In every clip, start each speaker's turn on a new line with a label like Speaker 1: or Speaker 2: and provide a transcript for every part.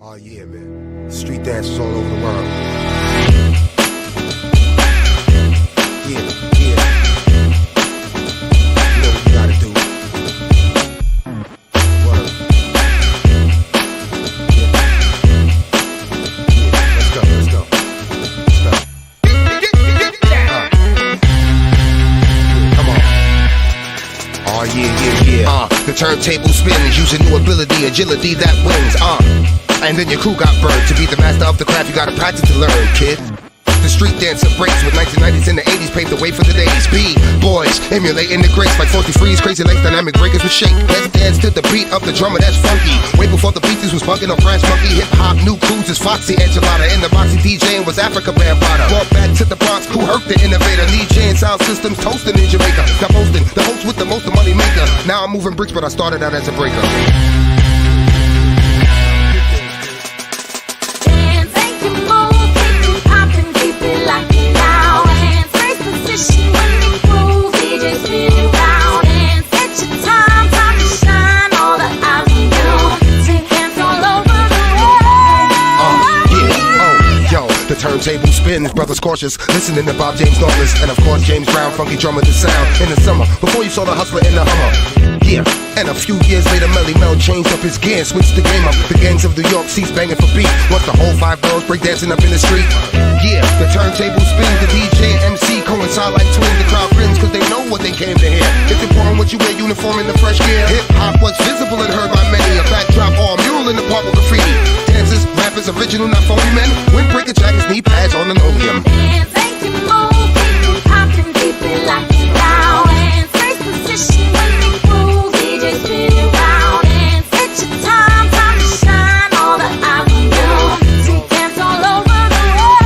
Speaker 1: Oh yeah, man. Street dances all over the world. Yeah, yeah. You know what you gotta do. Word. Yeah. Yeah, let's go, let's go. Let's go. Come on. Oh yeah, yeah, yeah. The turntable spins using new ability, agility that wins. And then your crew got burned. To be the master of the craft, you gotta practice to learn, kid. The street dancer breaks with 1990s and the 80s paved the way for the days. B-boys emulating the greats like 43s, crazy legs, dynamic breakers with shake. Let's dance to the beat of the drummer that's funky. Way before the Beatles was bugging on Brass Monkey. Hip hop, new crews is Foxy Enchilada. In the boxy DJing was Africa Bambaataa. Brought back to the Bronx, who hurt the innovator. DJing sound systems toasting in Jamaica. Got boasting, the host with the most money maker. Now I'm moving bricks, but I started out as a breaker. The turntable spins, brothers cautious, listening to Bob James Dauntless, and of course James Brown, funky drummer the sound in the summer, before you saw the hustler in the Hummer. Yeah, and a few years later Melly Mel changed up his gear and switched the game up. The gangs of New York ceased banging for beat, once the whole 5 girls break dancing up in the street. Yeah, the turntable spins, the DJ and MC coincide like twins. The crowd grins cause they know what they came to hear. It's important what you wear, uniform in the fresh gear. Hip hop was visible and heard by many. A backdrop or a mural in the park with graffiti. Dancers, rappers, original, not phony men. Windbreaker jackets, knee pads on linoleum.
Speaker 2: Dance, make it move, keep it poppin', keep it locked down. Dance, first position, winning groove, DJ spin it round. Dance, it's your time, time to shine. All the eyes on you, street dance all over the world.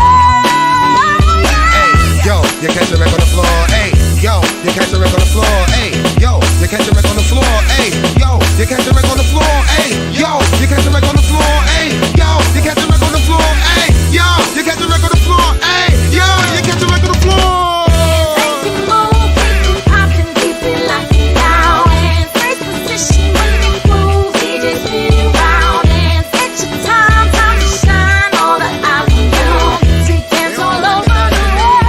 Speaker 1: Hey, yo, you catch a wreck on the floor. Hey, yo, you catch a wreck on the floor. Hey, yo, you catch a wreck on the floor. Hey, yo, you catch a wreck on the floor. Hey, yo, you catch a wreck on the floor. Hey, yo, you catch a wreck on the floor. Hey, yo, you catch a wreck on the floor. Hey, yo, you catch a wreck on the floor.
Speaker 2: Make it move, keep it poppin', keep it locked down. Dance, first position, winning groove, DJ spin it round. Dance, it's your time, time to shine. All the eyes on you, street dance all over the world.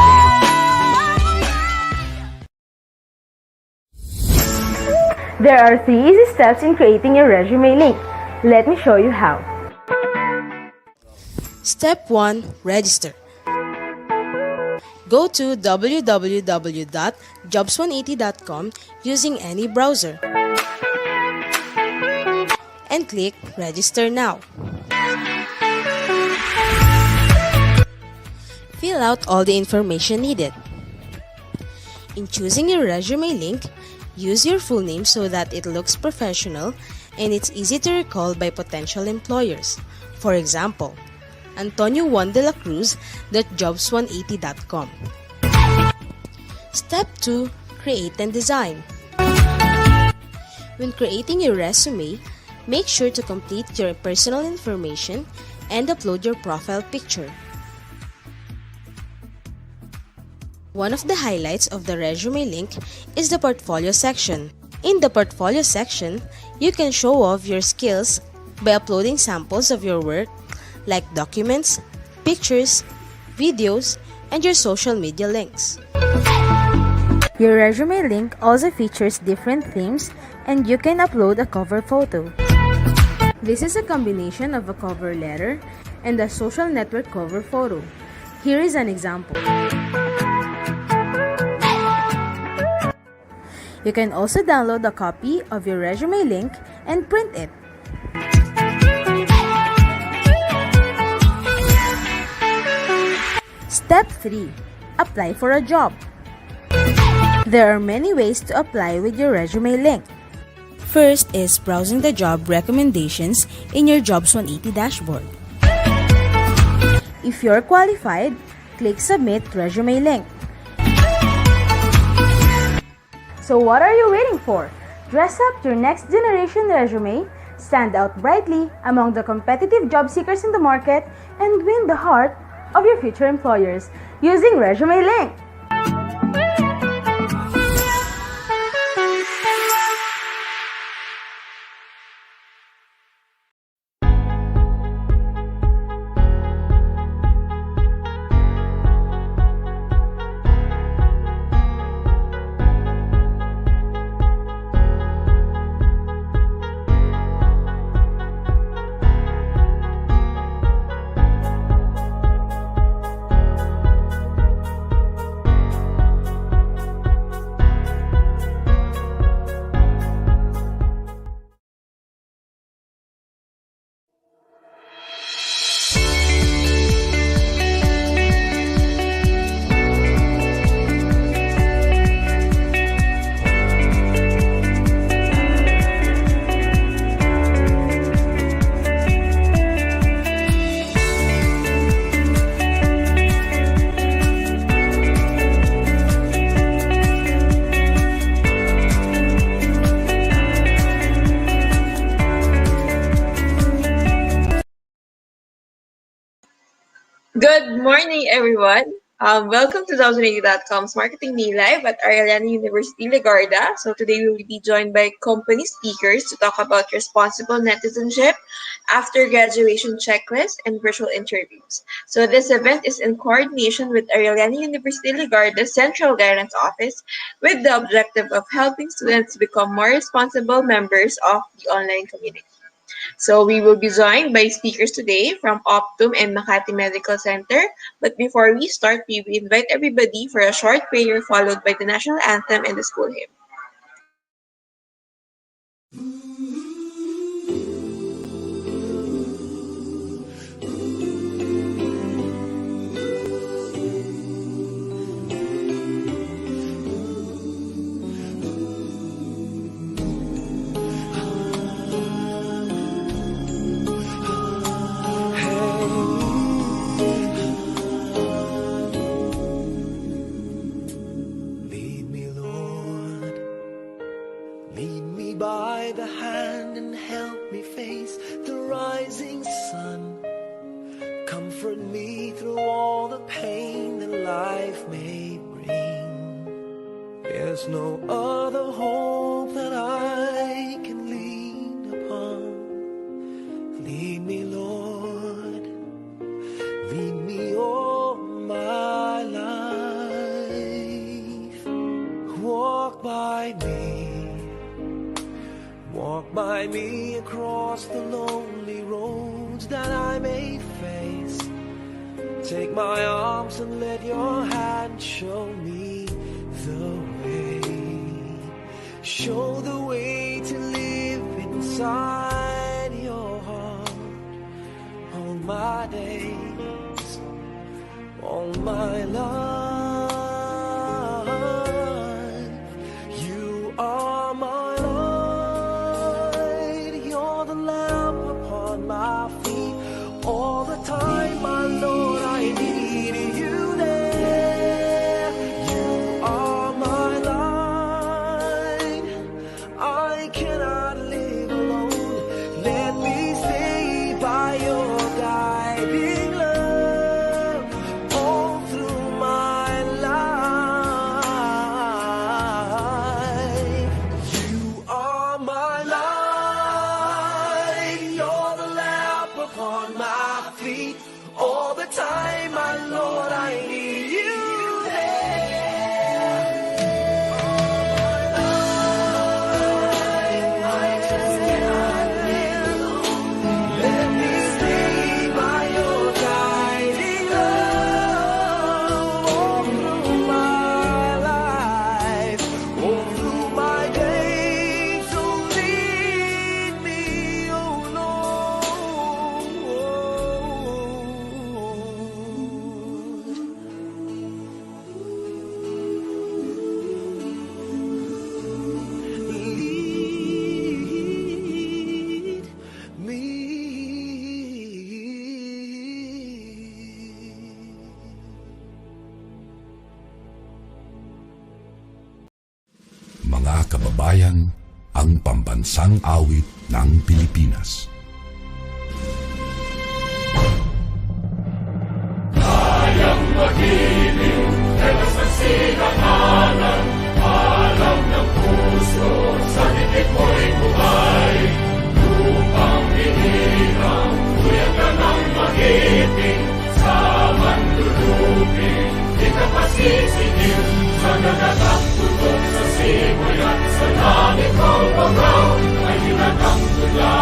Speaker 3: There are 3 easy steps in creating your resume link. Let me show you how.
Speaker 4: Step 1. Register. Go to www.jobs180.com using any browser and click Register Now. Fill out all the information needed. In choosing your resume link, use your full name so that it looks professional and it's easy to recall by potential employers. For example, Antonio Juan de la Cruz.jobs180.com. Step 2. Create and design. When creating your resume, make sure to complete your personal information and upload your profile picture. One of the highlights of the resume link is the portfolio section. In the portfolio section, you can show off your skills by uploading samples of your work like documents, pictures, videos, and your social media links.
Speaker 3: Your resume link also features different themes and you can upload a cover photo. This is a combination of a cover letter and a social network cover photo. Here is an example. You can also download a copy of your resume link and print it. Step 3. Apply for a job. There are many ways to apply with your resume link.
Speaker 4: First is browsing the job recommendations in your Jobs 180 dashboard.
Speaker 3: If you're qualified, click Submit Resume Link. So what are you waiting for? Dress up your next generation resume, stand out brightly among the competitive job seekers in the market, and win the heart of your future employers using Resume Link.
Speaker 5: Good morning, everyone. Welcome to 2080.com's Marketing Me Live at Arellano University, Legarda. So today we will be joined by company speakers to talk about responsible netizenship, after graduation checklist, and virtual interviews. So this event is in coordination with Arellano University, Legarda's Central Guidance Office with the objective of helping students become more responsible members of the online community. So we will be joined by speakers today from Optum and Makati Medical Center. But before we start, we will invite everybody for a short prayer followed by the national anthem and the school hymn.
Speaker 6: Lead me, Lord, lead me by the hand and help me face the rising sun. Comfort me through all the pain that life may bring. There's no other hope that I can lean upon. Lead me, Lord, lead me all my life. Walk by me across the lonely roads that I may face. Take my arms and let your hand show me the way. Show the way to live inside your heart all my days, all my life. You are my light, you're the lamp upon my feet. All the time, my Lord, I need you there. You are my light, I cannot live alone. Let me stay by your guiding love all through my life. You are my light, you're the lamp upon my feet. All the time, my Lord, I need you there. I just cannot live alone. Let me stay by your guiding love all through my life, all through my days. So lead me, oh Lord. Lead me.
Speaker 7: Mga kababayan, ang pambansang awit ng Pilipinas.
Speaker 8: Sa langit mo, ay hinatang tula,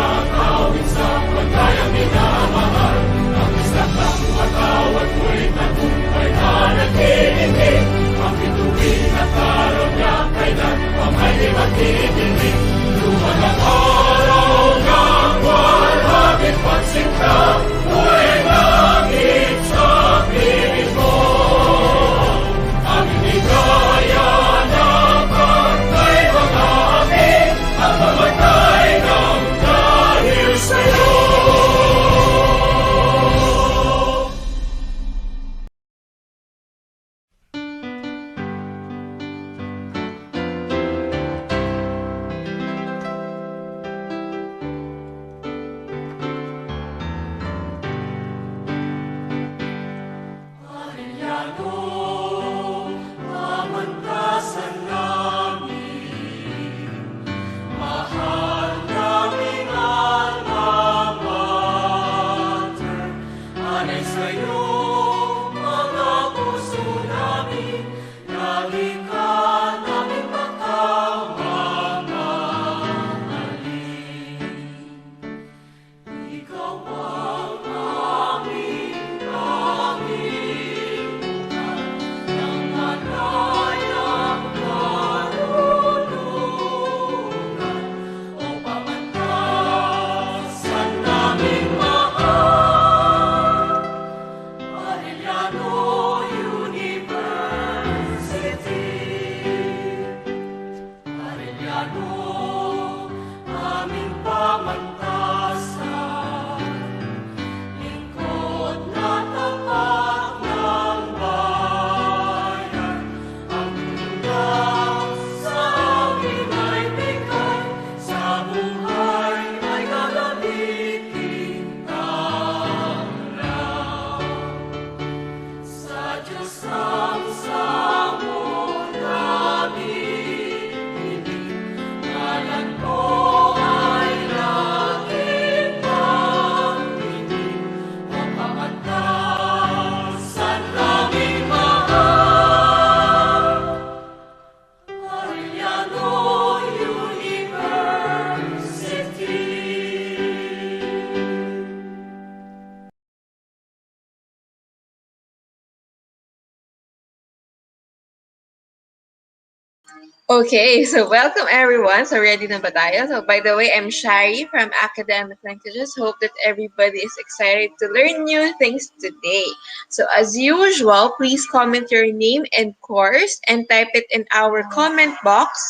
Speaker 5: Okay, so welcome everyone. So ready na ba tayo? So by the way, I'm Shari from Academic Languages. Hope that everybody is excited to learn new things today. So as usual, please comment your name and course and type it in our comment box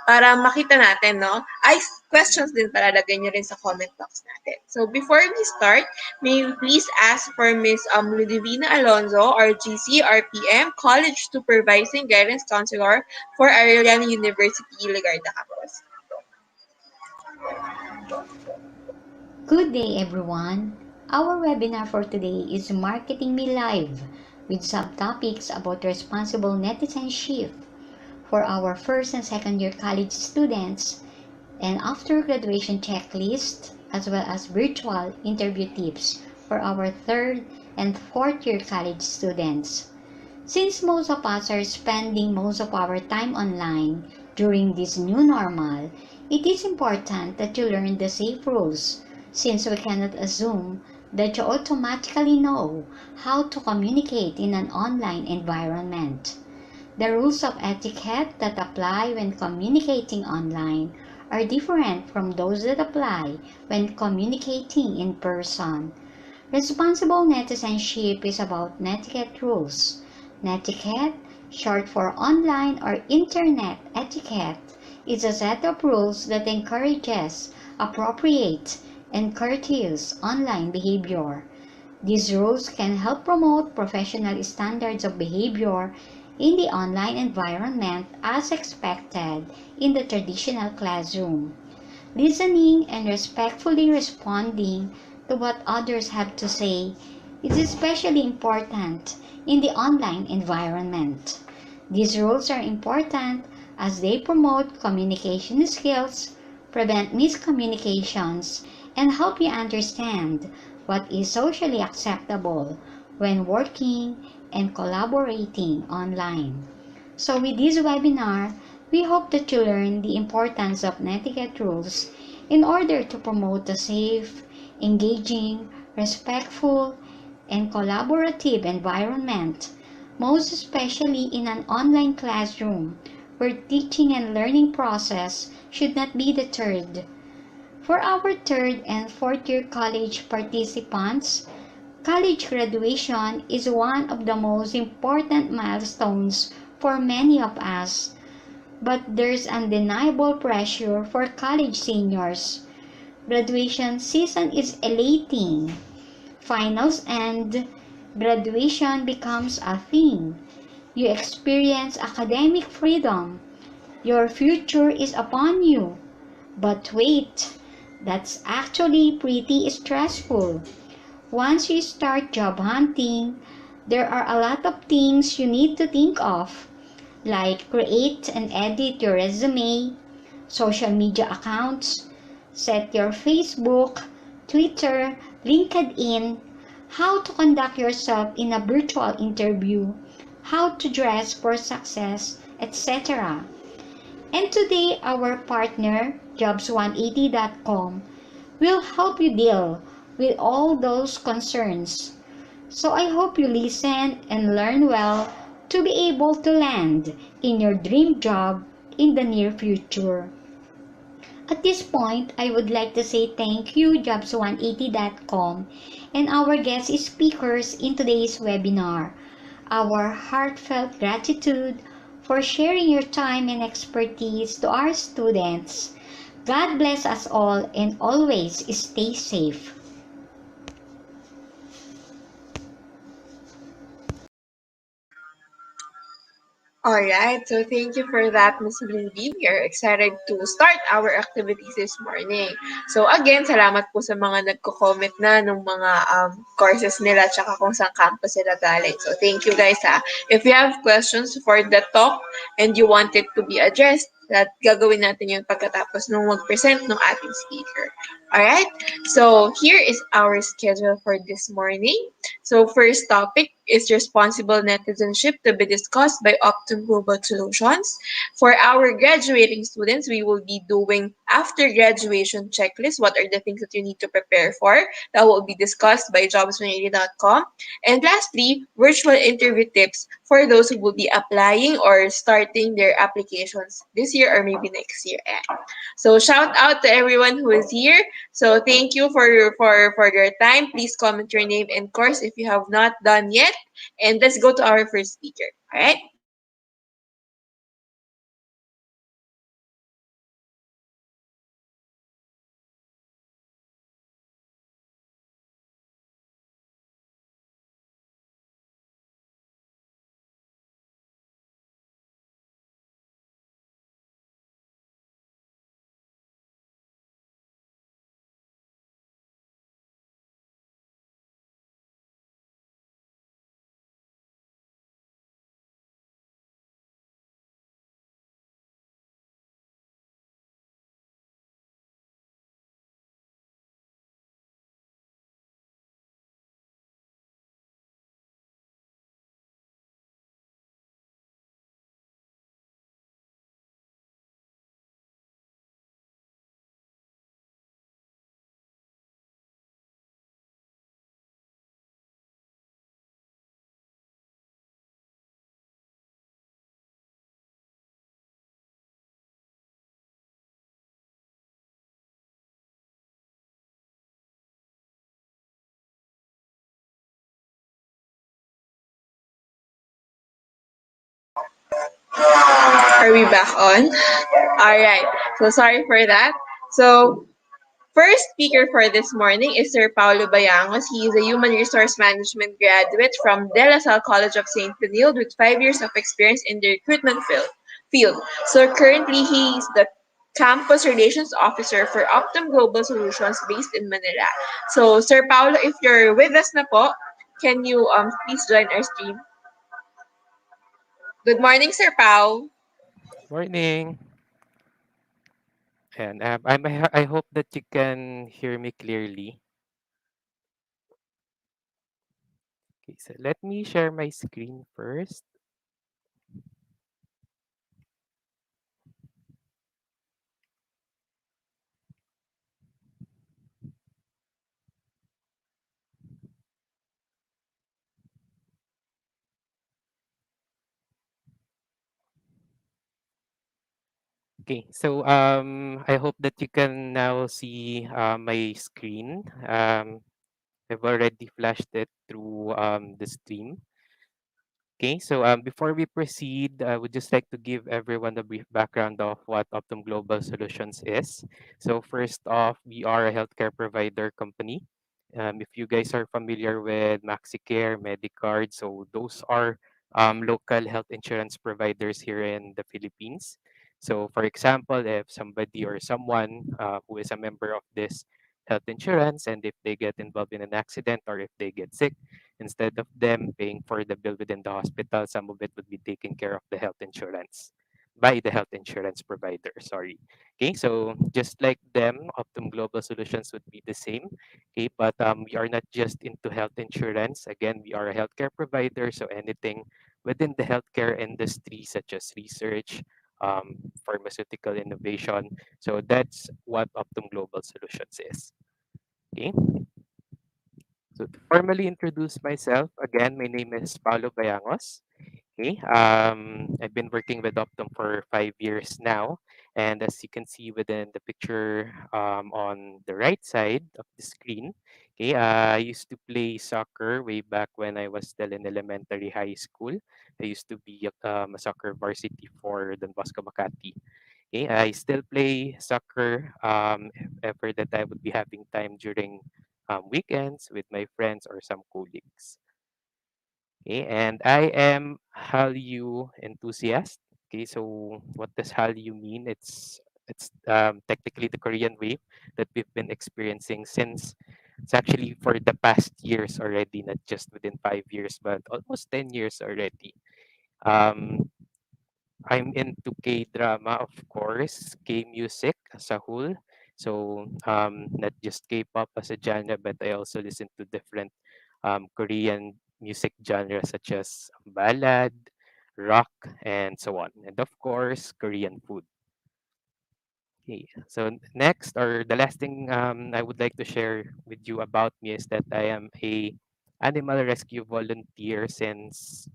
Speaker 5: para makita natin, no? Ay, questions din pala lagay nyo rin sa comment box natin. So before we start, may we please ask for Miss Ludivina Alonzo, our GC, RPM, College Supervising Guidance Counselor for Arellano University, Legarda Campus.
Speaker 8: Good day, everyone. Our webinar for today is Marketing Me Live with subtopics about responsible netizenship for our first and second year college students and after graduation checklist as well as virtual interview tips for our third and fourth year college students. Since most of us are spending most of our time online during this new normal, it is important that you learn the safe rules since we cannot assume that you automatically know how to communicate in an online environment. The rules of etiquette that apply when communicating online are different from those that apply when communicating in person. Responsible netizenship is about netiquette rules. Netiquette, short for online or internet etiquette, is a set of rules that encourages appropriate and courteous online behavior. These rules can help promote professional standards of behavior in the online environment as expected in the traditional classroom. Listening and respectfully responding to what others have to say is especially important in the online environment. These rules are important as they promote communication skills, prevent miscommunications, and help you understand what is socially acceptable when working and collaborating online. So with this webinar, we hope that you learn the importance of netiquette rules in order to promote a safe, engaging, respectful, and collaborative environment, most especially in an online classroom where teaching and learning process should not be deterred. For our third and fourth year college participants, college graduation is one of the most important milestones for many of us, but there's undeniable pressure for college seniors. Graduation season is elating. Finals end, graduation becomes a thing. You experience academic freedom. Your future is upon you. But wait, that's actually pretty stressful. Once you start job hunting, there are a lot of things you need to think of, like create and edit your resume, social media accounts, set your Facebook, Twitter, LinkedIn, how to conduct yourself in a virtual interview, how to dress for success, etc. And today, our partner, jobs180.com, will help you deal with all those concerns. So I hope you listen and learn well to be able to land in your dream job in the near future. At this point, I would like to say thank you jobs180.com and our guest speakers in today's webinar. Our heartfelt gratitude for sharing your time and expertise to our students. God bless us all and always stay safe.
Speaker 5: Alright, so thank you for that, Miss Lindy. We are excited to start our activities this morning. So again, salamat po sa mga nagko-comment na ng mga courses nila tsaka kung saan campus sila galing. So thank you guys ha. If you have questions for the talk and you want it to be addressed, that gagawin natin yung pagkatapos nung mag-present ng ating speaker. Alright, so here is our schedule for this morning. So first topic is responsible netizenship to be discussed by Optum Global Solutions. For our graduating students, we will be doing after graduation checklist. What are the things that you need to prepare for? That will be discussed by jobs180.com. And lastly, virtual interview tips for those who will be applying or starting their applications this year or maybe next year. So shout out to everyone who is here. So thank you for your time. Please comment your name and course if you have not done yet. And let's go to our first speaker. All right. Are we back on? All right. So sorry for that. So first speaker for this morning is Sir Paulo Bayangos. He is a human resource management graduate from De La Salle College of St. Benilde with 5 years of experience in the recruitment field. So currently he is the campus relations officer for Optum Global Solutions based in Manila. So Sir Paulo, if you're with us na po, can you please join our stream? Good morning, Sir Pau.
Speaker 9: Morning. And I hope that you can hear me clearly. Okay, so let me share my screen first. Okay, so I hope that you can now see my screen. I've already flashed it through the stream. Okay, so before we proceed, I would just like to give everyone a brief background of what Optum Global Solutions is. So first off, we are a healthcare provider company. If you guys are familiar with MaxiCare, Medicard, so those are local health insurance providers here in the Philippines. So for example, if somebody or someone who is a member of this health insurance and if they get involved in an accident or if they get sick, instead of them paying for the bill within the hospital, some of it would be taken care of the health insurance by the health insurance provider. Sorry. Okay, so just like them, Optum Global Solutions would be the same. Okay, but we are not just into health insurance. Again, we are a healthcare provider, so anything within the healthcare industry, such as research, pharmaceutical innovation. So that's what Optum Global Solutions is. Okay. So to formally introduce myself, again, my name is Paulo Bayangos. Okay, I've been working with Optum for 5 years now, and as you can see within the picture on the right side of the screen, okay, I used to play soccer way back when I was still in elementary high school. I used to be a soccer varsity for Don Bosco Makati. Okay, I still play soccer if ever that I would be having time during weekends with my friends or some colleagues. Okay, and I am Hallyu enthusiast. Okay, so what does Hallyu mean? It's technically the Korean wave that we've been experiencing since it's actually for the past years already, not just within 5 years, but almost 10 years already. Um, I'm into K drama, of course, K music as a whole. So not just K pop as a genre, but I also listen to different Korean music genres such as ballad, rock, and so on. And of course, Korean food. Okay, so next or the last thing I would like to share with you about me is that I am a animal rescue volunteer since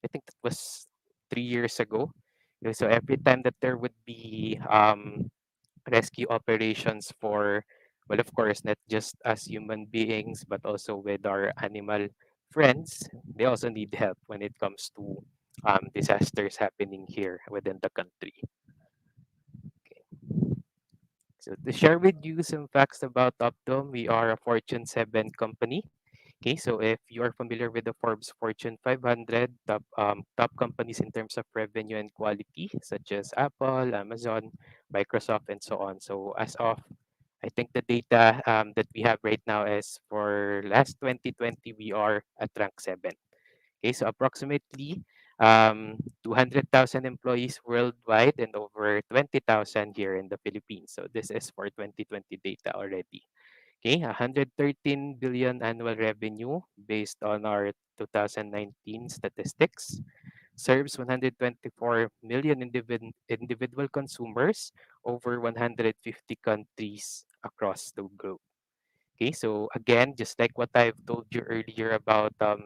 Speaker 9: I think that was 3 years ago. So every time that there would be rescue operations for, well, of course, not just as human beings, but also with our animal friends, they also need help when it comes to disasters happening here within the country. Okay. So to share with you some facts about Optum, we are a Fortune 7 company. Okay, so if you are familiar with the Forbes Fortune 500 top companies in terms of revenue and quality, such as Apple, Amazon, Microsoft, and so on. So as of, I think the data that we have right now is for last 2020, we are at rank 7. Okay, so approximately 200,000 employees worldwide and over 20,000 here in the Philippines. So this is for 2020 data already. Okay, 113 billion annual revenue based on our 2019 statistics. Serves 124 million individual consumers over 150 countries across the globe. Okay, so again, just like what I've told you earlier about the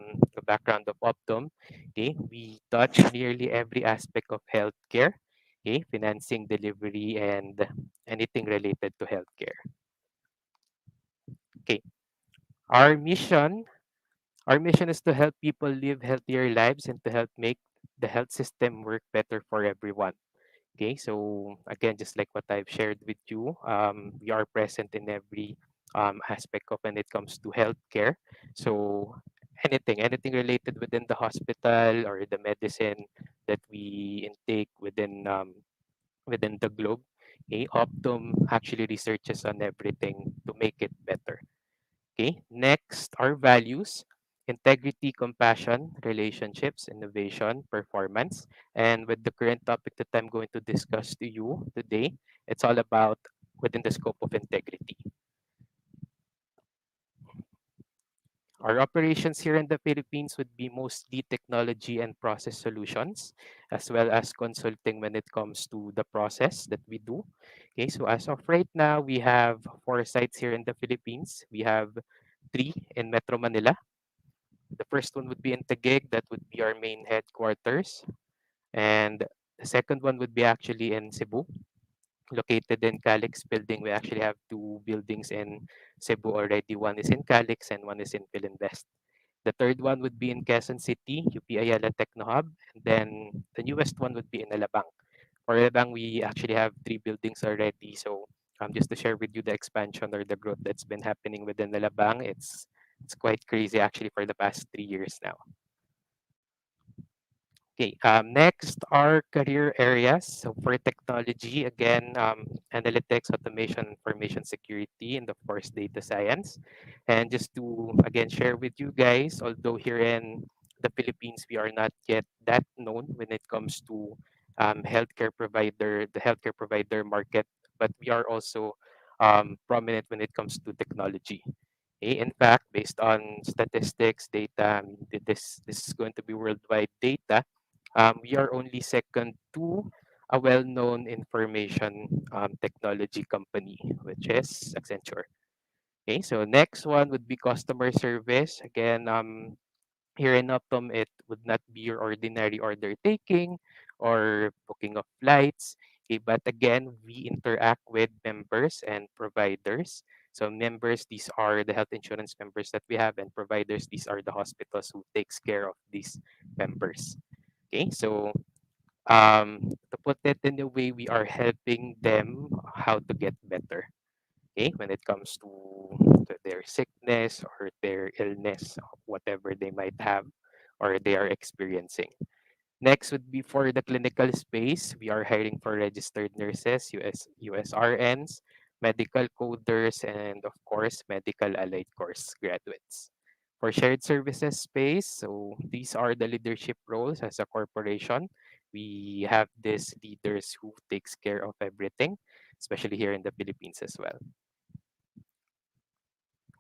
Speaker 9: background of Optum, okay, we touch nearly every aspect of healthcare, okay, financing, delivery, and anything related to healthcare. Okay, our mission, our mission is to help people live healthier lives and to help make the health system work better for everyone. Okay, so again, just like what I've shared with you, we are present in every aspect of when it comes to healthcare. So anything related within the hospital or the medicine that we intake within the globe, okay, Optum actually researches on everything to make it better. Okay, next are values: integrity, compassion, relationships, innovation, performance. And with the current topic that I'm going to discuss to you today, it's all about within the scope of integrity. Our operations here in the Philippines would be mostly technology and process solutions, as well as consulting when it comes to the process that we do. Okay, so as of right now, we have 4 sites here in the Philippines. We have 3 in Metro Manila. The first one would be in Taguig, that would be our main headquarters. And the second one would be actually in Cebu, located in Calix building. We actually have 2 buildings in Cebu already. One is in Calix and one is in Philinvest. The third one would be in Quezon City, UP Ayala Techno Hub. And then the newest one would be in Alabang. For Alabang, we actually have 3 buildings already. So just to share with you the expansion or the growth that's been happening within Alabang, it's quite crazy actually for the past 3 years now. Okay, next are career areas. So for technology, again, analytics, automation, information security, and of course, data science. And just to, again, share with you guys, although here in the Philippines, we are not yet that known when it comes to the healthcare provider market, but we are also prominent when it comes to technology. Okay, in fact, based on statistics, data, I mean, this is going to be worldwide data. We are only second to a well-known information technology company, which is Accenture. Okay, so next one would be customer service. Again, here in Optum, it would not be your ordinary order taking or booking of flights. Okay, but again, we interact with members and providers. So members, these are the health insurance members that we have, and providers, these are the hospitals who takes care of these members. Okay, so to put it in a way, we are helping them how to get better. Okay, when it comes to their sickness or their illness, whatever they might have or they are experiencing. Next would be for the clinical space. We are hiring for registered nurses, USRNs, medical coders, and of course, medical allied course graduates. For shared services space, so these are the leadership roles as a corporation. We have these leaders who takes care of everything, especially here in the Philippines as well.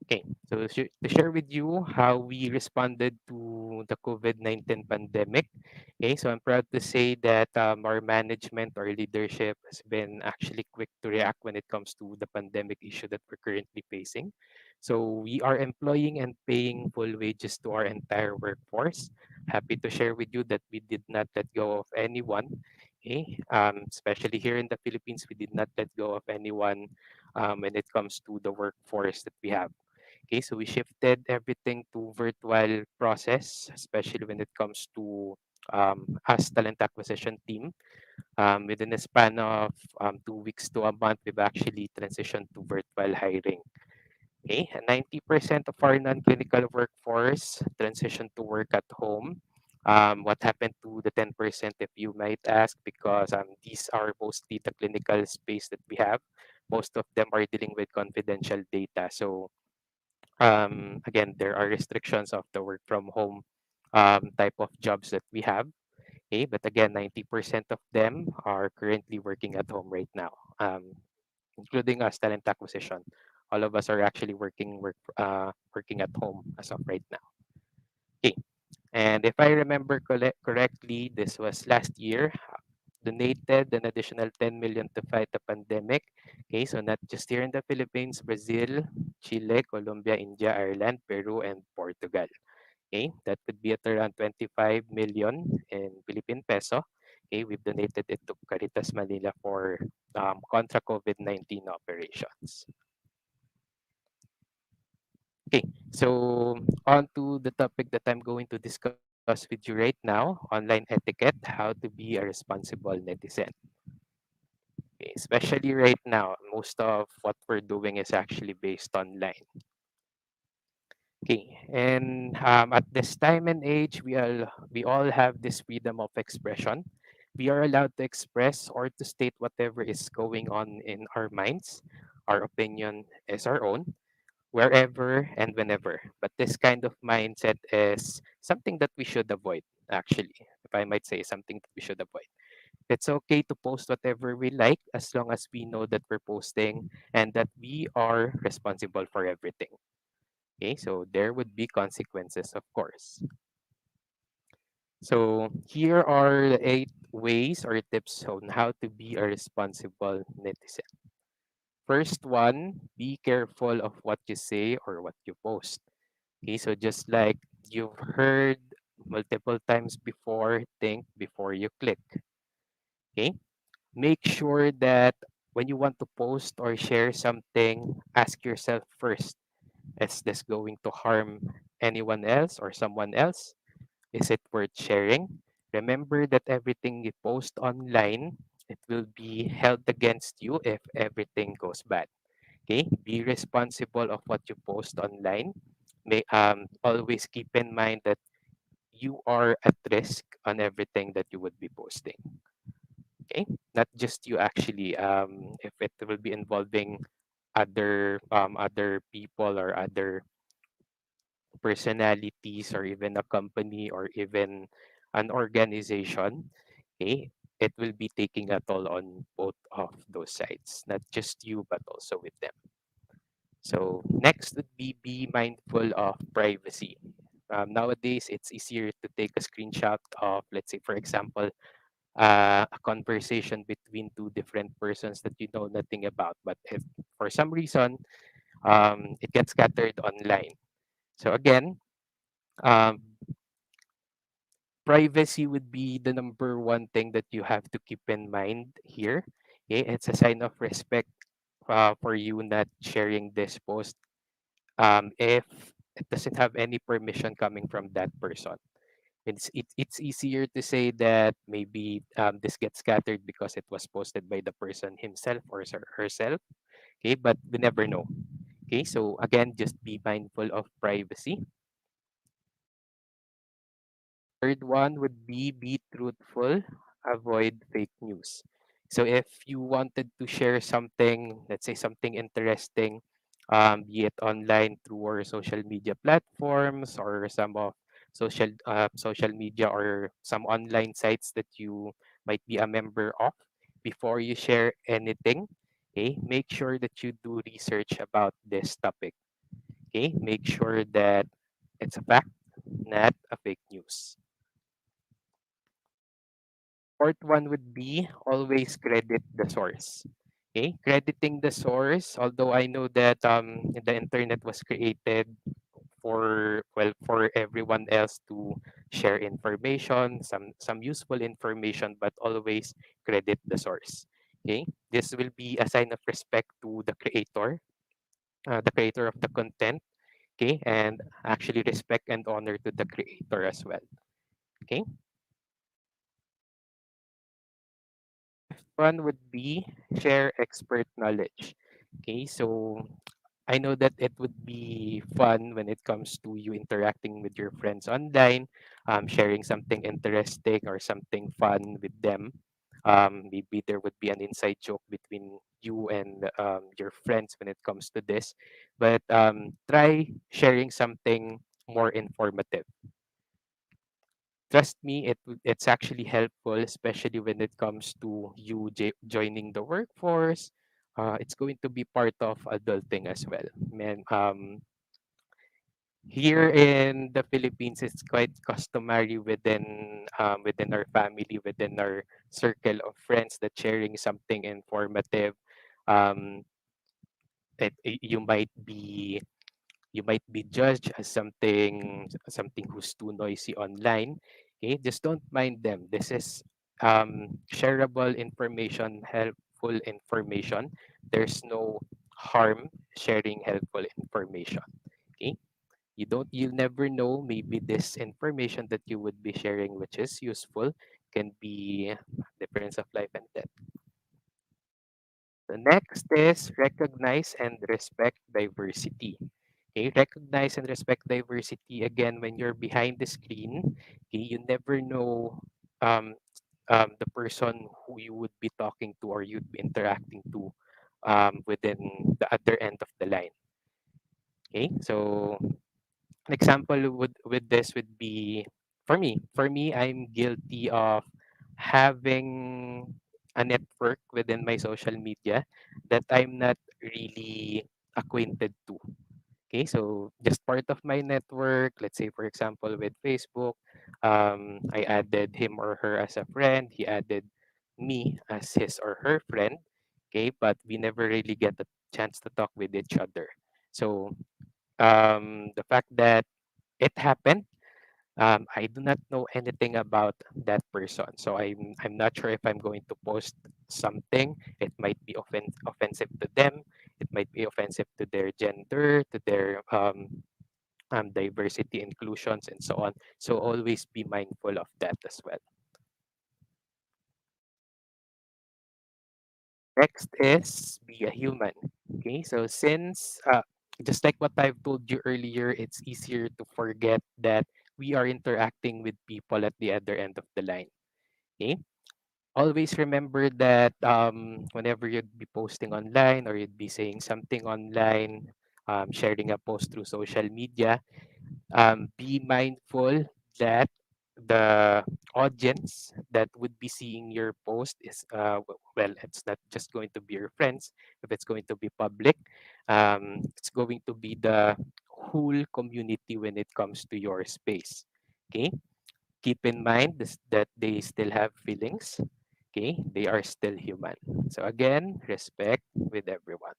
Speaker 9: Okay, so to share with you how we responded to the COVID-19 pandemic. Okay, so I'm proud to say that our management or leadership has been actually quick to react when it comes to the pandemic issue that we're currently facing. So we are employing and paying full wages to our entire workforce. Happy to share with you that we did not let go of anyone. Okay, especially here in the Philippines, we did not let go of anyone when it comes to the workforce that we have. Okay, so we shifted everything to virtual process, especially when it comes to us talent acquisition team. Within a span of 2 weeks to a month, we've actually transitioned to virtual hiring. Okay, and 90% of our non-clinical workforce transitioned to work at home. What happened to the 10%, if you might ask, because these are mostly the clinical space that we have. Most of them are dealing with confidential data. So again, there are restrictions of the work from home type of jobs that we have. Okay, but again, 90% of them are currently working at home right now, including us talent acquisition. All of us are actually working at home as of right now. Okay, and if I remember correctly, this was last year. Donated an additional 10 million to fight the pandemic. Okay, so not just here in the Philippines, Brazil, Chile, Colombia, India, Ireland, Peru, and Portugal. Okay, that would be at around 25 million in Philippine peso. Okay, we've donated it to Caritas Manila for contra COVID-19 operations. Okay, so on to the topic that I'm going to discuss with you right now, online etiquette, how to be a responsible netizen. Okay, especially right now, most of what we're doing is actually based online. Okay, and at this time and age, we all have this freedom of expression. We are allowed to express or to state whatever is going on in our minds. Our opinion is our own, wherever and whenever. But this kind of mindset is something that we should avoid, actually, if I might say something that we should avoid. It's okay to post whatever we like as long as we know that we're posting and that we are responsible for everything. Okay, so there would be consequences, of course. So here are the 8 ways or tips on how to be a responsible netizen. First one, be careful of what you say or what you post. Okay, so just like you've heard multiple times before, think before you click. Okay, make sure that when you want to post or share something, ask yourself first, is this going to harm anyone else or someone else? Is it worth sharing? Remember that everything you post online, it will be held against you if everything goes bad. Okay, be responsible of what you post online. May always keep in mind that you are at risk on everything that you would be posting. Okay, not just you actually. If it will be involving other people or other personalities or even a company or even an organization, okay, it will be taking a toll on both of those sides, not just you but also with them. So next would be mindful of privacy. Nowadays, it's easier to take a screenshot of, let's say, for example, a conversation between two different persons that you know nothing about. But if for some reason it gets scattered online, so again, um, privacy would be the number one thing that you have to keep in mind here. Okay, it's a sign of respect for you not sharing this post if it doesn't have any permission coming from that person. It's easier to say that maybe this gets scattered because it was posted by the person himself or herself. Okay, but we never know. Okay, so again, just be mindful of privacy. Third one would be truthful, avoid fake news. So if you wanted to share something, let's say something interesting, be it online through our social media platforms or some of social media or some online sites that you might be a member of, before you share anything, okay, make sure that you do research about this topic. Okay, make sure that it's a fact, not a fake news. Fourth one would be always credit the source. Okay, crediting the source, although I know that the internet was created for, well, for everyone else to share information, some useful information, but always credit the source. Okay, this will be a sign of respect to the creator of the content. Okay, and actually respect and honor to the creator as well. Okay, one would be share expert knowledge. Okay, so I know that it would be fun when it comes to you interacting with your friends online, sharing something interesting or something fun with them. Maybe there would be an inside joke between you and your friends when it comes to this, but try sharing something more informative. Trust me, it's actually helpful, especially when it comes to you joining the workforce. It's going to be part of adulting as well. Man, here in the Philippines, it's quite customary within our family, within our circle of friends, that sharing something informative, um, you might be judged as something who's too noisy online. Okay, just don't mind them. This is shareable information, helpful information. There's no harm sharing helpful information. Okay, you'll never know, maybe this information that you would be sharing, which is useful, can be difference of life and death. The next is recognize and respect diversity. Okay, recognize and respect diversity. Again, when you're behind the screen, okay, you never know um, the person who you would be talking to or you'd be interacting to within the other end of the line. Okay, so an example with this would be for me, I'm guilty of having a network within my social media that I'm not really acquainted to. Okay, so just part of my network, let's say for example with Facebook, I added him or her as a friend, he added me as his or her friend. Okay, but we never really get a chance to talk with each other. So the fact that it happened, I do not know anything about that person, so I'm not sure if I'm going to post something. It might be offensive to them. It might be offensive to their gender, to their diversity, inclusions, and so on. So always be mindful of that as well. Next is be a human. Okay, so since just like what I've told you earlier, it's easier to forget that we are interacting with people at the other end of the line. Okay, always remember that whenever you'd be posting online or you'd be saying something online, sharing a post through social media, be mindful that the audience that would be seeing your post is well, it's not just going to be your friends. If it's going to be public, it's going to be the whole community when it comes to your space. Okay, keep in mind that they still have feelings. Okay, they are still human. So again, respect with everyone.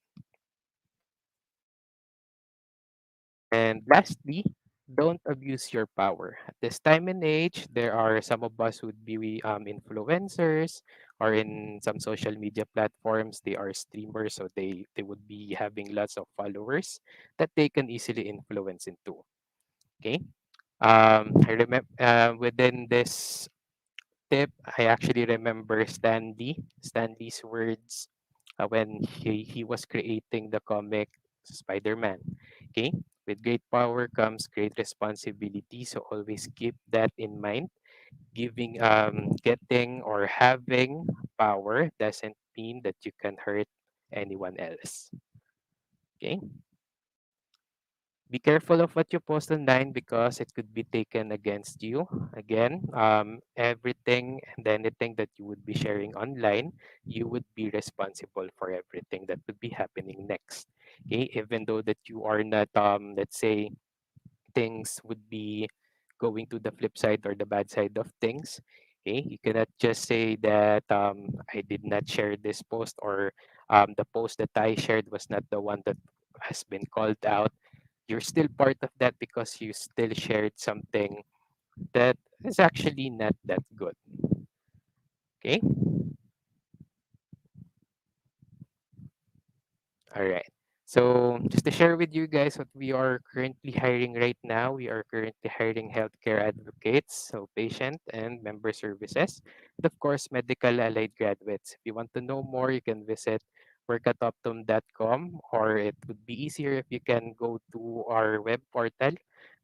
Speaker 9: And lastly, don't abuse your power. At this time and age, there are some of us who'd be influencers or in some social media platforms. They are streamers, so they would be having lots of followers that they can easily influence into. Okay. I remember within this tip, I actually remember Stanley's words when he was creating the comic Spider-Man. Okay, with great power comes great responsibility. So always keep that in mind. Getting or having power doesn't mean that you can hurt anyone else. Okay. Be careful of what you post online because it could be taken against you. Again, everything and anything that you would be sharing online, you would be responsible for everything that would be happening next. Okay, even though that you are not, let's say, things would be going to the flip side or the bad side of things. Okay, you cannot just say that I did not share this post, or the post that I shared was not the one that has been called out. You're still part of that because you still shared something that is actually not that good. Okay. All right. So just to share with you guys what we are currently hiring right now, we are currently hiring healthcare advocates, so patient and member services, and of course, medical allied graduates. If you want to know more, you can visit workatoptum.com, or it would be easier if you can go to our web portal.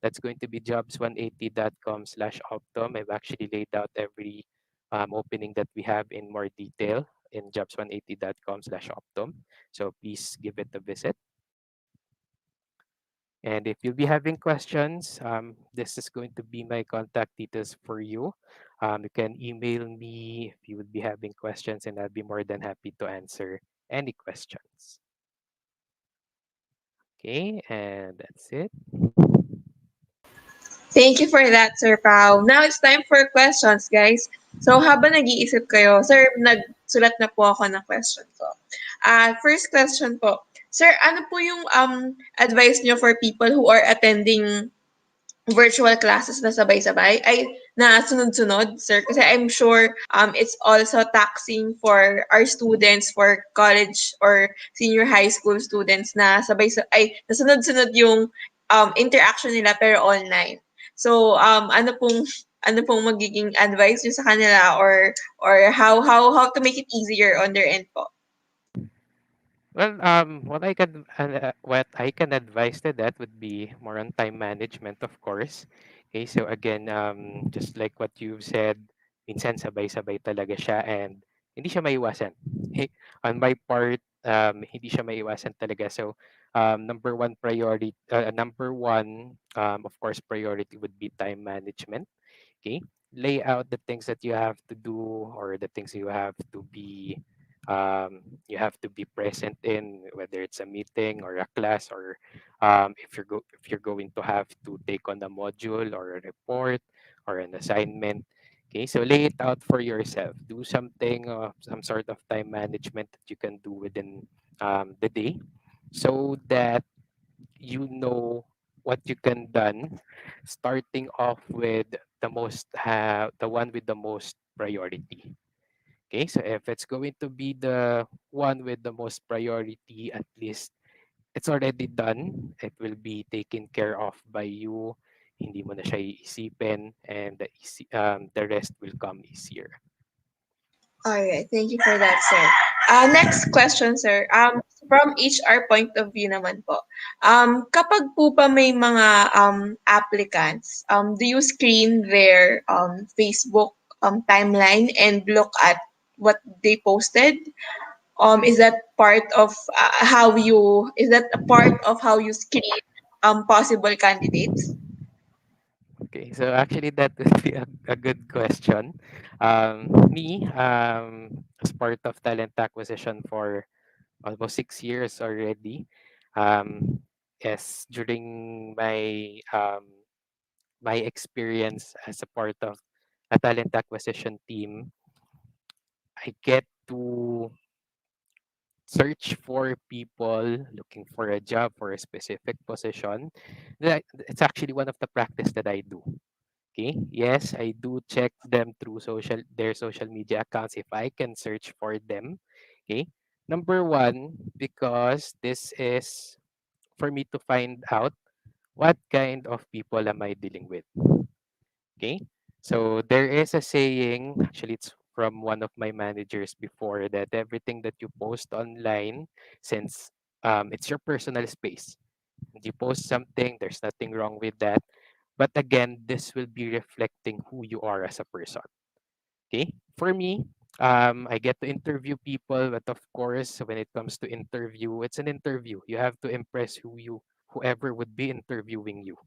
Speaker 9: That's going to be jobs180.com/optum. I've actually laid out every opening that we have in more detail in jobs180.com/optum. So please give it a visit. And if you'll be having questions, this is going to be my contact details for you. You can email me if you would be having questions, and I'll be more than happy to answer any questions. Okay, and that's it.
Speaker 5: Thank you for that, Sir Pao. Now it's time for questions, guys. So habang nag-iisip kayo, Sir, nagsulat na po ako ng question ko. First question po. Sir, ano po yung advice nyo for people who are attending virtual classes na sabay-sabay ay na sunod-sunod, sir? Kasi I'm sure it's also taxing for our students, for college or senior high school students na ay na sunod-sunod yung interaction nila pero online. So, ano pong magiging advice niyo sa kanila, or how to make it easier on their end po?
Speaker 9: Well, what I can advise to that would be more on time management, of course. Okay, so again, just like what you've said, minsan sabay-sabay talaga siya and hindi siya maiwasan. Okay? On my part, hindi siya maiwasan talaga. So, number one, of course, priority would be time management. Okay, lay out the things that you have to do, or the things you have to be present in, whether it's a meeting or a class, or if you're going to have to take on a module or a report or an assignment. Okay, so lay it out for yourself. Do something, some sort of time management that you can do within the day, so that you know what you can done, starting off with the one with the most priority. Okay, so if it's going to be the one with the most priority, at least it's already done. It will be taken care of by you. Hindi mo na siya iisipin, and the rest will come easier.
Speaker 5: Alright, thank you for that, sir. Next question, sir. From HR point of view naman po, kapag po ba may mga applicants, do you screen their Facebook timeline and look at what they posted? Is that part of how you screen possible candidates?
Speaker 9: Okay, so actually that would be a good question. Me, as part of talent acquisition for almost 6 years already. Yes, during my experience as a part of a talent acquisition team, I get to search for people looking for a job for a specific position. It's actually one of the practice that I do. Okay. Yes, I do check them through their social media accounts if I can search for them. Okay. Number one, because this is for me to find out what kind of people am I dealing with. Okay. So there is a saying, actually it's from one of my managers before, that everything that you post online, since it's your personal space, you post something, there's nothing wrong with that. But again, this will be reflecting who you are as a person. Okay. For me, I get to interview people, but of course, when it comes to interview, it's an interview. You have to impress whoever would be interviewing you.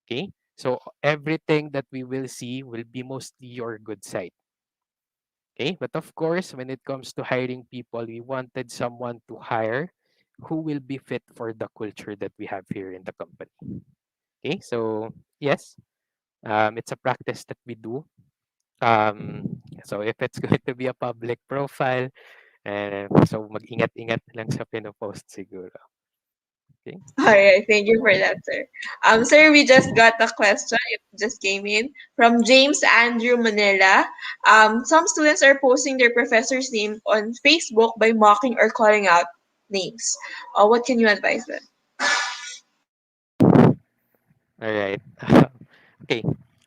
Speaker 9: Okay. So everything that we will see will be mostly your good side. Okay. But of course, when it comes to hiring people, we wanted someone to hire who will be fit for the culture that we have here in the company. Okay, so yes, it's a practice that we do. So if it's going to be a public profile, so mag-ingat-ingat lang sa pinopost siguro. Okay.
Speaker 5: All right, thank you for that, sir. Sir, we just got a question. It just came in from James Andrew Manila. Some students are posting their professor's name on Facebook by mocking or calling out names. What can you advise them?
Speaker 9: All right. Okay.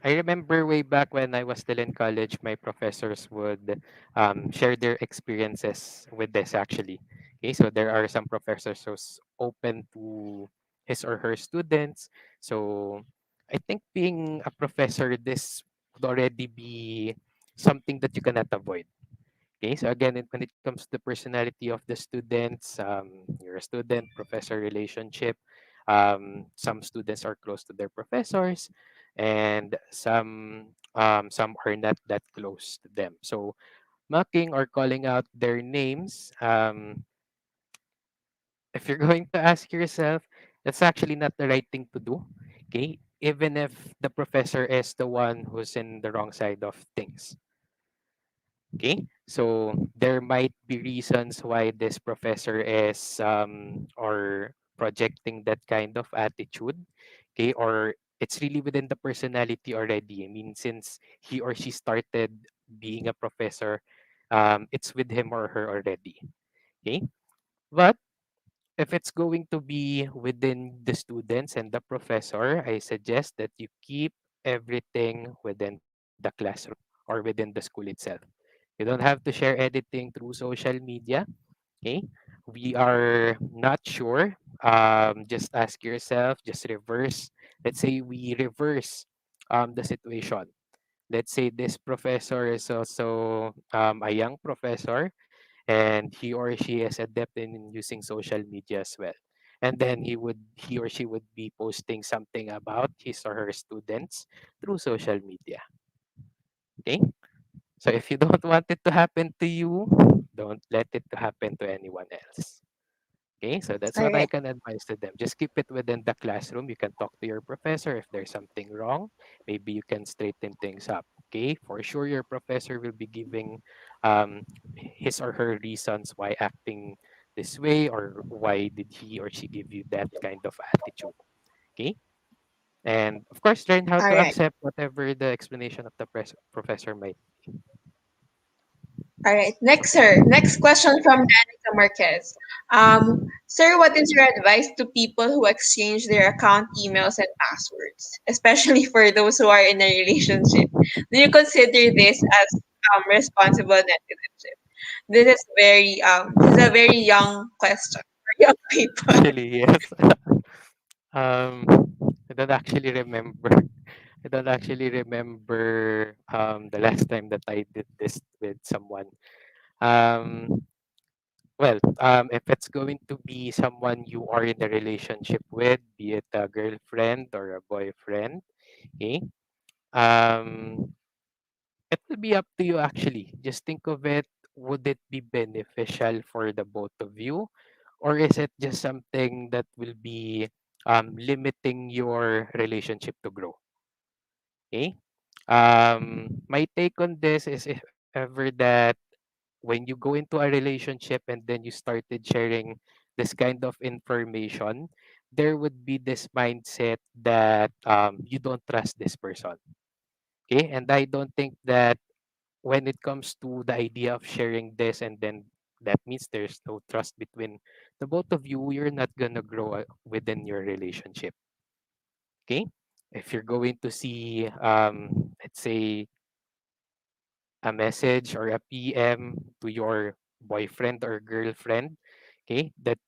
Speaker 9: I remember way back when I was still in college, my professors would share their experiences with this actually. Okay, so there are some professors who's open to his or her students. So I think being a professor, this would already be something that you cannot avoid. Okay, so again, when it comes to the personality of the students, you're a student professor relationship. Some students are close to their professors, and some are not that close to them. So mocking or calling out their names, if you're going to ask yourself, that's actually not the right thing to do. Okay, even if the professor is the one who's in the wrong side of things. Okay, so there might be reasons why this professor is or projecting that kind of attitude. Okay, or it's really within the personality already. I mean, since he or she started being a professor, it's with him or her already. Okay, but if it's going to be within the students and the professor, I suggest that you keep everything within the classroom or within the school itself. You don't have to share anything through social media. Okay. We are not sure. Just ask yourself, just reverse. Let's say we reverse the situation. Let's say this professor is also a young professor and he or she is adept in using social media as well. And then he or she would be posting something about his or her students through social media. Okay? So if you don't want it to happen to you, don't let it to happen to anyone else. Okay, so that's
Speaker 5: All
Speaker 9: what I
Speaker 5: right.
Speaker 9: can advise to them. Just keep it within the classroom. You can talk to your professor if there's something wrong. Maybe you can straighten things up. Okay, for sure, your professor will be giving his or her reasons why acting this way or why did he or she give you that kind of attitude. Okay, and of course, learn how
Speaker 5: All
Speaker 9: to
Speaker 5: right.
Speaker 9: accept whatever the explanation of the professor might.
Speaker 5: All right. Next, sir. Next question from Danica Marquez. Sir, what is your advice to people who exchange their account emails and passwords, especially for those who are in a relationship? Do you consider this as responsible netizenship? This is a very young question for young people.
Speaker 9: Actually, yes. um, I don't actually remember. I don't actually remember the last time that I did this with someone. Um, well, if it's going to be someone you are in a relationship with, be it a girlfriend or a boyfriend, okay, um, it will be up to you actually. Just think of it. Would it be beneficial for the both of you, or is it just something that will be limiting your relationship to grow? Okay. My take on this is if ever that when you go into a relationship and then you started sharing this kind of information, there would be this mindset that you don't trust this person. Okay. And I don't think that when it comes to the idea of sharing this and then that means there's no trust between the both of you, you're not going to grow within your relationship. Okay. If you're going to see, let's say, a message or a PM to your boyfriend or girlfriend, okay, that's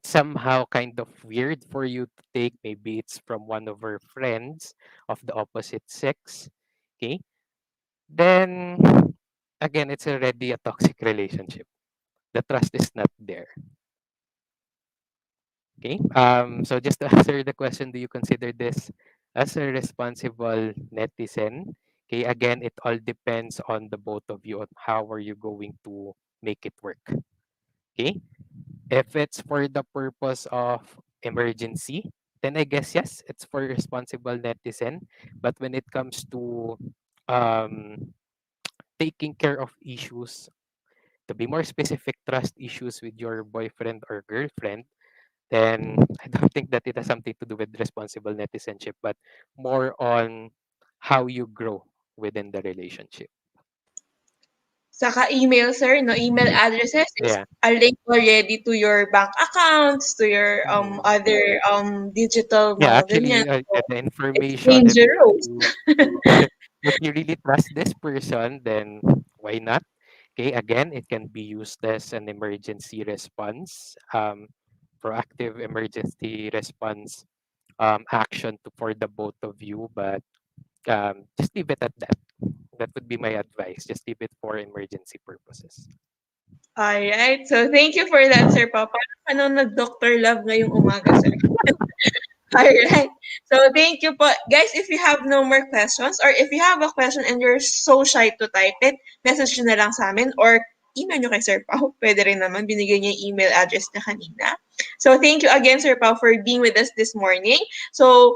Speaker 9: somehow kind of weird for you to take. Maybe it's from one of her friends of the opposite sex, okay, then again, it's already a toxic relationship. The trust is not there. Okay. So just to answer the question, do you consider this as a responsible netizen? Okay. Again, it all depends on the both of you on how are you going to make it work. Okay. If it's for the purpose of emergency, then I guess yes, it's for responsible netizen. But when it comes to um, taking care of issues, to be more specific, trust issues with your boyfriend or girlfriend, then I don't think that it has something to do with responsible netizenship, but more on how you grow within the relationship.
Speaker 5: Saka email, sir, no? Email addresses is
Speaker 9: Yeah.
Speaker 5: a link already to your bank accounts, to your
Speaker 9: Mhm.
Speaker 5: other digital
Speaker 9: Yeah,
Speaker 5: mga ganyan.
Speaker 9: actually,
Speaker 5: So,
Speaker 9: yeah, the
Speaker 5: it's
Speaker 9: information,
Speaker 5: dangerous.
Speaker 9: if you really trust this person, then why not? Okay, again, it can be used as an emergency response, proactive emergency response action for the both of you, but just leave it at that. That would be my advice. Just leave it for emergency purposes.
Speaker 5: Alright. So, thank you for that, Sir Papa. Paano nag-Doctor Love ngayong umaga, sir? Alright. So, thank you po. Guys, if you have no more questions or if you have a question and you're so shy to type it, message nyo na lang sa amin or email nyo kay Sir Pao. Pwede rin naman. Binigay niya yung email address na kanina. So, thank you again, Sir Pao, for being with us this morning. So,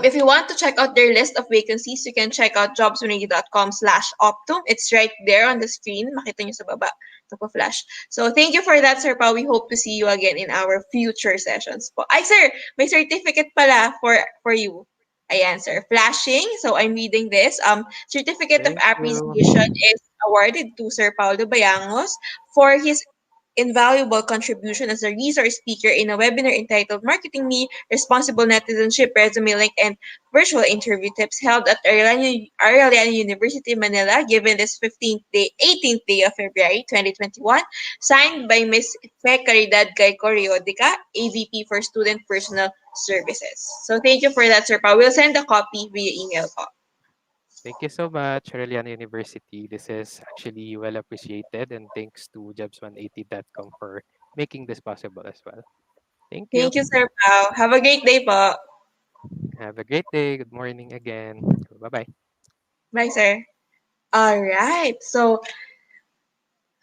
Speaker 5: if you want to check out their list of vacancies, you can check out jobsunity.com/optum. It's right there on the screen. Makita nyo sa baba. Ito po flash. So, thank you for that, Sir Pao. We hope to see you again in our future sessions po. Ay, sir, may certificate pala for you. Ayan, sir. Flashing. So, I'm reading this. Certificate of
Speaker 9: Thank you.
Speaker 5: appreciation is awarded to Sir Paulo Bayangos for his invaluable contribution as a resource speaker in a webinar entitled Marketing Me, Responsible Netizenship, Resume Link, and Virtual Interview Tips held at Arellano University, Manila, given this 18th day of February 2021, signed by Ms. Fe Caridad Gay Coriodica, AVP for Student Personal Services. So thank you for that, Sir Pa. We'll send a copy via email po.
Speaker 9: Thank you so much, Arellano University. This is actually well appreciated, and thanks to jobs180.com for making this possible as well. Thank you.
Speaker 5: Thank you, Sir Pa. Have a great day po.
Speaker 9: Have a great day. Good morning again. Bye bye.
Speaker 5: Bye, sir. All right. So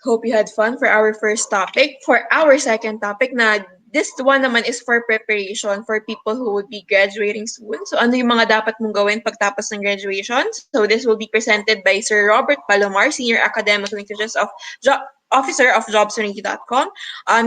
Speaker 5: hope you had fun for our first topic. For our second topic na this one naman is for preparation for people who would be graduating soon. So ano yung mga dapat mong gawin pagtapos ng graduation? So this will be presented by Sir Robert Palomar, Senior Academic Linkages of Officer of JobSunity.com.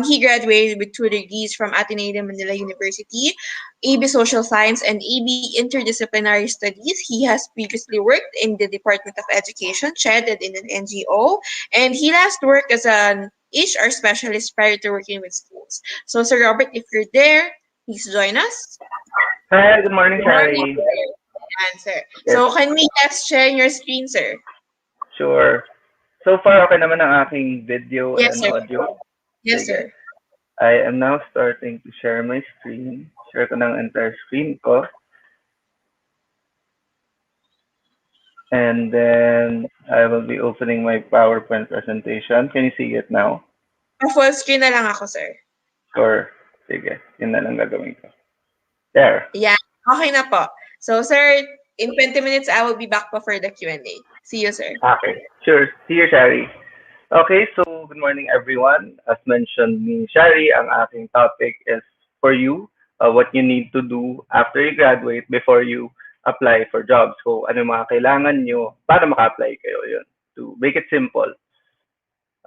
Speaker 5: He graduated with two degrees from Ateneo de Manila University, AB Social Science, and AB Interdisciplinary Studies. He has previously worked in the Department of Education, chaired in an NGO, and he last worked as an HR specialist prior to working with schools. So, Sir Robert, if you're there, please join us.
Speaker 10: Hi, good morning,
Speaker 5: Good morning,
Speaker 10: Shari.
Speaker 5: sir.
Speaker 10: Yes,
Speaker 5: So, can we just share your screen, sir?
Speaker 10: sure. So far, okay naman ang aking video
Speaker 5: Yes,
Speaker 10: and
Speaker 5: sir.
Speaker 10: audio.
Speaker 5: Yes,
Speaker 10: Sige.
Speaker 5: sir.
Speaker 10: I am now starting to share my screen. Share ko ng entire screen ko. And then I will be opening my PowerPoint presentation. Can you see it now?
Speaker 5: Full screen na lang ako, sir.
Speaker 10: Or, sige, yun na lang gagawin ko. There.
Speaker 5: Yeah, okay na po. So, sir, in 20 minutes, I will be back po for the Q&A. See you, sir.
Speaker 10: Okay, sure. See you, Shari. Okay, so good morning everyone. As mentioned ni Shari, ang aking topic is for you, what you need to do after you graduate before you apply for jobs. So ano yung mga kailangan nyo para maka-apply kayo yun. To make it simple.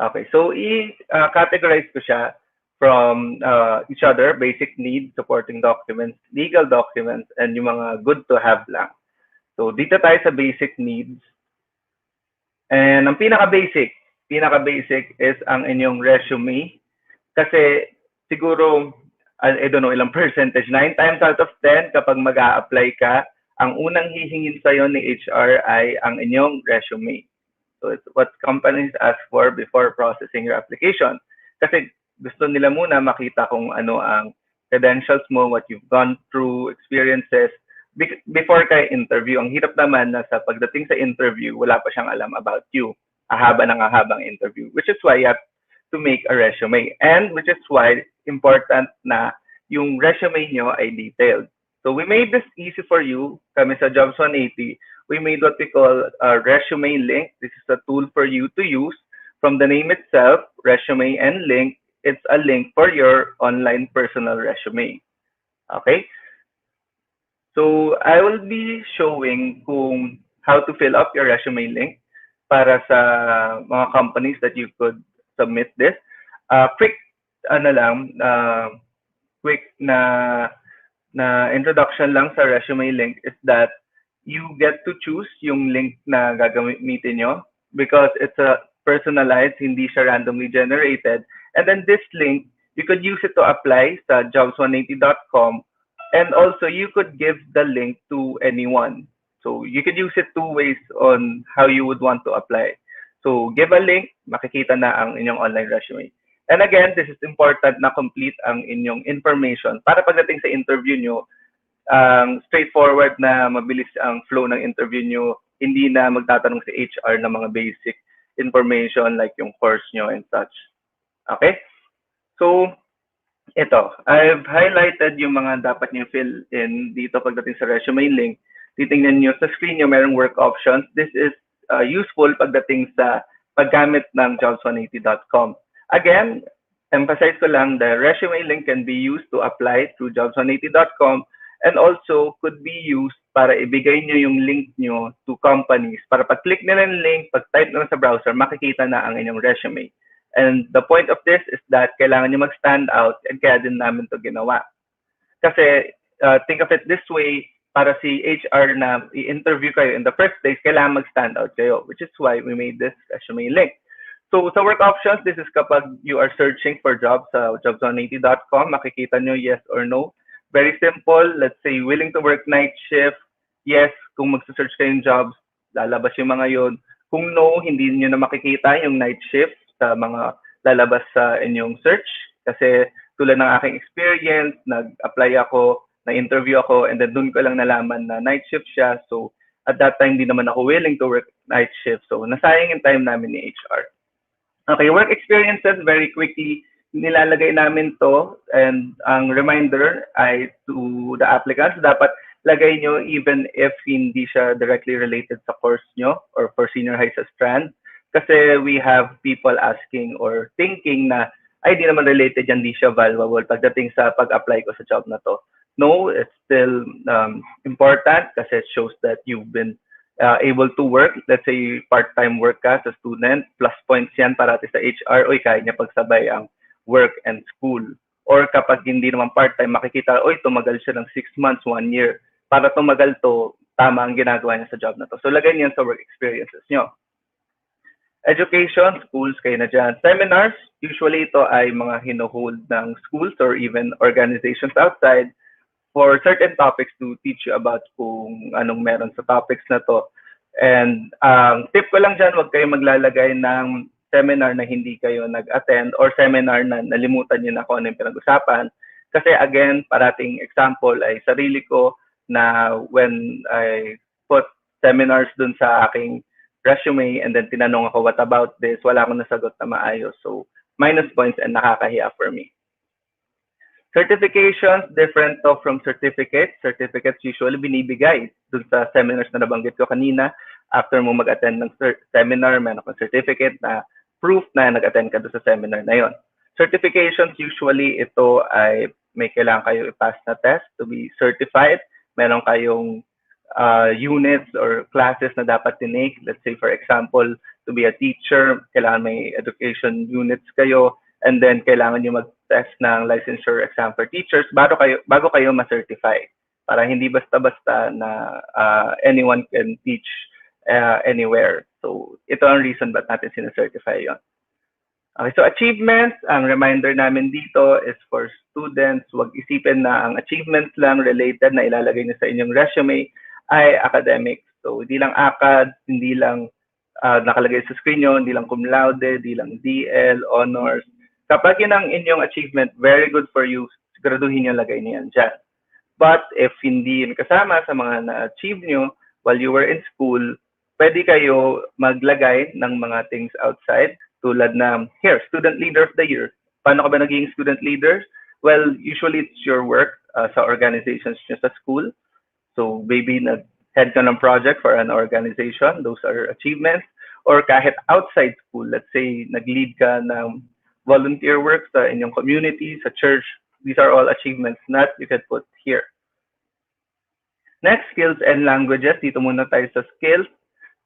Speaker 10: Okay, so i-categorize ko siya from each other, basic needs, supporting documents, legal documents, and yung mga good to have lang. So dito tayo sa basic needs. And ang pinaka-basic is ang inyong resume. Kasi siguro, I don't know ilang percentage, 9 times out of 10 kapag mag apply ka, ang unang hihingin sa'yo ni HR ay ang inyong resume. So it's what companies ask for before processing your application. Kasi gusto nila muna makita kung ano ang credentials mo, what you've gone through, experiences, before ka interview. Ang hirap naman na sa pagdating sa interview, wala pa siyang alam about you. Ahaba ng ahabang interview. Which is why you have to make a resume. And which is why important na yung resume nyo ay detailed. So we made this easy for you. Kami sa Jobs 180, we made what we call a resume link. This is a tool for you to use. From the name itself, resume and link, it's a link for your online personal resume. Okay? So I will be showing kung how to fill up your resume link para sa mga companies that you could submit this. Quick ano lang, quick na introduction lang sa resume link is that you get to choose yung link na gagamitin nyo because it's a personalized, hindi siya randomly generated. And then this link, you could use it to apply sa jobs180.com, and also you could give the link to anyone. So you could use it two ways on how you would want to apply. So give a link, makikita na ang inyong online resume. And again, this is important na complete ang inyong information para pagdating sa interview nyo, straightforward na mabilis ang flow ng interview nyo, hindi na magtatanong si HR ng mga basic information like yung course nyo and such. Okay? So, ito, I've highlighted yung mga dapat nyo fill in dito pagdating sa resume link. Titingnan nyo sa screen nyo, merong work options. This is useful pagdating sa paggamit ng jobs180.com. Again, emphasize ko lang, the resume link can be used to apply through jobs180.com and also could be used para ibigay nyo yung link nyo to companies. Para pag-click nila yung link, pag-type nyo sa browser, makikita na ang inyong resume. And the point of this is that kailangan nyo mag-stand out and kaya din namin to ginawa. Kasi think of it this way, para si HR na i-interview kayo in the first place, kailangan mag-stand out kayo, which is why we made this resume link. So sa work options, this is kapag you are searching for jobs sa jobs180.com, makikita nyo yes or no. Very simple. Let's say willing to work night shift. Yes, kung magsa-search kayong jobs, lalabas yung mga yon. Kung no, hindi nyo na makikita yung night shift sa mga lalabas sa inyong search. Kasi tulad ng aking experience, nag-apply ako, na-interview ako, and then dun ko lang nalaman na night shift siya. So at that time, di naman ako willing to work night shift. So nasayang yung time namin ni HR. Okay, work experiences, very quickly, nilalagay namin to, and ang reminder ay to the applicants, dapat lagay nyo even if hindi siya directly related sa course nyo or for senior high sa strand. Kasi we have people asking or thinking na, ay, di naman related yan, di siya valuable pagdating sa pag-apply ko sa job na to. No, it's still important kasi it shows that you've been able to work. Let's say part-time work ka sa student, plus points yan para sa HR, oy, kaya niya pagsabay ang work and school. Or kapag hindi naman part-time, makikita, oy, tumagal siya ng 6 months, 1 year. Para tumagal to, tama ang ginagawa niya sa job na to. So lagay niyan sa work experiences nyo. Education, schools, kayo na dyan. Seminars, usually ito ay mga hinohold ng schools or even organizations outside for certain topics to teach you about kung anong meron sa topics na to. And tip ko lang dyan, huwag kayo maglalagay ng seminar na hindi kayo nag-attend or seminar na nalimutan nyo na kung ano yung pinag-usapan. Kasi again, parating example ay sarili ko na when I put seminars dun sa aking resume and then tinanong ako, what about this? Wala akong nasagot na maayos. So, minus points and nakakahiya for me. Certifications, different to from certificates. Certificates usually binibigay dun sa seminars na nabanggit ko kanina. After mo mag-attend ng seminar, meron kang certificate na proof na nag-attend ka dun sa seminar na yon. Certifications, usually ito ay may kailangan kayo i-pass na test to be certified. Meron kayong units or classes na dapat tinake. Let's say, for example, to be a teacher, kailangan may education units kayo. And then, kailangan nyo mag-test ng licensure exam for teachers bago kayo ma-certify. Para hindi basta-basta na anyone can teach anywhere. So, ito ang reason ba't natin sinacertify yon. Okay, so achievements, ang reminder namin dito is for students, huwag isipin na ang achievements lang related na ilalagay nyo sa inyong resume ay academics. So, hindi lang ACAD, hindi lang nakalagay sa screen nyo, hindi lang cum laude, hindi lang DL, honors. Kapag yun ang inyong achievement, very good for you, siguraduhin nyo lagay nyo yan dyan. But if hindi yun kasama sa mga na-achieve nyo while you were in school, pwede kayo maglagay ng mga things outside tulad na, here, Student Leader of the Year. Paano ka ba naging student leader? Well, usually it's your work sa organizations nyo sa school. So maybe nag-head ka ng project for an organization, those are achievements. Or kahit outside school, let's say nag-lead ka ng volunteer work sa inyong community, sa church. These are all achievements that you can put here. Next, skills and languages. Dito muna tayo sa skills.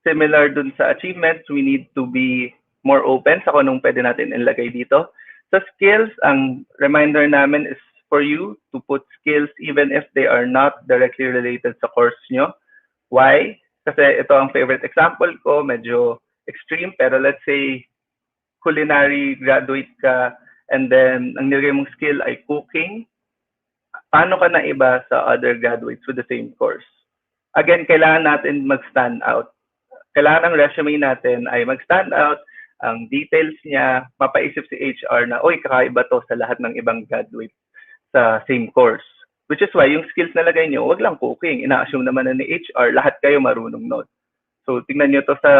Speaker 10: Similar dun sa achievements, we need to be more open sa kung anong pwede natin ilagay dito. Sa skills, ang reminder namin is for you to put skills even if they are not directly related sa course nyo. Why? Kasi ito ang favorite example ko, medyo extreme, pero let's say culinary graduate ka and then ang nilagay mong skill ay cooking, paano ka na iba sa other graduates with the same course? Again, kailangan natin mag-stand out. Kailangan ng resume natin ay mag-stand out, ang details niya, mapaisip si HR na, oy, kakaiba to sa lahat ng ibang graduate sa same course. Which is why yung skills na lagay nyo, wag lang cooking. Ina-assume naman na ni HR, lahat kayo marunong nun. So, tingnan nyo to sa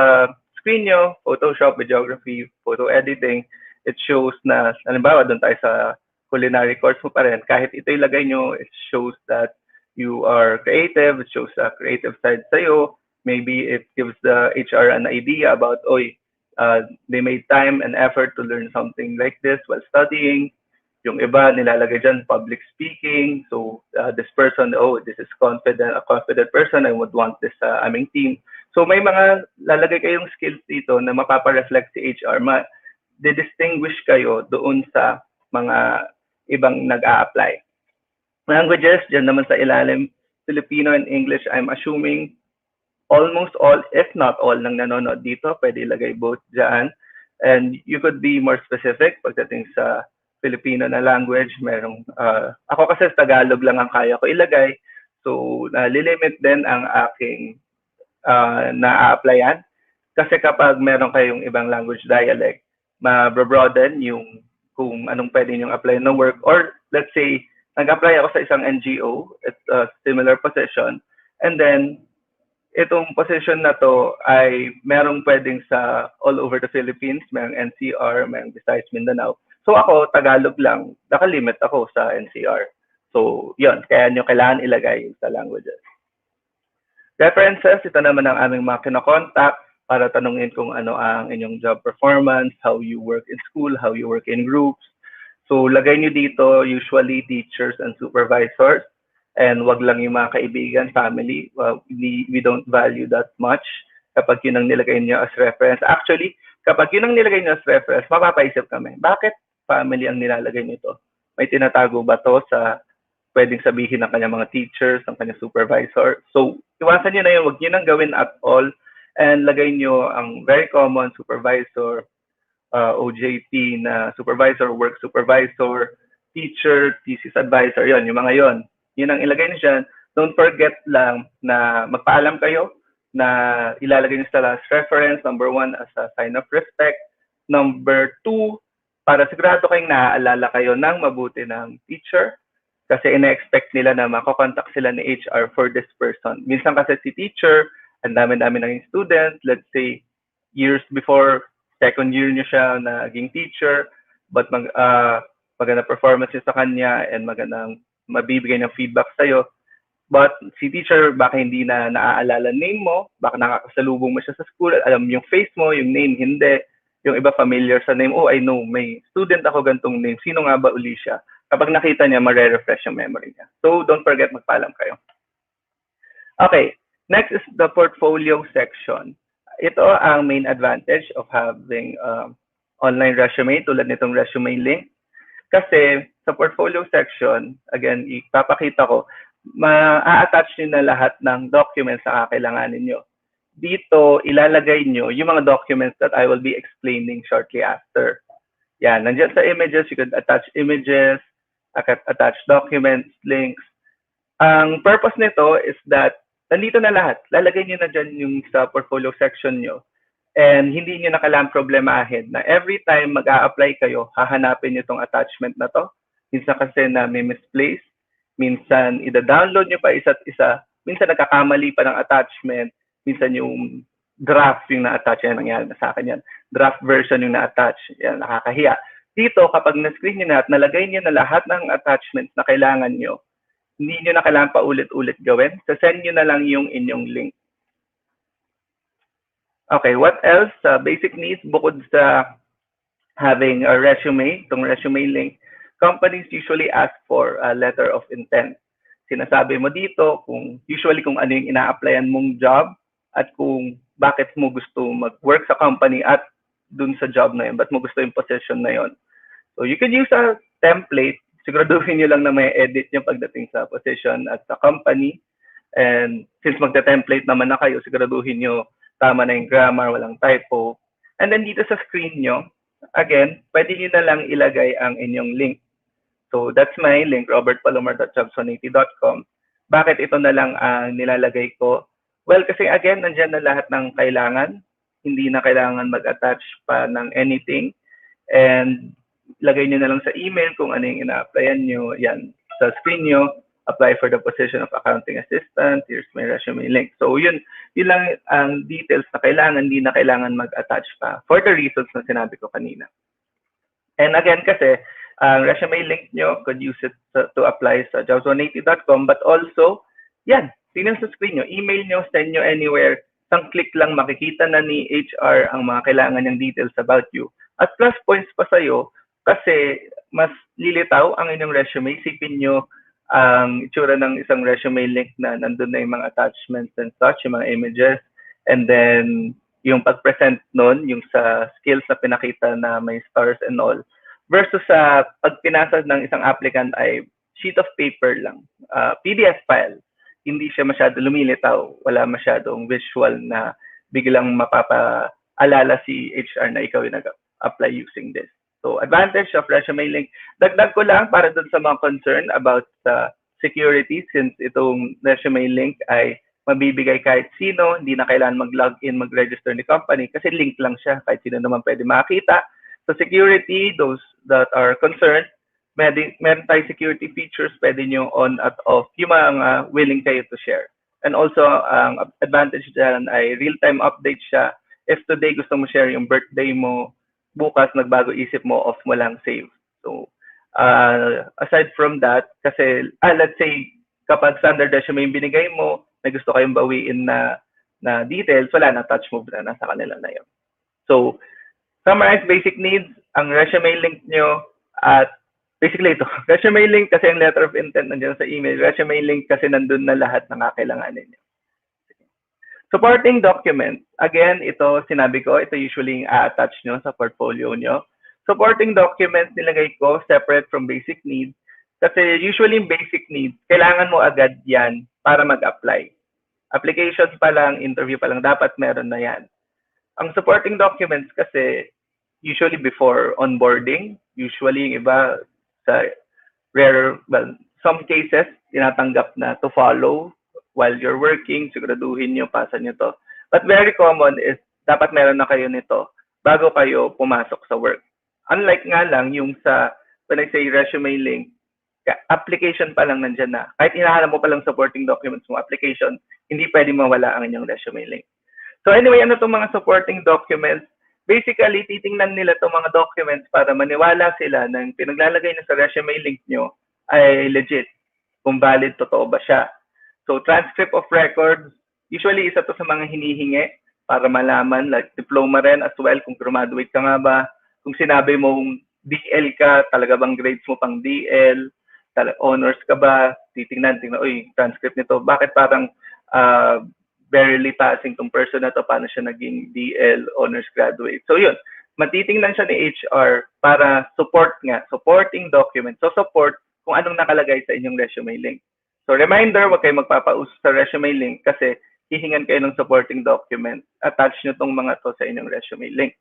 Speaker 10: screen nyo, Photoshop, videography, photo editing. It shows na, halimbawa, doon tayo sa culinary course mo pa rin. Kahit ito ilagay nyo, it shows that you are creative. It shows a creative side sa'yo. Maybe it gives the HR an idea about, they made time and effort to learn something like this while studying. Yung iba, nilalagay dyan, public speaking. So, this person, this is a confident person. I would want this sa aming team. So, may mga lalagay kayong skills dito na mapapa-reflect si HR. Ma-distinguish kayo doon sa mga ibang nag-a-apply. Languages, dyan naman sa ilalim, Filipino and English, I'm assuming almost all, if not all, ng nanonood dito, pwede ilagay both dyan. And you could be more specific pagdating sa Filipino na language. Merong, ako kasi Tagalog lang ang kaya ko ilagay. So, lilimit din ang aking na-a-applyan. Kasi kapag meron kayong ibang language dialect, ma-broaden yung kung anong pwede niyong apply na work. Or let's say, nag-apply ako sa isang NGO, it's a similar position, and then itong position na to ay merong pwedeng sa all over the Philippines, merong NCR, merong Visayas, Mindanao. So ako, Tagalog lang, nakalimit ako sa NCR. So yun, kaya nyo kailangan ilagay sa languages. References, ito naman ang aming mga kinokontak para tanungin kung ano ang inyong job performance, how you work in school, how you work in groups. So lagay nyo dito usually teachers and supervisors. And wag lang yung mga kaibigan, family. We don't value that much kapag yun ang nilagay niyo as reference. Actually, kapag yun ang nilagay niyo as reference, mapapaisip kami, bakit family ang nilalagay nito? May tinatago ba to sa pwedeng sabihin ng kanyang mga teachers, ng kanyang supervisor? So, iwasan niyo na yun. Wag niyo nang gawin at all. And lagay niyo ang very common supervisor, OJT na supervisor, work supervisor, teacher, thesis advisor, yon, yung mga yon. Yun ang ilagay niyo dyan. Don't forget lang na magpaalam kayo na ilalagay niyo sa last reference. Number 1, as a sign of respect. Number 2, para sigurado kayong naaalala kayo ng mabuti ng teacher. Kasi ina-expect nila na makokontak sila ni HR for this person. Minsan kasi si teacher, ang dami-dami ng student, let's say, years before, second year niyo siya naging teacher, but maganda performance niya sa kanya and magandang mabibigay ng feedback sa'yo. But si teacher, baka hindi na naaalala name mo, baka nakakasalubong mo siya sa school, alam yung face mo, yung name, hindi. Yung iba familiar sa name, I know, may student ako gantong name, sino nga ba uli siya? Kapag nakita niya, mare-refresh yung memory niya. So, don't forget magpaalam kayo. Okay, next is the portfolio section. Ito ang main advantage of having online resume, tulad nitong resume link. Kasi sa portfolio section, again, ipapakita ko, ma-attach nyo na lahat ng documents na kakailanganin nyo. Dito, ilalagay nyo yung mga documents that I will be explaining shortly after. Yan, nandiyan sa images, you could attach images, attach documents, links. Ang purpose nito is that nandito na lahat. Lalagay nyo na dyan yung sa portfolio section nyo. And hindi nyo na kailangang problemahin na every time mag-a-apply kayo, hahanapin nyo itong attachment na to. Minsan kasi na may misplace. Minsan, ida-download nyo pa isa't isa. Minsan nagkakamali pa ng attachment. Minsan yung draft yung na-attach. Yan, nangyari na sa akin yan. Draft version yung na-attach. Yan, nakakahiya. Dito, kapag na-screen nyo na at nalagay nyo na lahat ng attachments na kailangan nyo, hindi nyo na kailangan pa ulit-ulit gawin. Send nyo na lang yung inyong link. Okay, what else? Basic needs, bukod sa having a resume, itong resume link, companies usually ask for a letter of intent. Sinasabi mo dito kung ano yung ina-applyan mong job at kung bakit mo gusto mag-work sa company at dun sa job na yun, ba't mo gusto yung position na yun. So you can use a template. Siguraduhin nyo lang na may edit nyo pagdating sa position at sa company. And since magte-template naman na kayo, siguraduhin nyo tama na yung grammar, walang typo. And then dito sa screen nyo, again, pwede nyo na lang ilagay ang inyong link. So that's my link, robertpalomar.jobs180.com. Bakit ito na lang ang nilalagay ko? Well, kasi again, nandyan na lahat ng kailangan. Hindi na kailangan mag-attach pa ng anything. And lagay nyo na lang sa email kung ano yung ina-applyan nyo. Yan, sa screen nyo, apply for the position of accounting assistant. Here's my resume link. So yun lang ang details na kailangan, hindi na kailangan mag-attach pa for the reasons na sinabi ko kanina. And again, kasi ang resume link nyo, could use it to apply sa jobs180.com, but also, yan, tingnan sa screen nyo, email nyo, send nyo anywhere, isang click lang makikita na ni HR ang mga kailangan niyang details about you. At plus points pa sa'yo, kasi mas lilitaw ang inyong resume. Isipin nyo ang itsura ng isang resume link na nandun na yung mga attachments and such, yung mga images, and then yung pag-present nun, yung sa skills na pinakita na may stars and all, versus sa pag pinasa ng isang applicant ay sheet of paper lang, PDF file. Hindi siya masyado lumilitaw, wala masyadong visual na biglang mapapaalala si HR na ikaw yung nag-apply using this. So, advantage of resume link. Dagdag ko lang para dun sa mga concern about security, since itong resume link ay mabibigay kahit sino, hindi na kailangan mag-login, mag-register ni company kasi link lang siya, kahit sino naman pwede makakita. So security, those that are concerned, meron tayong security features, pwede nyo on at off, yung mga willing kayo to share. And also, ang advantage dyan ay real-time update siya. If today gusto mo share yung birthday mo, bukas nagbago isip mo, off mo lang, save. So, aside from that, kasi, let's say, kapag standard resume yung binigay mo, may gusto kayong bawiin na details, wala na, touch move na, nasa kanila na yun. So, summarize basic needs, ang resume link nyo, at basically ito, resume link kasi ang letter of intent nandiyan sa email, resume link kasi nandun na lahat ng kakailanganin nyo. Supporting documents. Again, ito sinabi ko, ito usually attach nyo sa portfolio nyo. Supporting documents nilagay ko separate from basic needs. Kasi usually basic needs, kailangan mo agad yan para mag-apply. Application pa lang, interview pa lang, dapat meron na yan. Ang supporting documents kasi usually before onboarding, usually yung iba sa some cases, tinatanggap na to follow while you're working, siguraduhin nyo, pasa nyo to. But very common is, dapat meron na kayo nito bago kayo pumasok sa work. Unlike nga lang yung sa, when I say resume link, application pa lang nandyan na. Kahit hinahanap mo pa lang supporting documents mo, application, hindi pwede mawala ang inyong resume link. So anyway, ano itong mga supporting documents? Basically, titingnan nila itong mga documents para maniwala sila na yung pinaglalagay na sa resume link nyo ay legit, kung valid, totoo ba siya. So, transcript of records, usually isa to sa mga hinihingi para malaman, like diploma rin as well, kung graduate ka nga ba, kung sinabi mong DL ka, talaga bang grades mo pang DL, honors ka ba, titingnan, uy, transcript nito, bakit parang barely passing tong person na to, paano siya naging DL, honors graduate. So yun, matitingnan siya ni HR para support nga, supporting document. So support kung anong nakalagay sa inyong resume link. So reminder, wag kayo magpapauso sa resume link kasi hihingan kayo ng supporting document. Attach nyo tong mga to sa inyong resume link.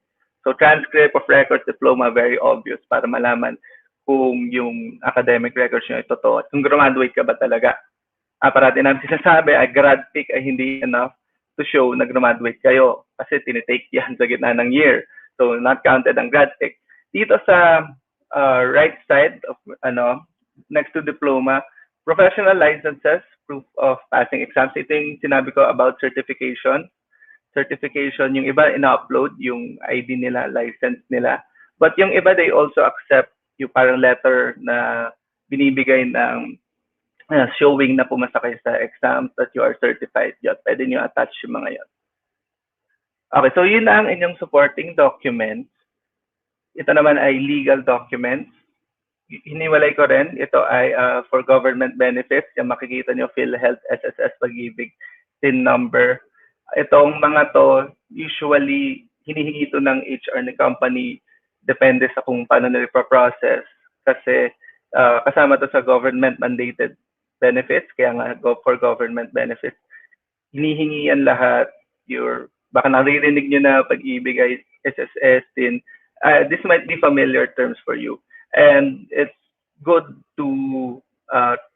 Speaker 10: So transcript of records, diploma, very obvious para malaman kung yung academic records nyo ay totoo. Kung graduate ka ba talaga. Parati namin sinasabi, grad pick ay hindi enough to show na graduate kayo kasi tinitake yan sa gitna ng year. So not counted ang grad pick. Dito sa right side of next to diploma, professional licenses, proof of passing exams. Ito yung sinabi ko about certification. Certification, yung iba ina-upload yung ID nila, license nila. But yung iba, they also accept yung parang letter na binibigay ng showing na pumasa kayo sa exams that you are certified. Yun, pwede nyo attach yung mga yun. Okay, so yun na ang inyong supporting documents. Ito naman ay legal documents. Hiniwalay ko rin. Ito ay for government benefits. Yung makikita nyo, PhilHealth, SSS, Pag-ibig, TIN number. Itong mga to, usually, hinihingi ito ng HR ni company. Depende sa kung paano nila process. Kasi kasama to sa government mandated benefits. Kaya nga, for government benefits, hinihingi yan lahat. Baka naririnig nyo na Pag-ibig ay SSS, TIN. This might be familiar terms for you. And it's good to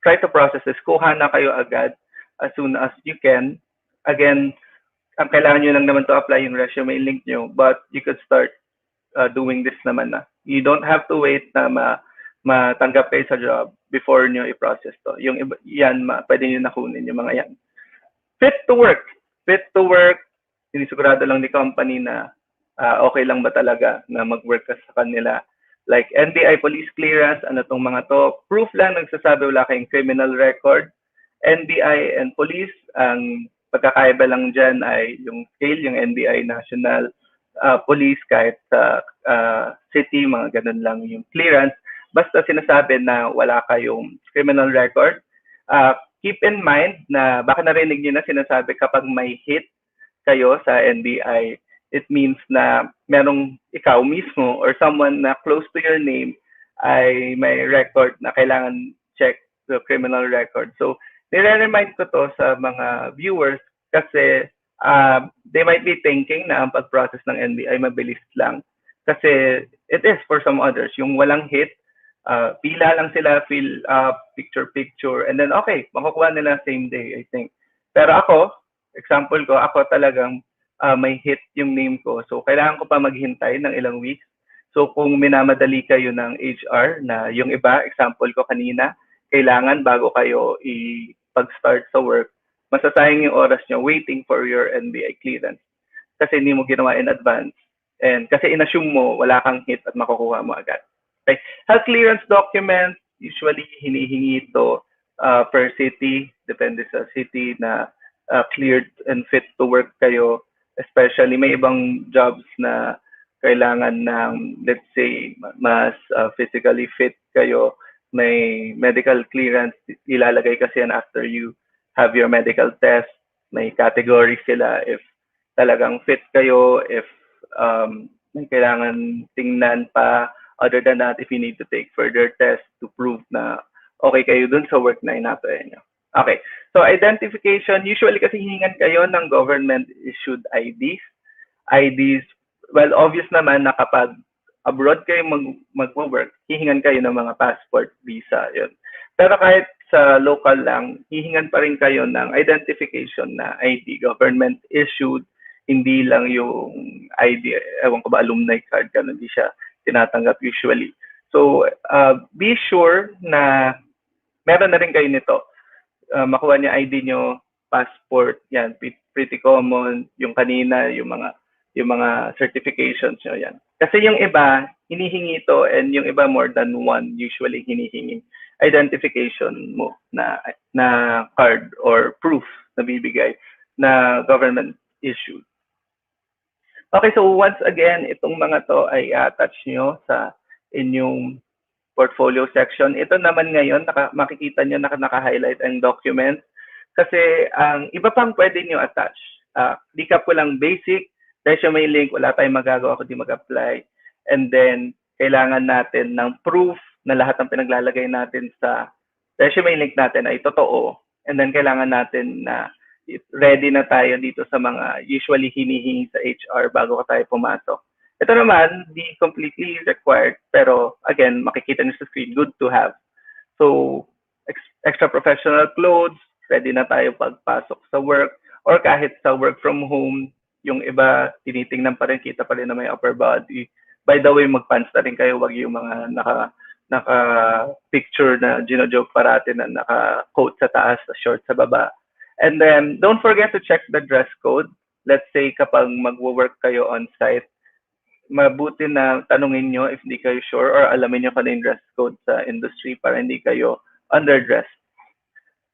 Speaker 10: try to process this. Kuha na kayo agad as soon as you can. Again, ang kailangan nyo lang naman to apply yung resume link nyo, but you could start doing this naman na. You don't have to wait na matanggap kayo sa job before nyo i-process to. Yung yan, pwede nyo nakunin yung mga yan. Fit to work. Fit to work, sinisigurado lang ni company na okay lang ba talaga na mag-work ka sa kanila. Like NBI police clearance, ano tong mga to. Proof lang nagsasabi wala kayong criminal record. NBI and police, ang pagkakaiba lang dyan ay yung scale, yung NBI national, police kahit sa city, mga ganun lang yung clearance. Basta sinasabi na wala kayong criminal record. Keep in mind na baka narinig niyo na sinasabi kapag may hit kayo sa NBI, it means na merong ikaw mismo or someone na close to your name ay may record na kailangan check the criminal record. So, nire-remind ko to sa mga viewers kasi they might be thinking na ang pag-process ng NBI mabilis lang. Kasi it is for some others. Yung walang hit, pila lang sila, fill up, picture, and then okay, makukuha nila same day, I think. Pero ako, example ko, ako talagang may hit yung name ko. So, kailangan ko pa maghintay ng ilang weeks. So, kung minamadali kayo ng HR na yung iba, example ko kanina, kailangan bago kayo i-pag-start sa work, masasayang yung oras nyo waiting for your NBI clearance. Kasi hindi mo ginawa in advance. And kasi inassume mo, wala kang hit at makukuha mo agad. Okay. Health clearance documents, usually hinihingi ito per city, depende sa city na cleared and fit to work kayo. Especially may ibang jobs na kailangan ng, let's say, mas physically fit kayo. May medical clearance, ilalagay kasi yan after you have your medical test. May category sila if talagang fit kayo, if may kailangan tingnan pa. Other than that, if you need to take further tests to prove na okay kayo dun sa work na ina-apply nyo. Okay, so identification, usually kasi hihingan kayo ng government-issued IDs. IDs, well, obvious naman na kapag abroad kayo mag-work, hihingan kayo ng mga passport, visa, yun. Pero kahit sa local lang, hihingan pa rin kayo ng identification na ID, government-issued, hindi lang yung ID, ewan ko ba, alumni card, ganun, hindi siya tinatanggap usually. So, be sure na meron na rin kayo nito. Makuha niya ID nyo, passport, yan, pretty common, yung kanina, yung mga certifications nyo, yan. Kasi yung iba, hinihingi ito, and yung iba more than one, usually hinihingi identification mo na card or proof na bibigay na government issued. Okay, so once again, itong mga to ay attach nyo sa inyong portfolio section. Ito naman ngayon, makikita nyo naka-highlight ang document. Kasi ang iba pang pwede nyo attach. Recap ko lang basic, resume link, wala tayong magagawa kundi mag-apply. And then, kailangan natin ng proof na lahat ng pinaglalagay natin sa resume link natin ay totoo. And then, kailangan natin na ready na tayo dito sa mga usually hinihingi sa HR bago ka tayo pumasok. Ito naman, di completely required, pero again, makikita niyo sa screen, good to have. So, extra professional clothes, ready na tayo pagpasok sa work, or kahit sa work from home, yung iba, tinitingnan pa rin, kita pa rin na may upper body. By the way, mag-pants na rin kayo, wag yung mga naka-picture na gino-joke parati na naka-coat sa taas, short sa baba. And then, don't forget to check the dress code. Let's say, kapag mag-work kayo on-site, mabuti na tanungin nyo if hindi kayo sure or alamin nyo kung ano yung dress code sa industry para hindi kayo underdressed.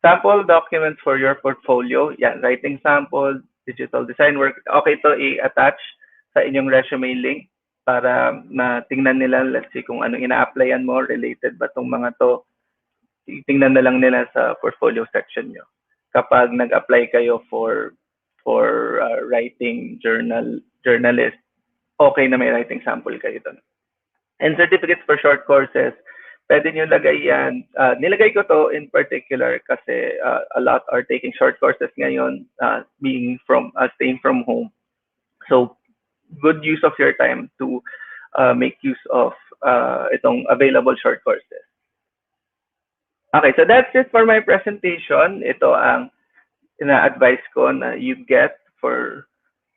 Speaker 10: Sample documents for your portfolio. Yan, writing sample, digital design work. Okay to i-attach sa inyong resume link para matingnan nila, let's say, kung anong ina-applyan mo, related ba tong mga to, titingnan na lang nila sa portfolio section nyo. Kapag nag-apply kayo for writing journalist, okay na may writing sample kayo doon. And certificates for short courses, pwede nyo lagay yan. Nilagay ko to in particular kasi a lot are taking short courses ngayon, staying from home. So, good use of your time to make use of itong available short courses. Okay, so that's it for my presentation. Ito ang ina-advise ko na you get for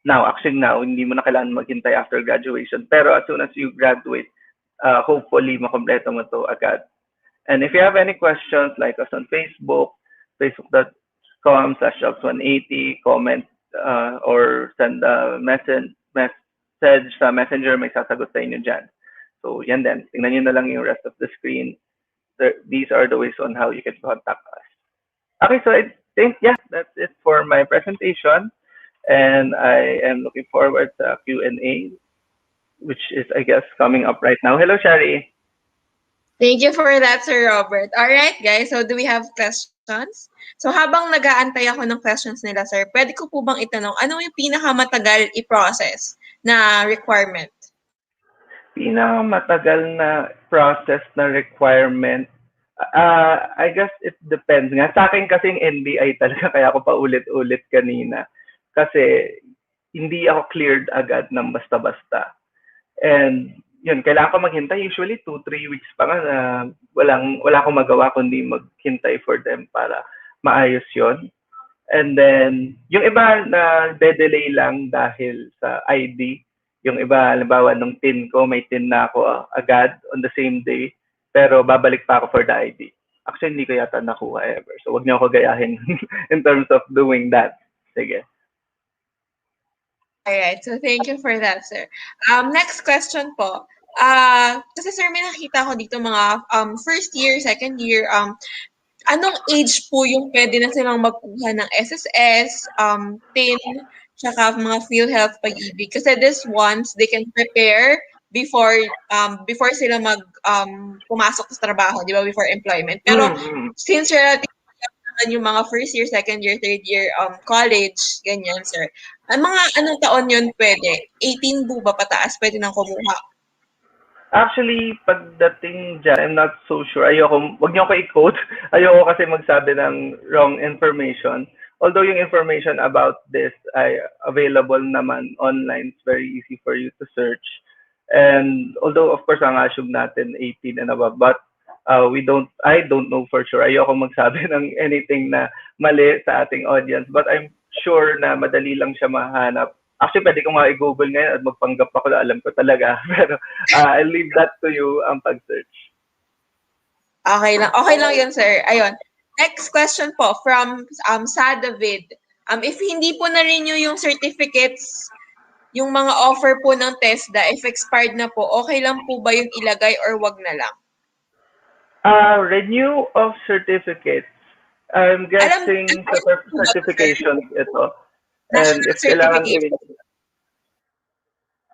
Speaker 10: now. Actually now, hindi mo na kailangan maghintay after graduation. Pero as soon as you graduate, hopefully makompleto mo to agad. And if you have any questions, like us on Facebook, facebook.com/jobs180, comment or send a message sa messenger, may sasagot sa inyo dyan. So yan din, tingnan nyo na lang yung rest of the screen. These are the ways on how you can contact us. Okay, so I think, yeah, that's it for my presentation. And I am looking forward to Q&A, which is, I guess, coming up right now. Hello, Shari.
Speaker 5: Thank you for that, Sir Robert. All right, guys. So, do we have questions? So, habang nag-aantay ako ng questions nila, sir, pwede ko po bang itanong, ano yung pinakamatagal i-process na requirement?
Speaker 10: Pinakamatagal na process na requirement, I guess it depends nga. Sa akin kasing NBI talaga, kaya ako pa ulit-ulit kanina. Kasi hindi ako cleared agad ng basta-basta. And yun, kailangan ko maghintay. Usually 2-3 weeks pa nga na wala akong magawa kundi maghintay for them para maayos yon. And then, yung iba na delay lang dahil sa ID. Yung iba, halimbawa, nung tin ko, may tin na ako agad on the same day. Pero babalik pa ako for the ID. Actually, hindi ko yata nakuha ever. So, wag niyo ako gayahin in terms of doing that. Sige.
Speaker 5: Alright, so thank you for that, sir. Next question po. Kasi sir, may nakita ko dito mga first year, second year, anong age po yung pwede na silang magkuha ng SSS, TIN, tsaka mga PhilHealth Pag-ibig? Kasi this ones, they can prepare before sila pumasok sa trabaho, di ba, before employment. Pero since relatively yung mga first year, second year, third year college, ganyan, sir. Anong taon yun pwede? 18 po ba pataas pwede nang kumuha?
Speaker 10: Actually, pagdating dyan, I'm not so sure. Wag niyo ako i-quote. Ayoko kasi magsabi ng wrong information. Although yung information about this ay available naman online, it's very easy for you to search. And although, of course, ang assume natin 18 and above, but I don't know for sure. Ayoko magsabi ng anything na mali sa ating audience, but I'm sure na madali lang siya mahanap. Actually, pwede ko nga i-google ngayon at magpanggap ako na alam ko talaga. Pero I'll leave that to you ang pag-search.
Speaker 5: Okay lang yun, sir. Ayun. Next question po from Sa David. If hindi po na-renew yung certificates, yung mga offer po ng TESDA, if expired na po, okay lang po ba yung ilagay or wag na lang?
Speaker 10: Renew of certificates. I'm guessing sa certifications ito. And if kailangan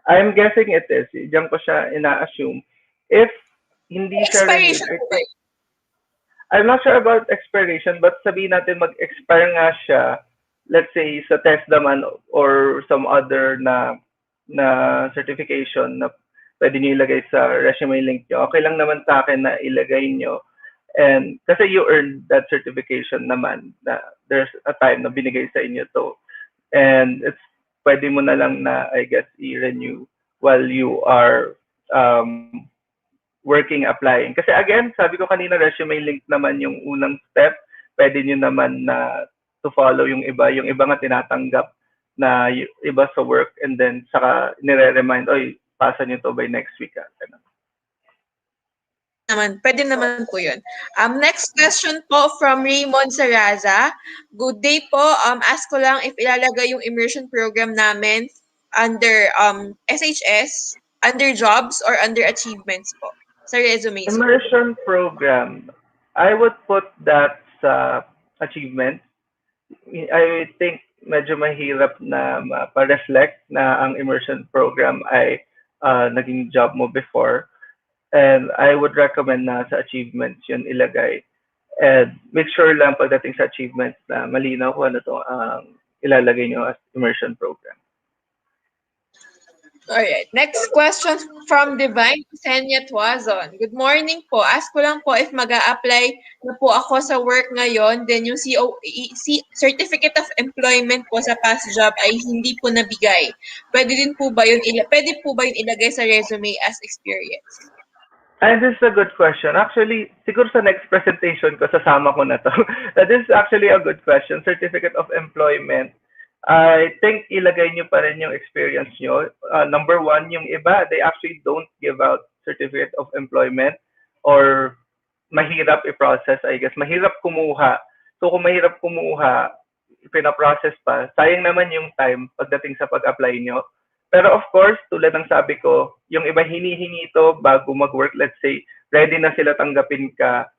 Speaker 10: I'm guessing it is. Diyan ko siya ina-assume. If hindi siya
Speaker 5: expiration
Speaker 10: renewed, I'm not sure about expiration, but sabihin natin mag-expire nga siya, let's say sa test naman or some other na certification na pwede niyo ilagay sa resume link niyo. Okay lang naman sa akin na ilagay niyo. And kasi you earned that certification naman na there's a time na binigay sa inyo to. And it's pwede mo na lang na, I guess, i-renew while you are working, applying. Kasi again, sabi ko kanina, resume link naman yung unang step. Pwede nyo naman na to follow yung iba. Yung iba nga tinatanggap na iba sa work and then saka nire-remind, oy, pasa nyo to by next week.
Speaker 5: Pwede naman po yun. Next question po from Raymond Saraza. Good day po. Ask ko lang if ilalagay yung immersion program namin under SHS, under jobs, or under achievements po sa resume.
Speaker 10: Immersion program, I would put that sa achievements. I think medyo mahirap na pa-reflect na ang immersion program ay naging job mo before. And I would recommend na sa achievements yun ilagay. And make sure lang pagdating sa achievements na malinaw kung ano to ang ilalagay nyo as immersion program.
Speaker 5: Alright, next question from Divine Senya Tuazon. Good morning po. Ask ko lang po if mag apply na po ako sa work ngayon, then yung Certificate of Employment po sa past job ay hindi po nabigay. Pwede po ba yun ilagay sa resume as experience?
Speaker 10: And this is a good question. Actually, siguro sa next presentation ko, sasama ko na to. This is actually a good question. Certificate of Employment. I think ilagay nyo pa rin yung experience nyo. Number one, yung iba, they actually don't give out Certificate of Employment or mahirap i-process, I guess. Mahirap kumuha. So kung mahirap kumuha, pinaprocess pa, sayang naman yung time pagdating sa pag-apply nyo. Pero of course, tulad ng sabi ko, yung iba hinihingi ito bago mag-work. Let's say, ready na sila tanggapin ka,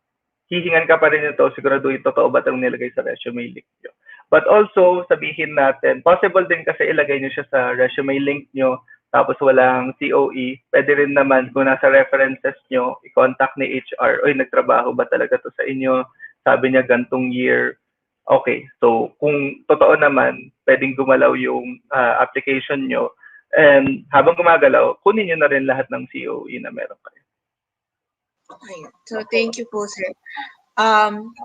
Speaker 10: hihingan ka pa rin ito, siguraduhin totoo ba itong nilagay sa resume link nyo. But also, sabihin natin, possible din kasi ilagay nyo siya sa resume link nyo, tapos walang COE. Pwede rin naman kung nasa references nyo, i-contact ni HR, oy, nagtrabaho ba talaga to sa inyo? Sabi niya gantong year. Okay, so kung totoo naman, pwedeng gumalaw yung application nyo. And habang gumagalaw, kunin nyo na rin lahat ng COE na meron kayo.
Speaker 5: Okay. So, thank you po, sir.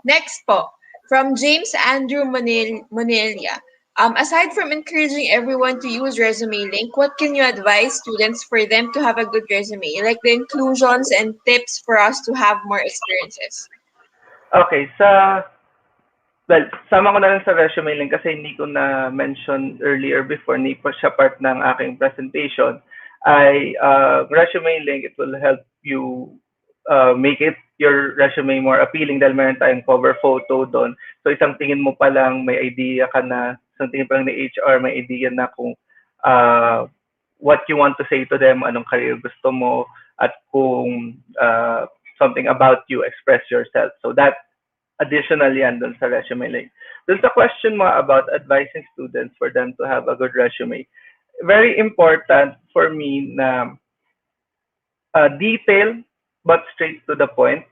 Speaker 5: Next po, from James Andrew Monelia. Aside from encouraging everyone to use resume link, what can you advise students for them to have a good resume? Like the inclusions and tips for us to have more experiences.
Speaker 10: Okay, well, sama ko na lang sa resume link kasi hindi ko na mention earlier before, hindi pa siya part ng aking presentation. Resume link, it will help you make it your resume more appealing dahil meron tayong cover photo doon. So isang tingin mo pa lang, may idea ka na, isang tingin pa lang ni HR, may idea na kung what you want to say to them, anong career gusto mo, at kung something about you, express yourself. So that additional yan dun sa resume link. Dun sa question mo about advising students for them to have a good resume, very important for me na detail but straight to the point.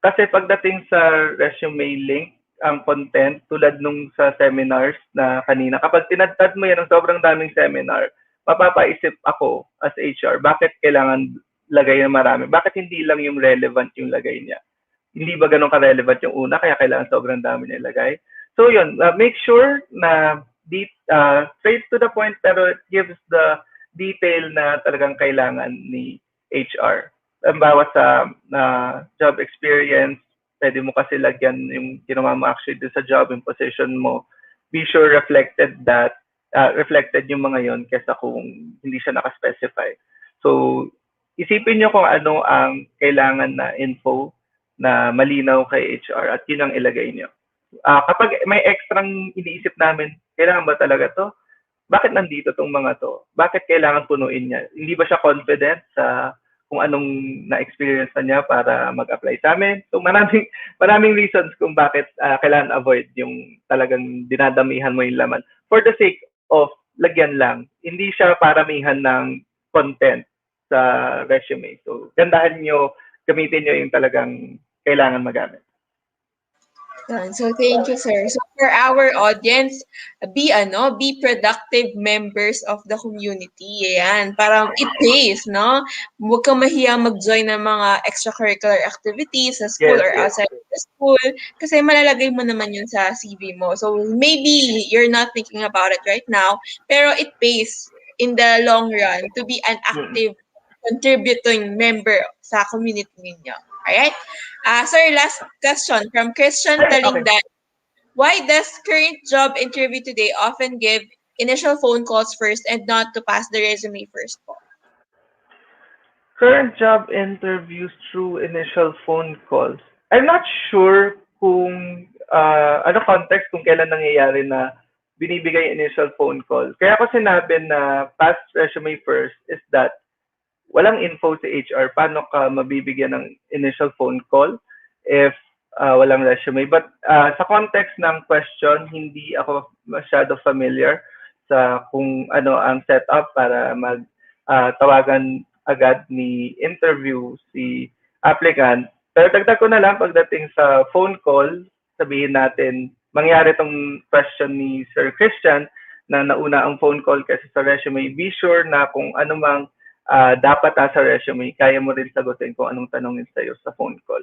Speaker 10: Kasi pagdating sa resume link, ang content, tulad nung sa seminars na kanina, kapag tinadtad mo yan ng sobrang daming seminar, mapapaisip ako as HR, bakit kailangan lagay na marami? Bakit hindi lang yung relevant yung lagay niya? Hindi ba ganun ka-relevant yung una, kaya kailangan sobrang dami na ilagay? So yun, make sure na straight to the point, pero it gives the detail na talagang kailangan ni HR. Bawa sa job experience, pwede mo kasi lagyan yung ginawa mo actually dun sa job, yung position mo. Be sure reflected yung mga yon kesa kung hindi siya nakaspecify. So, isipin nyo kung ano ang kailangan na info na malinaw kay HR at yun ang ilagay nyo. Kapag may extrang iniisip namin, kailangan ba talaga to? Bakit nandito tong mga to? Bakit kailangan punuin niya? Hindi ba siya confident sa kung anong na-experience na niya para mag-apply sa amin? So maraming reasons kung bakit kailangan avoid yung talagang dinadamihan mo yung laman. For the sake of lagyan lang, hindi siya paramihan ng content sa resume. So gandahan nyo, gamitin nyo yung talagang kailangan magamit.
Speaker 5: So thank you, sir. So for our audience, be productive members of the community. Ayan, parang it pays, no? Huwag kang mahiyang mag-join ng mga extracurricular activities sa school or outside of the school kasi malalagay mo naman yun sa CV mo. So maybe you're not thinking about it right now, pero it pays in the long run to be an active contributing member sa community ninyo. Alright? Sir, last question from Christian Talingdan. Why does current job interview today often give initial phone calls first and not to pass the resume first po?
Speaker 10: Current job interviews through initial phone calls. I'm not sure kung ano context kung kailan nangyayari na binibigay initial phone call. Kaya ako sinabi na pass resume first is that walang info sa HR paano ka mabibigyan ng initial phone call if walang resume. But sa context ng question, hindi ako masyado familiar sa kung ano ang setup para tawagan agad ni interview si applicant. Pero dagdag ko na lang pagdating sa phone call, sabihin natin, mangyari tong question ni Sir Christian na nauna ang phone call kasi sa resume, be sure na kung ano mang dapat sa resume, kaya mo rin sagutin kung anong tanongin sa'yo sa phone call.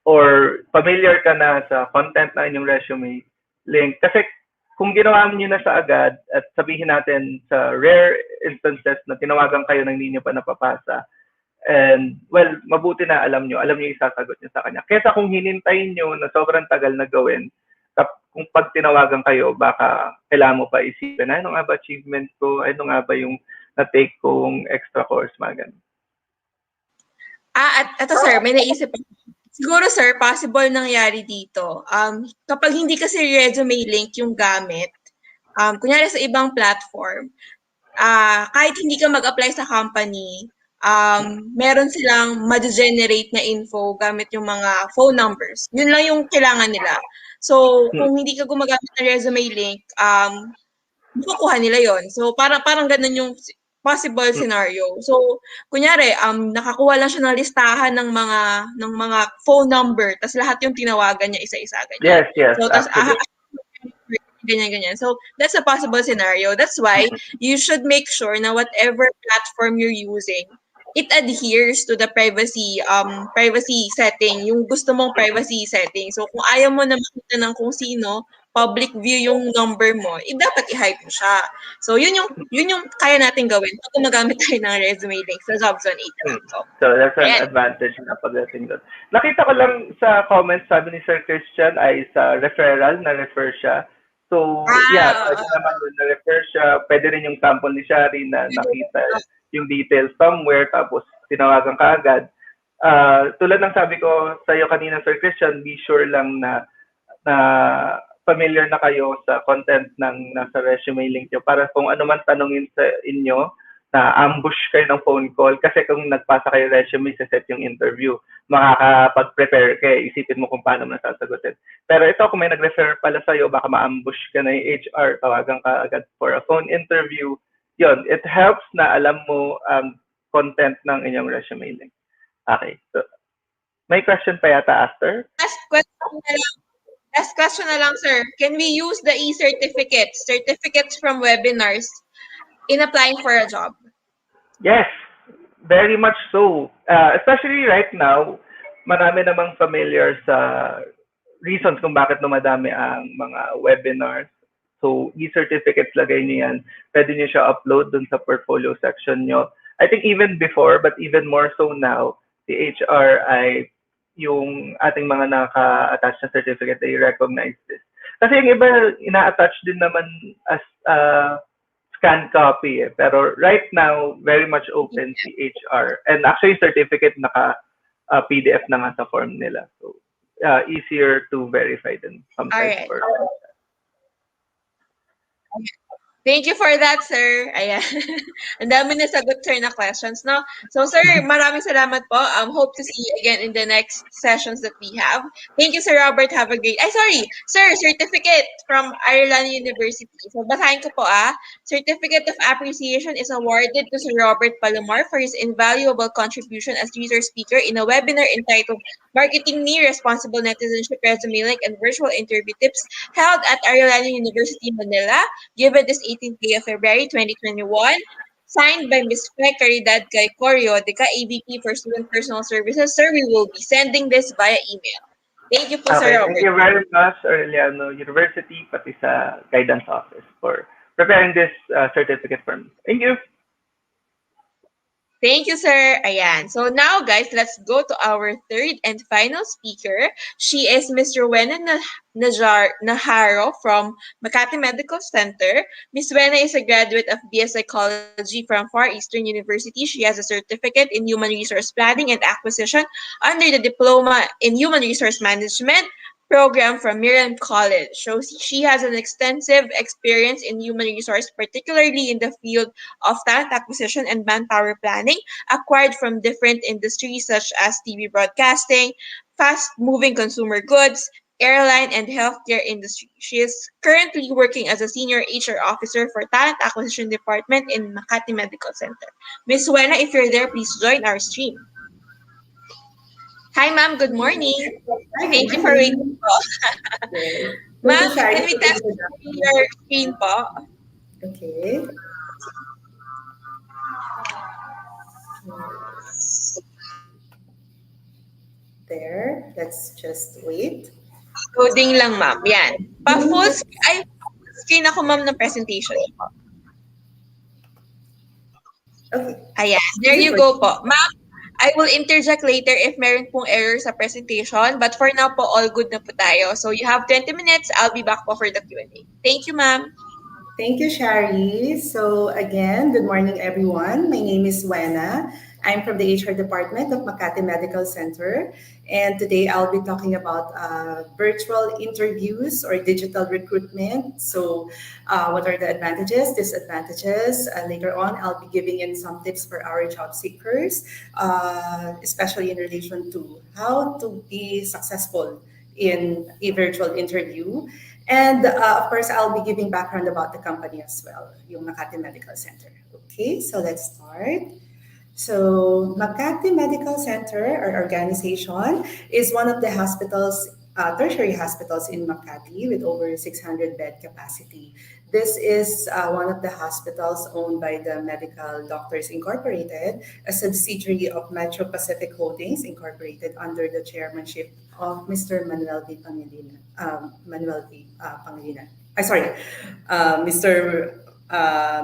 Speaker 10: Or familiar ka na sa content na inyong resume link. Kasi kung ginawa niyo na sa agad at sabihin natin sa rare instances na tinawagan kayo ng hindi niyo pa napapasa, and well, mabuti na alam niyo isasagot niyo sa kanya. Kesa kung hinintayin niyo na sobrang tagal na gawin, kung pag tinawagan kayo, baka kailangan mo pa isipin, ano nga ba achievement ko, ano nga ba yung na-take kong extra course, mga ganun.
Speaker 5: At ito sir, may naisip ako. Siguro sir, possible nangyari dito. Kapag hindi kasi resume link yung gamit, kunyari sa ibang platform, kahit hindi ka mag-apply sa company, meron silang ma-generate na info gamit yung mga phone numbers. Yun lang yung kailangan nila. So, kung hindi ka gumagamit ng resume link, makukuha nila yon. So, parang ganun yung possible scenario. So, kunyari, nakakuha lang siya ng listahan ng mga phone number, tas lahat yung tinawagan niya isa-isa, ganyan.
Speaker 10: Yes,
Speaker 5: So, tas
Speaker 10: actually.
Speaker 5: ganyan. So, that's a possible scenario. That's why you should make sure na whatever platform you're using, it adheres to the privacy setting, yung gusto mong privacy setting. So, kung ayaw mo na makita ng kung sino, public view yung number mo, dapat i-hide mo siya. So, yun yung kaya natin gawin pag gumagamit tayo ng resume link sa jobs18.com.
Speaker 10: So that's an
Speaker 5: Ayan.
Speaker 10: advantage na pagdating doon. Nakita ko lang sa comments, sabi ni Sir Christian ay sa referral, na-refer siya. So, yeah, pwede naman doon na-refer siya. Pwede rin yung sample ni Shari na nakita yung details somewhere, tapos tinawagan ka agad. Tulad ng sabi ko sa iyo kanina, Sir Christian, be sure lang na familiar na kayo sa content ng nasa resume link nyo para kung ano man tanongin sa inyo, na ambush kayo ng phone call kasi kung nagpasa kayo resume sa set yung interview, makakapag-prepare ka, isipin mo kung paano mo nasasagutin. Pero ito, kung may nag-refer pala sa'yo, baka ma-ambush ka na yung HR, tawagan ka agad for a phone interview. Yun, it helps na alam mo content ng inyong resume link. Okay, so may question pa yata after?
Speaker 5: Last question na lang, sir. Can we use the certificates from webinars in applying for a job?
Speaker 10: Yes, very much so. Especially right now, marami namang familiar sa reasons kung bakit dumadami ang mga webinars. So, e-certificates, lagay niyo yan. Pwede niyo siya upload dun sa portfolio section niyo. I think even before, but even more so now, the HR ay yung ating mga naka-attach na certificate ay recognize this. Kasi yung iba, ina-attach din naman as scanned copy. Pero right now, very much open si HR. And actually, certificate naka-PDF na nga sa form nila. So, easier to verify than sometimes.
Speaker 5: Alright. Thank you for that, sir. Ayan. Ang dami na sagot, sir, na questions, no? So, sir, maraming salamat po. Hope to see you again in the next sessions that we have. Thank you, Sir Robert. Have a great... Sir, certificate from Arellano University. So, basahin ko po, Certificate of Appreciation is awarded to Sir Robert Palomar for his invaluable contribution as resource speaker in a webinar entitled Marketing Me, Responsible Netizenship, Resume Link, and Virtual Interview Tips held at Arellano University, Manila, given this 18th day of February 2021, signed by Ms. Fe Caridad Caycorio, the AVP for Student Personal Services. Sir, we will be sending this via email. Thank you po, Sir Robert.
Speaker 10: Thank you very much, Arellano University, pati sa guidance office for preparing this certificate for me. Thank you.
Speaker 5: Thank you, sir. Ayan. So now, guys, let's go to our third and final speaker. She is Ms. Rowena Naharo from Makati Medical Center. Ms. Rowena is a graduate of BS Psychology from Far Eastern University. She has a certificate in Human Resource Planning and Acquisition under the Diploma in Human Resource Management program from Miriam College. So she has an extensive experience in human resource, particularly in the field of talent acquisition and manpower planning, acquired from different industries such as TV broadcasting, fast-moving consumer goods, airline, and healthcare industry. She is currently working as a senior HR officer for Talent Acquisition Department in Makati Medical Center. Miss Wena, if you're there, please join our stream. Hi, ma'am. Good morning.
Speaker 11: Hi, good
Speaker 5: Thank you for waiting
Speaker 11: morning.
Speaker 5: po.
Speaker 11: Yes. Thank you,
Speaker 5: Ma'am,
Speaker 11: Shari,
Speaker 5: can we
Speaker 11: for the
Speaker 5: test
Speaker 11: introduction.
Speaker 5: your screen po?
Speaker 11: Okay. There. Let's just wait.
Speaker 5: Loading lang, ma'am. Yan. Pa-full screen, ay, full screen ako, ma'am, ng presentation niyo po.
Speaker 11: Okay.
Speaker 5: Ayan.
Speaker 11: Is
Speaker 5: There
Speaker 11: it
Speaker 5: you go
Speaker 11: working?
Speaker 5: po. Ma'am, I will interject later if meron pong error sa presentation. But for now po, all good na po tayo. So you have 20 minutes. I'll be back po for the Q&A. Thank you, ma'am.
Speaker 11: Thank you, Shari. So again, good morning, everyone. My name is Wena. I'm from the HR department of Makati Medical Center. And today I'll be talking about virtual interviews or digital recruitment. So what are the advantages, disadvantages? Later on, I'll be giving in some tips for our job seekers, especially in relation to how to be successful in a virtual interview. And of course, I'll be giving background about the company as well, yung Makati Medical Center. Okay, so let's start. So, Makati Medical Center, our organization, is one of the hospitals, tertiary hospitals in Makati with over 600 bed capacity. This is one of the hospitals owned by the Medical Doctors Incorporated, a subsidiary of Metro Pacific Holdings Incorporated under the chairmanship of Mr. Manuel V. Pangilinan. Manuel V. Pangilinan. Sorry, Mr.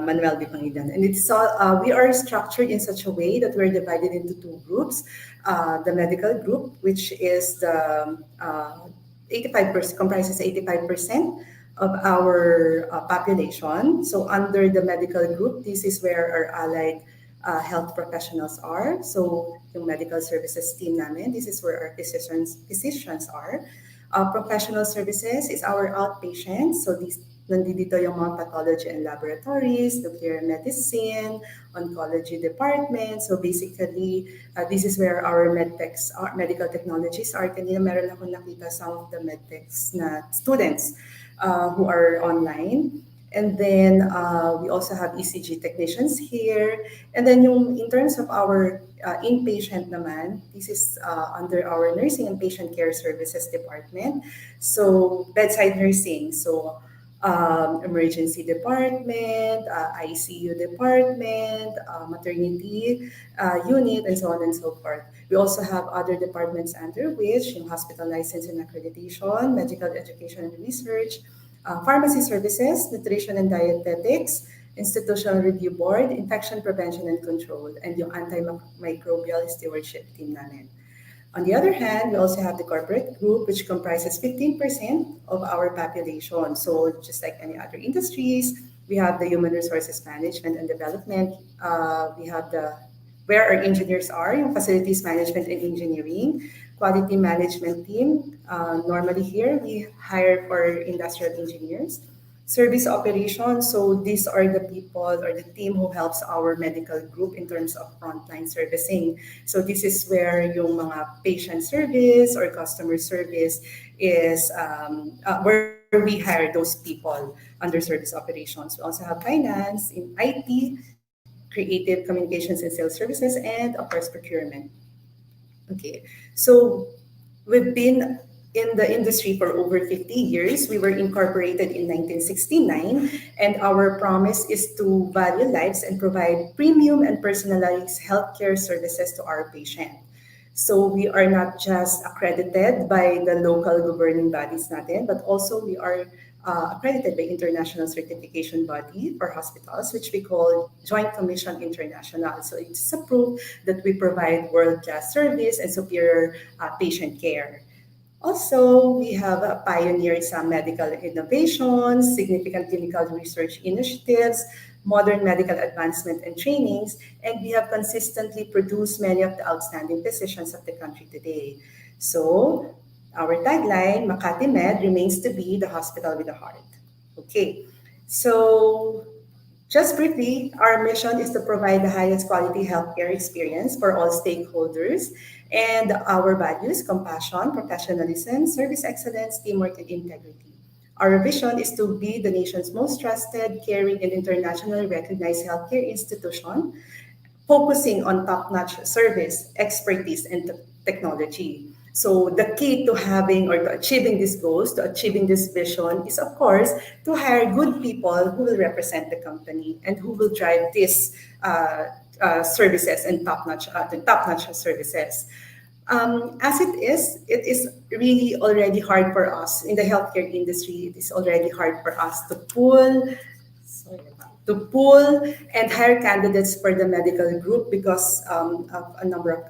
Speaker 11: Manuel B. Pangilinan. And it's all, we are structured in such a way that we're divided into two groups. The medical group, which is the 85%, comprises 85% of our population. So under the medical group, this is where our allied health professionals are. So yung medical services team namin, this is where our physicians are. Professional services is our outpatients. So these nandito yung mga pathology and laboratories, nuclear medicine, oncology department. So basically, this is where our medtechs, our medical technologies are. Kanina meron akong nakita some of the medtechs na students who are online. And then we also have ECG technicians here. And then in terms of our inpatient naman, this is under our nursing and patient care services department. So bedside nursing. So emergency department, ICU department, maternity unit, and so on and so forth. We also have other departments under which yung hospital license and accreditation, medical education and research, pharmacy services, nutrition and dietetics, institutional review board, infection prevention and control, and yung antimicrobial stewardship team namin. On the other hand, we also have the corporate group, which comprises 15% of our population. So just like any other industries, we have the human resources management and development. We have the where our engineers are, yung facilities management and engineering, quality management team. Normally here, we hire for industrial engineers. Service operations, so these are the people or the team who helps our medical group in terms of frontline servicing. So this is where yung mga patient service or customer service is where we hire those people under service operations. We also have finance, in IT, creative communications and sales services, and of course procurement. Okay, so we've been in the industry for over 50 years. We were incorporated in 1969, and our promise is to value lives and provide premium and personalized healthcare services to our patient. So we are not just accredited by the local governing bodies natin, but also we are accredited by international certification body for hospitals, which we call Joint Commission International. So it's a proof that we provide world-class service and superior patient care. Also, we have pioneered some medical innovations, significant clinical research initiatives, modern medical advancement and trainings, and we have consistently produced many of the outstanding physicians of the country today. So, our tagline, Makati Med, remains to be the hospital with a heart. Okay, so Just briefly, our mission is to provide the highest quality healthcare experience for all stakeholders. And our values: compassion, professionalism, service excellence, teamwork, and integrity. Our vision is to be the nation's most trusted, caring, and internationally recognized healthcare institution, focusing on top-notch service, expertise, and technology. So the key to having or to achieving these goals, to achieving this vision, is of course to hire good people who will represent the company and who will drive these services and top-notch services. As it is really already hard for us in the healthcare industry. It is already hard for us to pull and hire candidates for the medical group because of a number of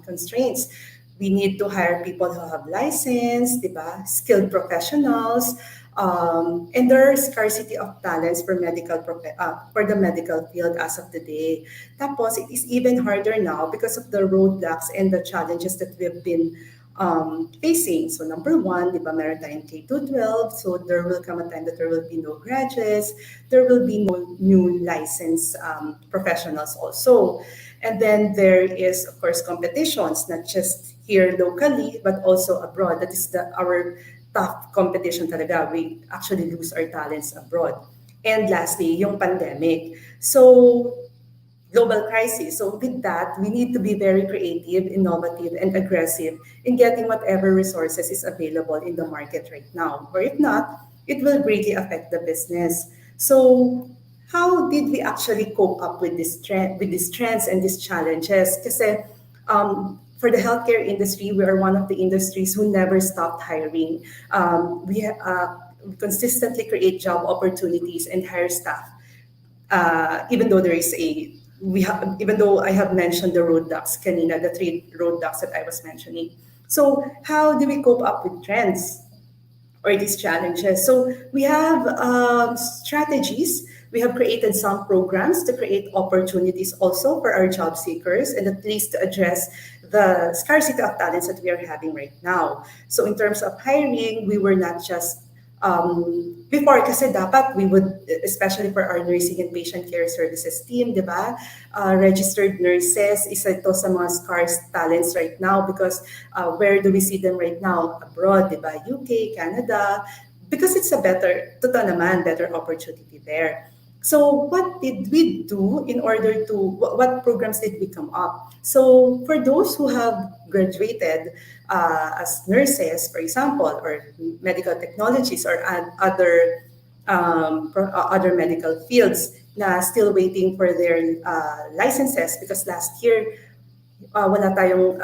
Speaker 11: constraints. We need to hire people who have license, diba? Skilled professionals, and there are scarcity of talents for the medical field as of the day. Tapos, it is even harder now because of the roadblocks and the challenges that we have been facing. So number one, di ba, meron tayong K to 12. So there will come a time that there will be no graduates. There will be no new licensed professionals also. And then there is, of course, competitions, not just here locally, but also abroad. That is our tough competition talaga. We actually lose our talents abroad. And lastly, yung pandemic. So global crisis. So with that, we need to be very creative, innovative, and aggressive in getting whatever resources is available in the market right now. Or if not, it will greatly affect the business. So how did we actually cope up with these trends and these challenges? Kasi for the healthcare industry, we are one of the industries who never stopped hiring. We consistently create job opportunities and hire staff, even though there is a we have even though I have mentioned the roadblocks kanina, the three roadblocks that I was mentioning. So how do we cope up with trends or these challenges? So we have strategies. We have created some programs to create opportunities also for our job seekers and at least to address the scarcity of talents that we are having right now. So in terms of hiring, we were not just before kasi dapat we would, especially for our nursing and patient care services team, di ba? Registered nurses, isa ito sa mga scarce talents right now because where do we see them right now? Abroad, di ba? UK, Canada, because it's a totoo naman, better opportunity there. So what did we do in order to, what programs did we come up? So for those who have graduated as nurses, for example, or medical technologies or other medical fields na still waiting for their licenses because last year wala tayong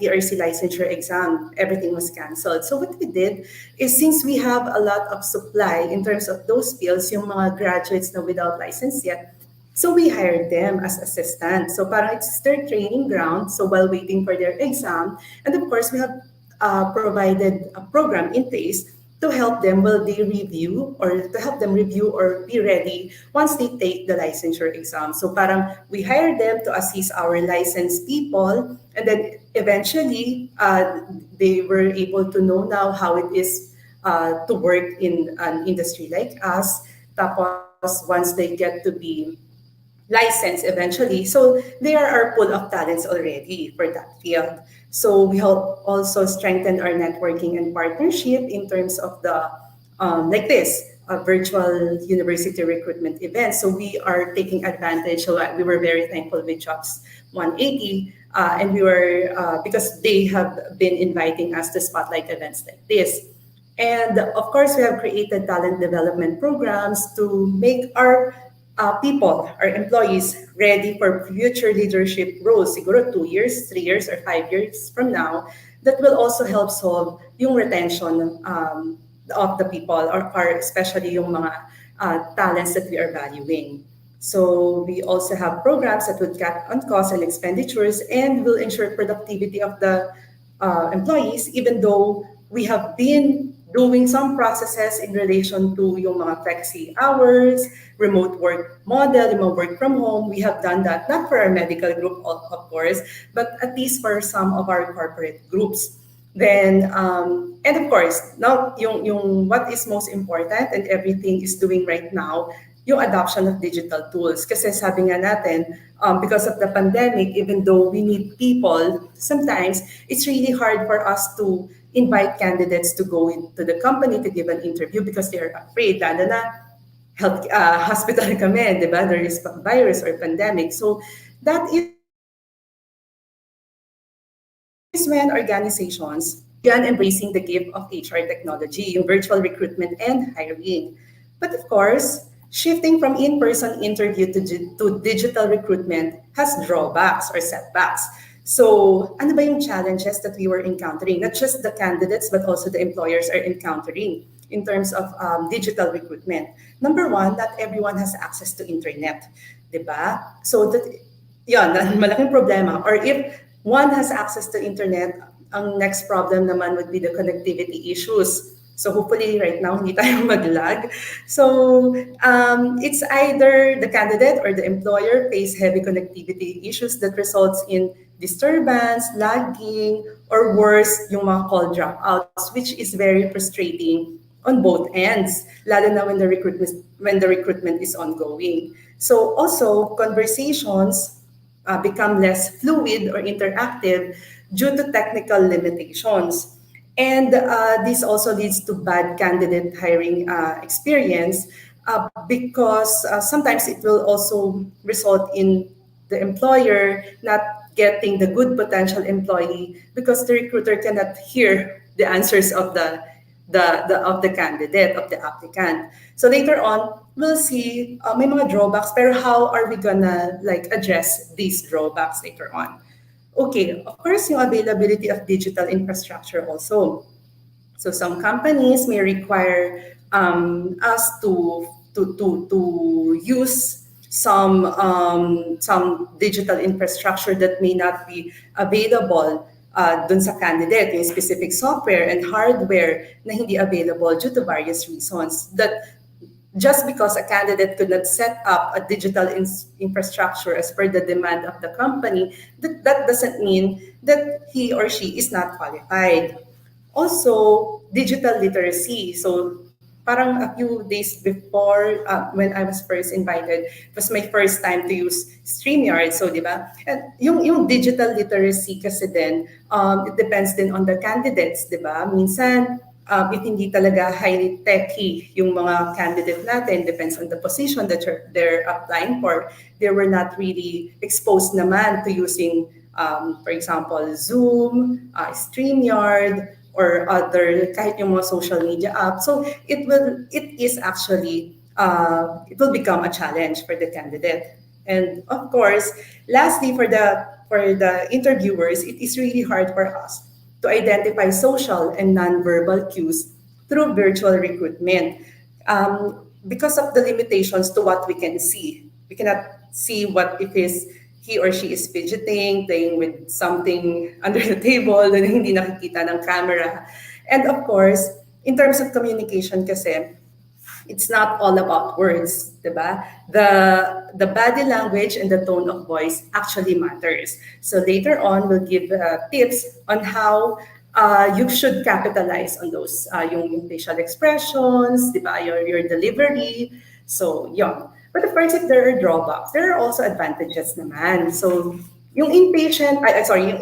Speaker 11: PRC licensure exam. Everything was canceled. So what we did is since we have a lot of supply in terms of those fields, yung mga graduates na without license yet, so we hired them as assistants. So parang it's their training ground. So while waiting for their exam, and of course we have provided a program in place to help them while they review or to help them review or be ready once they take the licensure exam. So parang we hire them to assist our licensed people and then eventually they were able to know now how it is to work in an industry like us. Tapos once they get to be license eventually. So they are our pool of talents already for that field. So we help also strengthen our networking and partnership in terms of the like this virtual university recruitment event. So we are taking advantage. So we were very thankful with Jobs 180, and we were because they have been inviting us to spotlight events like this. And of course, we have created talent development programs to make our people, our employees, ready for future leadership roles, siguro 2 years, 3 years, or 5 years from now, that will also help solve yung retention of the people, or especially yung mga talents that we are valuing. So we also have programs that would cut on costs and expenditures and will ensure productivity of the employees, even though we have been doing some processes in relation to yung mga flexi hours, remote work model, yung mga work from home. We have done that, not for our medical group, of course, but at least for some of our corporate groups. Then, and of course, now yung what is most important and everything is doing right now yung adoption of digital tools. Kasi sabi nga natin, because of the pandemic, even though we need people, sometimes it's really hard for us to invite candidates to go into the company to give an interview because they're afraid, lalo na hospital kami, di ba? There is virus or pandemic. So that is when organizations began embracing the gift of HR technology, yung virtual recruitment and hiring. But of course, shifting from in-person interview to digital recruitment has drawbacks or setbacks. So, ano ba yung challenges that we were encountering? Not just the candidates, but also the employers are encountering in terms of digital recruitment. Number one, not everyone has access to internet. Diba? So, yun, malaking problema. Or if one has access to internet, ang next problem naman would be the connectivity issues. So hopefully right now hindi tayo mag-lag. So it's either the candidate or the employer face heavy connectivity issues that results in disturbance, lagging, or worse, yung mga call dropouts, which is very frustrating on both ends, lalo na when the recruitment is ongoing. So also conversations become less fluid or interactive due to technical limitations. And this also leads to bad candidate hiring experience because sometimes it will also result in the employer not getting the good potential employee because the recruiter cannot hear the answers of the candidate, of the applicant. So later on, we'll see may mga drawbacks, pero how are we gonna like address these drawbacks later on? Okay, of course, yung availability of digital infrastructure also. So some companies may require us to use some digital infrastructure that may not be available dun sa candidate, yung specific software and hardware na hindi available due to various reasons. That just because a candidate could not set up a digital infrastructure as per the demand of the company, that doesn't mean that he or she is not qualified. Also, digital literacy. So, parang a few days before when I was first invited, it was my first time to use StreamYard. So, di ba? And yung digital literacy kasi din, it depends din on the candidates, di ba? Minsan, if hindi talaga highly techy yung mga candidate natin, depends on the position that they're applying for, they were not really exposed naman to using, for example, Zoom, StreamYard, or other kahit yung mga social media apps. So it is actually it will become a challenge for the candidate. And of course, lastly, for the interviewers, it is really hard for us to identify social and nonverbal cues through virtual recruitment because of the limitations to what we can see. We cannot see what if he or she is fidgeting, playing with something under the table na hindi nakikita ng camera. And of course, in terms of communication kasi, it's not all about words, diba? The body language and the tone of voice actually matters. So later on, we'll give tips on how you should capitalize on those, yung facial expressions, diba? Your delivery. So, yun. But of course, if there are drawbacks, there are also advantages naman. So, yung yung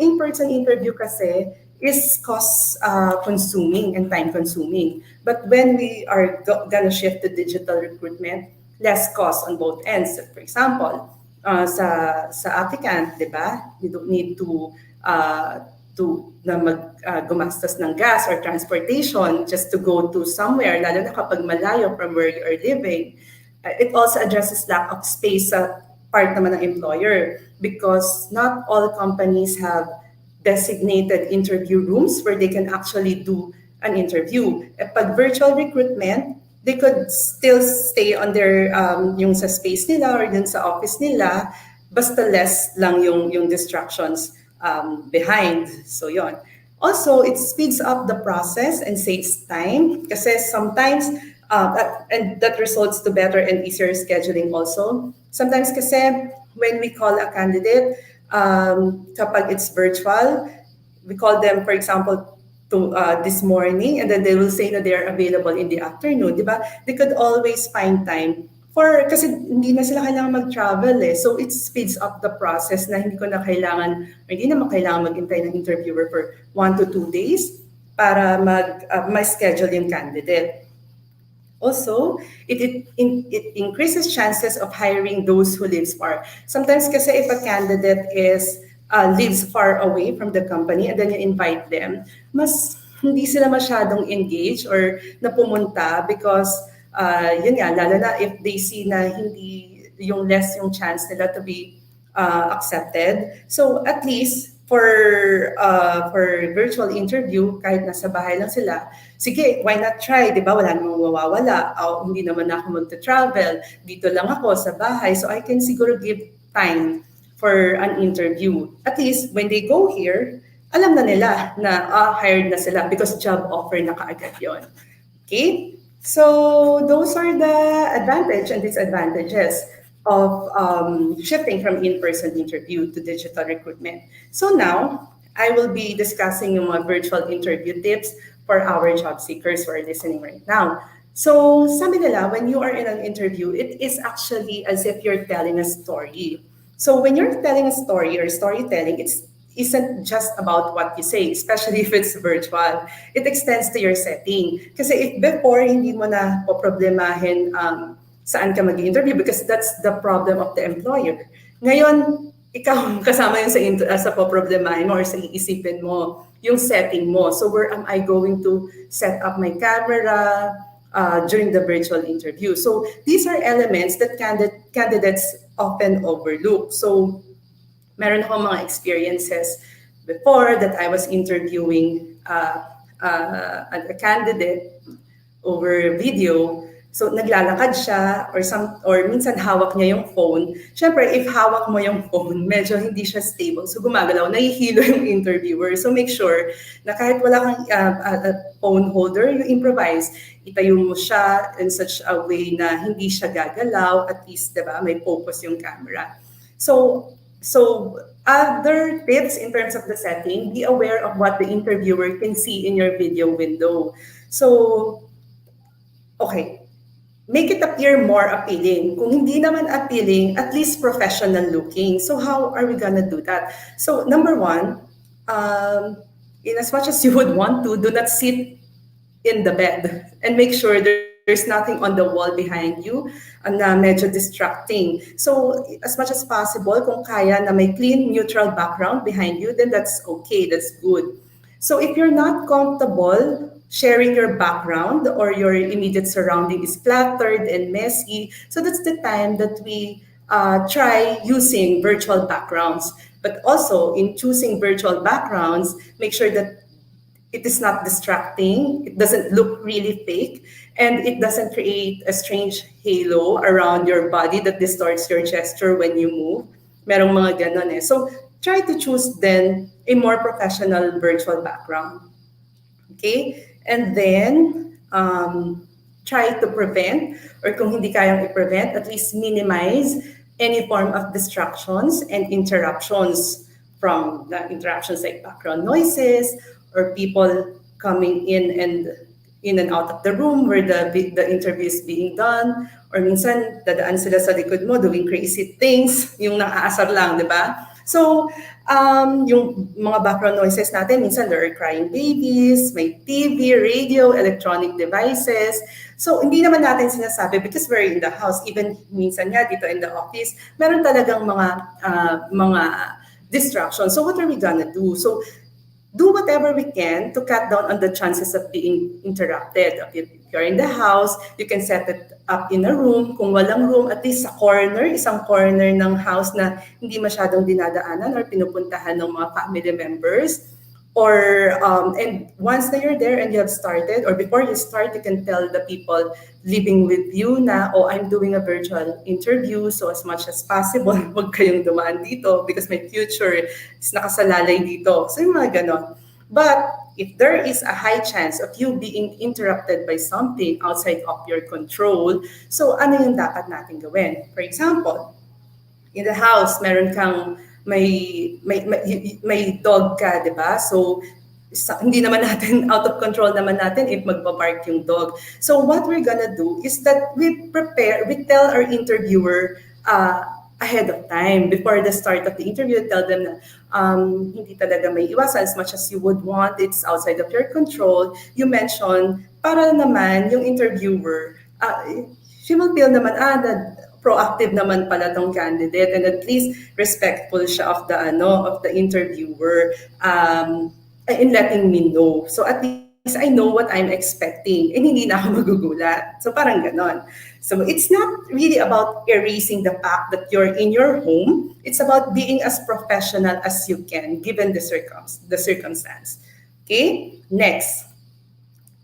Speaker 11: in-person interview kasi is cost consuming and time consuming. But when we are gonna shift to digital recruitment, less cost on both ends. So for example, sa applicant, di ba? You don't need to gumastos ng gas or transportation just to go to somewhere, lalo na kapag malayo from where you are living. It also addresses lack of space sa part naman ng employer because not all companies have designated interview rooms where they can actually do an interview. Pag virtual recruitment, they could still stay on their yung sa space nila or dun sa office nila, basta less lang yung distractions behind. So yon. Also, it speeds up the process and saves time kasi sometimes and that results to better and easier scheduling also. Sometimes kasi when we call a candidate, kapag it's virtual, we call them, for example, to this morning, and then they will say that they are available in the afternoon, di ba? They could always find time Kasi hindi na sila kailangan mag-travel eh. So it speeds up the process na hindi ko na kailangan, or hindi naman kailangan maghintay ng interviewer for 1 to 2 days para ma-schedule yung candidate. Also, it increases chances of hiring those who lives far. Sometimes kasi if a candidate lives far away from the company and then you invite them, mas hindi sila masyadong engaged or napumunta because yun nga, lalo na if they see na hindi yung less yung chance nila to be accepted. So at least for virtual interview, kahit nasa bahay lang sila, sige, why not try? Di ba? Wala namang mawawala. Hindi naman ako magta-travel. Dito lang ako sa bahay. So I can siguro give time for an interview. At least when they go here, alam na nila na hired na sila because job offer na kaagad yon. Okay? So those are the advantage and disadvantages of shifting from in-person interview to digital recruitment. So now, I will be discussing yung mga virtual interview tips for our job seekers who are listening right now. So sabi nila, when you are in an interview, it is actually as if you're telling a story. So when you're telling a story or storytelling, it's isn't just about what you say, especially if it's virtual. It extends to your setting. Kasi if before, hindi mo na poproblemahin saan ka mag-interview because that's the problem of the employer. Ngayon, ikaw kasama yun sa poproblemahin mo or sa iisipin mo, yung setting mo. So where am I going to set up my camera during the virtual interview? So these are elements that candidates often overlook. So meron akong mga experiences before that I was interviewing a candidate over video. So naglalakad siya or minsan hawak niya yung phone. Siyempre, if hawak mo yung phone, medyo hindi siya stable. So gumagalaw, nahihilo yung interviewer. So make sure na kahit wala kang phone holder, you improvise. Itayo mo siya in such a way na hindi siya gagalaw. At least, diba, may focus yung camera. So other tips in terms of the setting, be aware of what the interviewer can see in your video window. So, okay, make it appear more appealing. Kung hindi naman appealing, at least professional looking. So how are we gonna do that? So number one, in as much as you would want to, do not sit in the bed and make sure there's nothing on the wall behind you na medyo distracting. So as much as possible, kung kaya na may clean, neutral background behind you, then that's okay, that's good. So if you're not comfortable sharing your background or your immediate surrounding is cluttered and messy, so that's the time that we try using virtual backgrounds. But also in choosing virtual backgrounds, make sure that it is not distracting, it doesn't look really fake, and it doesn't create a strange halo around your body that distorts your gesture when you move. Merong mga ganon eh. So try to choose then a more professional virtual background. Okay? And then, try to prevent, or kung hindi kayang i-prevent, at least minimize any form of distractions and interruptions from the interruptions like background noises or people coming in and out of the room where the interview is being done, or minsan dadaan sila sa likod mo doing crazy things, yung naaasar lang, di ba? So, yung mga background noises natin, minsan there are crying babies, may TV, radio, electronic devices. So, hindi naman natin sinasabi because we're in the house. Even minsan nga dito in the office, meron talagang mga distractions. So, what are we gonna do? So, do whatever we can to cut down on the chances of being interrupted. If you're in the house, you can set it up in a room. Kung walang room, at least sa corner, isang corner ng house na hindi masyadong dinadaanan or pinupuntahan ng mga family members. Or, and once na you're there and you have started, or before you start, you can tell the people living with you na, oh, I'm doing a virtual interview, so as much as possible, huwag kayong dumaan dito because my future is nakasalalay dito. So yung mga ganon. But if there is a high chance of you being interrupted by something outside of your control, so ano yung dapat natin gawin? For example, in the house, meron kang may dog ka, di ba? So, hindi naman natin, out of control naman natin if magbabark yung dog. So what we're gonna do is that we tell our interviewer ahead of time, before the start of the interview, tell them na hindi talaga may iwasan as much as you would want, it's outside of your control. You mention, para naman yung interviewer, she will feel naman, proactive naman pala tong candidate, and at least respectful siya of the interviewer, in letting me know. So at least I know what I'm expecting and hindi na ako magugulat. So parang ganon. So it's not really about erasing the fact that you're in your home. It's about being as professional as you can given the circumstance. Okay? Next,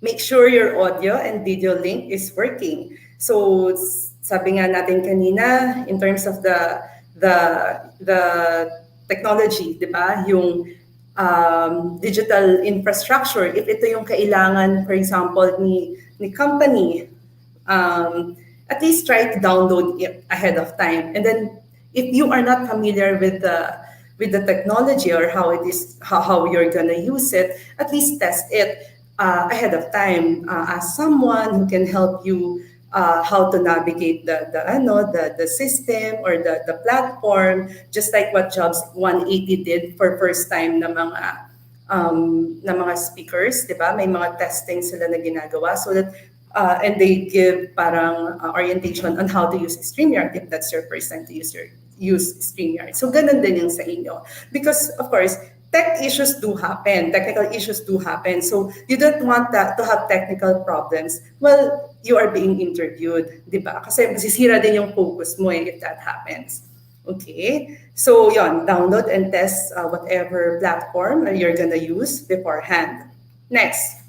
Speaker 11: make sure your audio and video link is working. So sabi nga natin kanina, in terms of the the technology, di ba? Yung digital infrastructure, if ito yung kailangan, for example, ni company, at least try to download it ahead of time. And then if you are not familiar with the technology or how it is, how you're gonna use it, at least test it ahead of time. Ask someone who can help you how to navigate the system or the platform, just like what Jobs 180 did for first time na mga speakers, di ba? May mga testing sila na ginagawa so that and they give parang orientation on how to use StreamYard if that's your first time to use StreamYard. So ganun din yung sa inyo. Because of course, technical issues do happen. So you don't want that to have technical problems. Well, you are being interviewed, di ba? Kasi masisira din yung focus mo if that happens. Okay? So yon, download and test whatever platform you're gonna use beforehand. Next,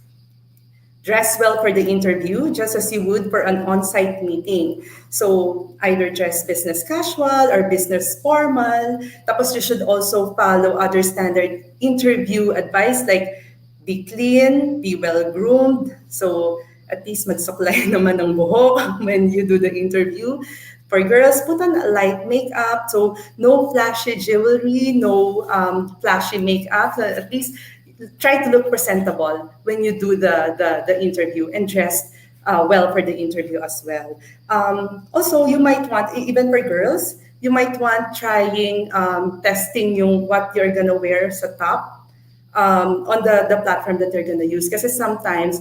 Speaker 11: dress well for the interview, just as you would for an on-site meeting. So either dress business casual or business formal. Tapos you should also follow other standard interview advice like be clean, be well-groomed. So at least magsuklay naman ng buhok when you do the interview. For girls, put on light makeup. So no flashy jewelry, no flashy makeup. At least try to look presentable when you do the interview and dress well for the interview as well. Also, you might want, even for girls, you might want trying testing yung what you're gonna wear sa top on the platform that you're gonna use. Kasi sometimes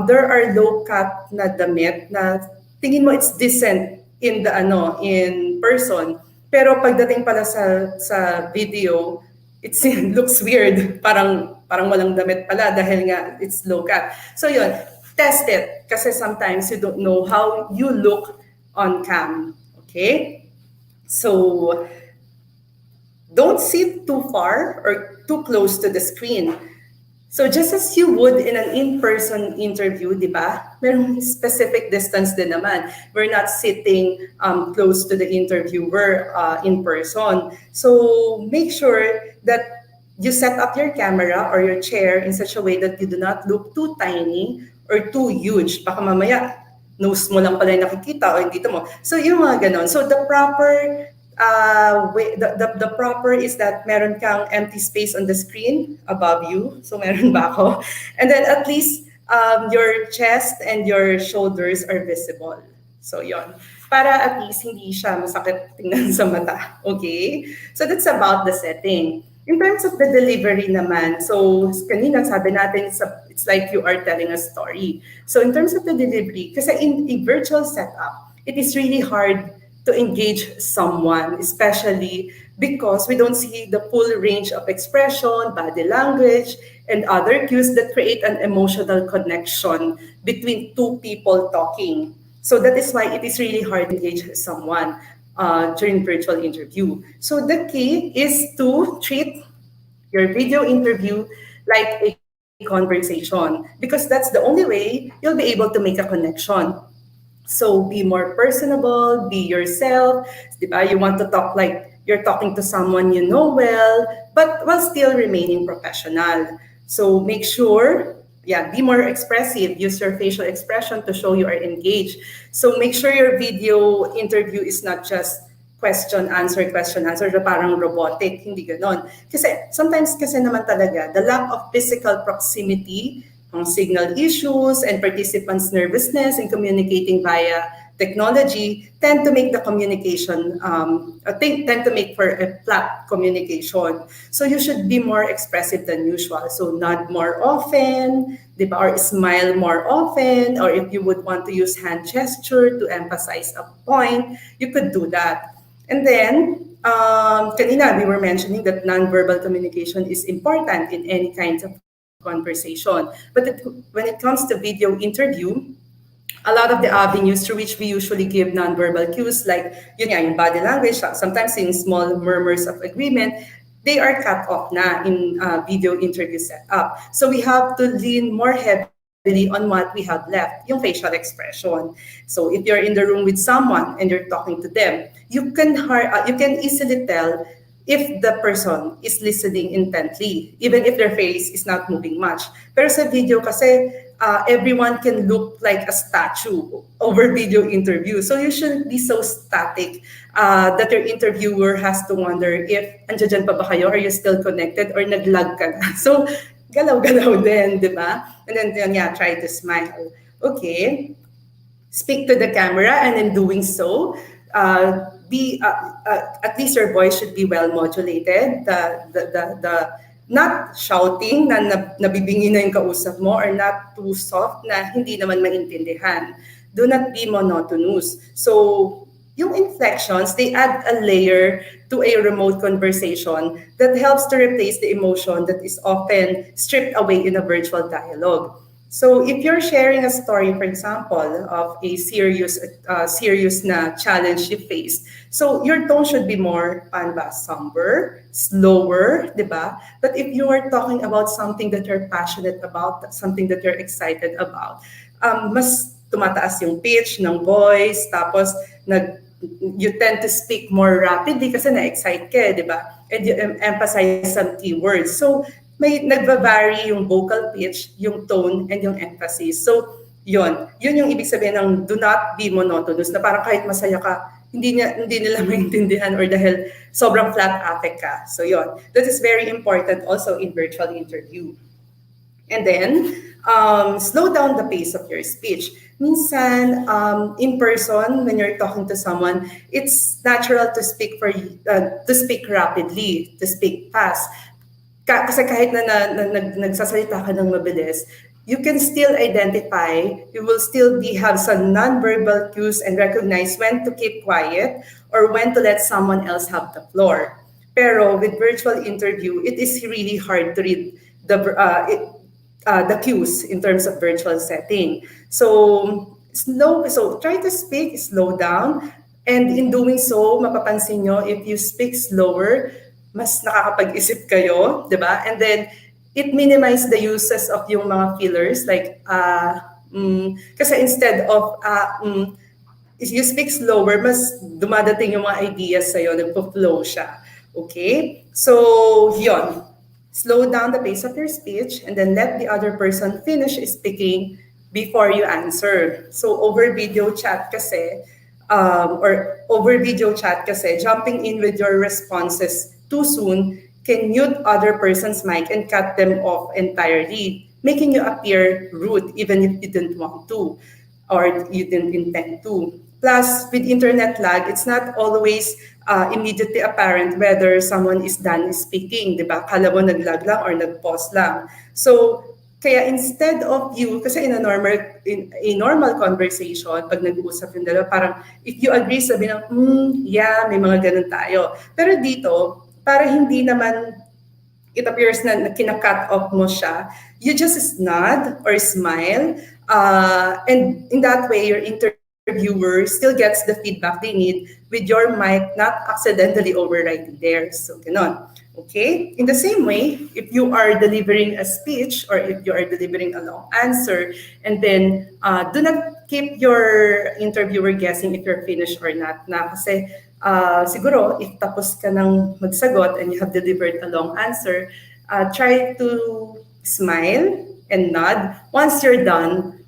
Speaker 11: there are low-cut na damit na tingin mo it's decent in person, pero pagdating pala sa video, it looks weird. Parang walang damit pala dahil nga it's low cut. So yun, test it kasi sometimes you don't know how you look on cam. Okay? So don't sit too far or too close to the screen. So just as you would in an in-person interview, di ba? Merong specific distance din naman. We're not sitting close to the interviewer in person. So make sure that you set up your camera or your chair in such a way that you do not look too tiny or too huge. Baka mamaya, nose mo lang pala yung nakikita o yung dito mo. So yung mga ganon. So the proper the proper is that meron kang empty space on the screen above you. So meron ba ako? And then at least your chest and your shoulders are visible. So yon. Para at least hindi siya masakit tingnan sa mata. Okay? So that's about the setting. In terms of the delivery naman, so kanina sabi natin it's like you are telling a story. So in terms of the delivery, kasi in a virtual setup, it is really hard to engage someone, especially because we don't see the full range of expression, body language, and other cues that create an emotional connection between two people talking. So that is why it is really hard to engage someone during virtual interview. So the key is to treat your video interview like a conversation because that's the only way you'll be able to make a connection. So be more personable, be yourself. Diba? You want to talk like you're talking to someone you know well, but while still remaining professional. So make sure, be more expressive. Use your facial expression to show you are engaged. So make sure your video interview is not just question, answer na parang robotic, hindi ganon. Kasi sometimes kasi naman talaga, the lack of physical proximity, signal issues, and participants' nervousness in communicating via technology tend to make the communication, tend to make for a flat communication. So you should be more expressive than usual. So nod more often, di ba? Or smile more often, or if you would want to use hand gesture to emphasize a point, you could do that. And then, kanina we were mentioning that nonverbal communication is important in any kinds of conversation. When it comes to video interview, a lot of the avenues through which we usually give nonverbal cues, like yun nga, yung body language, sometimes in small murmurs of agreement, they are cut off na in video interview setup. So we have to lean more heavily on what we have left, yung facial expression. So if you're in the room with someone and you're talking to them, you can easily tell if the person is listening intently, even if their face is not moving much. Pero sa video kasi, everyone can look like a statue over video interview. So you shouldn't be so static that your interviewer has to wonder if andyan pa ba kayo, are you still connected, or nag-lag ka na. So galaw-galaw din, di ba? And then yeah, try to smile. Okay. Speak to the camera, and in doing so, at least your voice should be well modulated. The not shouting na nabibingi na yung kausap mo, or not too soft na hindi naman maintindihan. Do not be monotonous. So yung inflections, they add a layer to a remote conversation that helps to replace the emotion that is often stripped away in a virtual dialogue. So if you're sharing a story, for example, of a serious na challenge you face, so your tone should be more somber, slower, di ba? But if you are talking about something that you're passionate about, something that you're excited about, mas tumataas yung pitch ng voice, tapos you tend to speak more rapidly kasi na-excite ka, di ba? And you emphasize some keywords. So may nagva-vary yung vocal pitch, yung tone, and yung emphasis. So, yun yung ibig sabihin ng do not be monotonous, na parang kahit masaya ka, hindi nila maintindihan, or dahil sobrang flat affect ka. So, yun. That is very important also in virtual interview. And then, slow down the pace of your speech. Minsan, in person, when you're talking to someone, it's natural to speak rapidly, to speak fast. Kasi kahit na nagsasalita ka ng mabilis, you can still identify, you will still have some nonverbal cues and recognize when to keep quiet or when to let someone else have the floor. Pero with virtual interview, it is really hard to read the cues in terms of virtual setting. So try to speak, slow down, and in doing so, mapapansin nyo, if you speak slower, mas nakakapag-isip kayo, di ba? And then, it minimizes the uses of yung mga fillers, like, kasi instead of, if you speak slower, mas dumadating yung mga ideas sa'yo, nagpo-flow siya. Okay? So, yun. Slow down the pace of your speech, and then let the other person finish speaking before you answer. So, over video chat kasi, jumping in with your responses too soon can mute other person's mic and cut them off entirely, making you appear rude even if you didn't want to or you didn't intend to. Plus, with internet lag, it's not always immediately apparent whether someone is done speaking, di ba? Kala mo nag-lag lang or nag-pause lang. So, kaya instead of you, kasi in a normal conversation, pag nag-uusap yung dalawa, parang if you agree, sabi ng, yeah, may mga ganun tayo. Pero dito, para hindi naman it appears na kina-cut off mo siya, you just nod or smile, and in that way, your interviewer still gets the feedback they need with your mic not accidentally overriding theirs. So, ganon. Okay? In the same way, if you are delivering a speech or if you are delivering a long answer, and then do not keep your interviewer guessing if you're finished or not. Kasi siguro, if tapos ka ng magsagot and you have delivered a long answer, try to smile and nod once you're done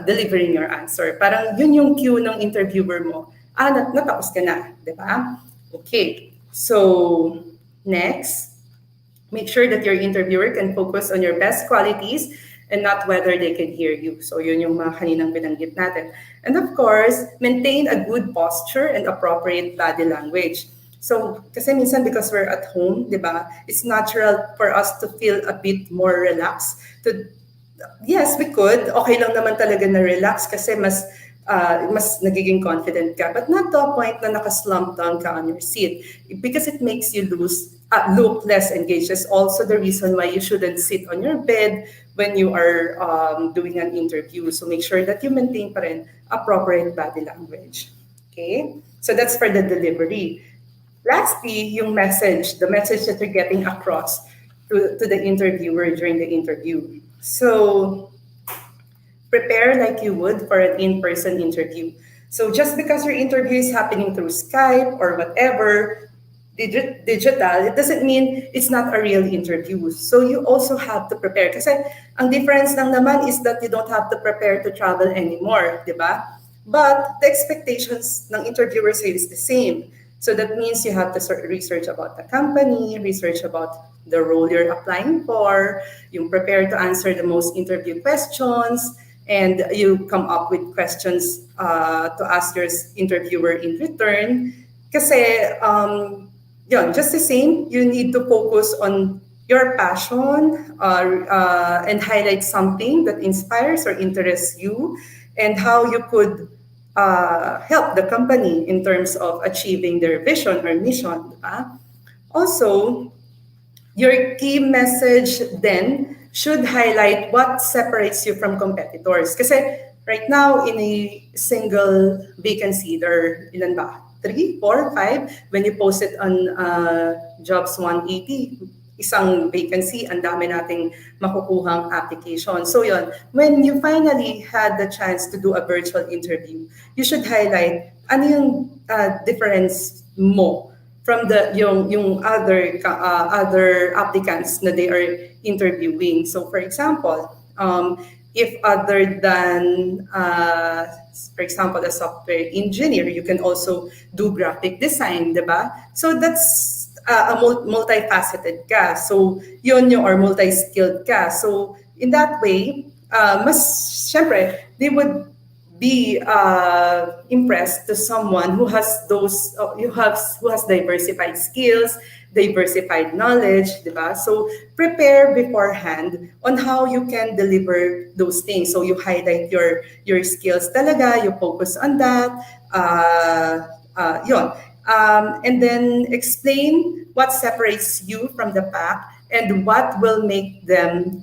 Speaker 11: delivering your answer. Parang yun yung cue ng interviewer mo. natapos ka na, di ba? Okay. So, next, make sure that your interviewer can focus on your best qualities and not whether they can hear you. So yun yung mga kaninang binanggit natin. And of course, maintain a good posture and appropriate body language. So, kasi minsan because we're at home, di ba, it's natural for us to feel a bit more relaxed, to yes, we could. Okay lang naman talaga na relax kasi mas nagiging confident ka. But not to a point na naka-slump down ka on your seat because it makes you look less engaged. That's also the reason why you shouldn't sit on your bed when you are doing an interview. So make sure that you maintain pa rin appropriate body language. Okay? So that's for the delivery. Lastly, yung message, the message that you're getting across to the interviewer during the interview. So prepare like you would for an in-person interview. So just because your interview is happening through Skype or whatever, digital, it doesn't mean it's not a real interview. So you also have to prepare. Kasi ang difference lang naman is that you don't have to prepare to travel anymore, di ba? But the expectations ng interviewer say is the same. So that means you have to research about the company, research about the role you're applying for, you prepare to answer the most interview questions, and you come up with questions to ask your interviewer in return. Kasi, just the same, you need to focus on your passion and highlight something that inspires or interests you and how you could help the company in terms of achieving their vision or mission. Diba? Also, your key message then should highlight what separates you from competitors. Kasi right now, in a single vacancy, there are ilan ba? 3, 4, 5. When you post it on Jobs 180, isang vacancy, ang dami nating makukuhang application. So yun, when you finally had the chance to do a virtual interview, you should highlight ano yung difference mo from yung other applicants na they are interviewing. So for example, if other than for example a software engineer, you can also do graphic design, diba? So that's a multifaceted ka. So yun yung or multi-skilled ka. So in that way, mas syempre they would be impressed to someone who has who has diversified skills, diversified knowledge, diba? So prepare beforehand on how you can deliver those things. So you highlight your skills talaga, you focus on that, yun. And then explain what separates you from the pack and what will make them,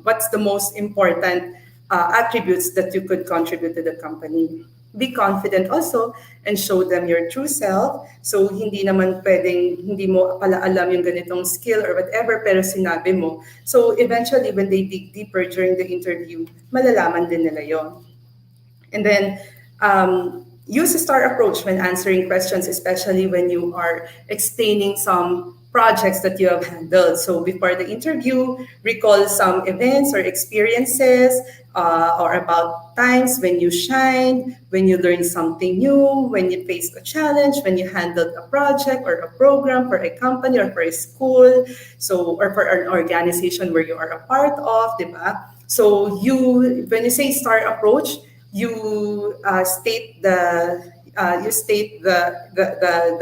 Speaker 11: what's the most important attributes that you could contribute to the company. Be confident also and show them your true self. So hindi naman pwedeng hindi mo pala alam yung ganitong skill or whatever pero sinabi mo. So eventually when they dig deeper during the interview, malalaman din nila yon. And then use a STAR approach when answering questions, especially when you are explaining some projects that you have handled. So before the interview, recall some events or experiences or about times when you shined, when you learned something new, when you faced a challenge, when you handled a project or a program for a company or for a school, so or for an organization where you are a part of, diba? So when you say STAR approach, you state the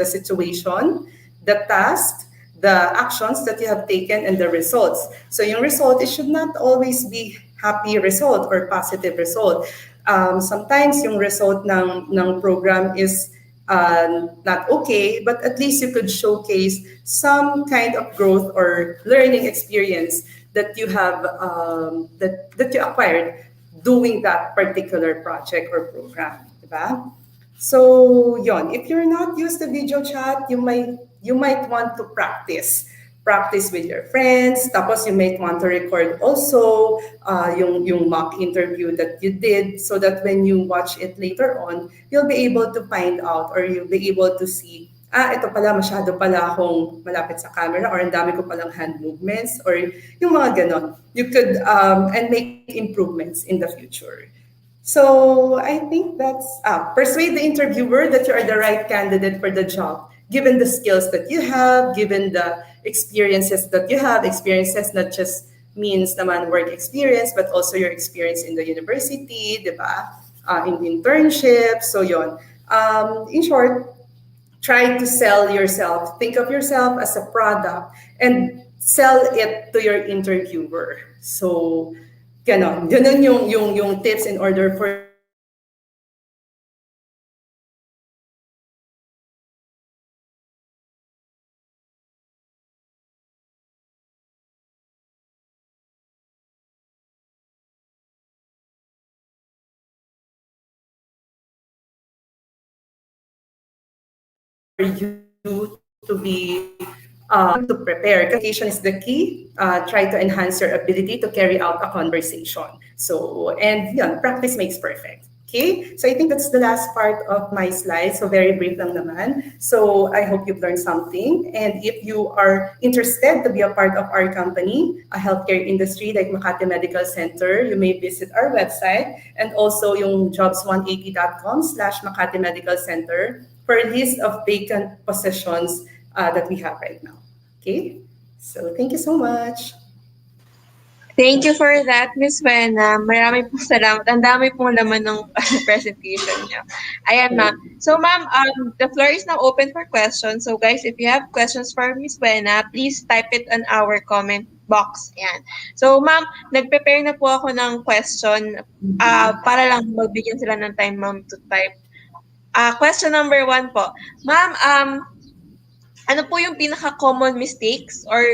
Speaker 11: situation, the task, the actions that you have taken, and the results. So yung result, it should not always be happy result or positive result. Sometimes yung result ng program is not okay, but at least you could showcase some kind of growth or learning experience that you have that you acquired doing that particular project or program, diba? So, yon. If you're not used to video chat, you might want to practice with your friends. Tapos you might want to record also yung mock interview that you did so that when you watch it later on, you'll be able to find out or you'll be able to see ito pala, masyado pala akong malapit sa camera or ang dami ko palang hand movements or yung mga ganon. You could, and make improvements in the future. So I think that's persuade the interviewer that you are the right candidate for the job, given the skills that you have, given the experiences that you have. Experiences not just means naman work experience, but also your experience in the university, di ba? In internship, so yon. In short, try to sell yourself. Think of yourself as a product and sell it to your interviewer. So, ganon yung tips in order for you to persuade the interviewer that you are the right candidate for the job. For you to be to prepare. Communication is the key. Try to enhance your ability to carry out a conversation. So, and yeah, practice makes perfect. Okay, so I think that's the last part of my slide. So very brief lang naman. So I hope you've learned something. And if you are interested to be a part of our company, a healthcare industry like Makati Medical Center, you may visit our website and also yung jobs180.com/Makati Medical Center for a list of vacant positions that we have right now. Okay? So thank you so much.
Speaker 5: Thank you for that, Miss Wena. Marami pong salamat. Ang dami pong laman ng presentation niyo. Ayan, ma'am. So, ma'am, the floor is now open for questions. So, guys, if you have questions for Miss Wena, please type it on our comment box. Ayan. So, ma'am, nag-prepare na po ako ng question para lang magbigyan sila ng time, ma'am, to type. Question number 1 po. Ma'am, ano po yung pinaka-common mistakes or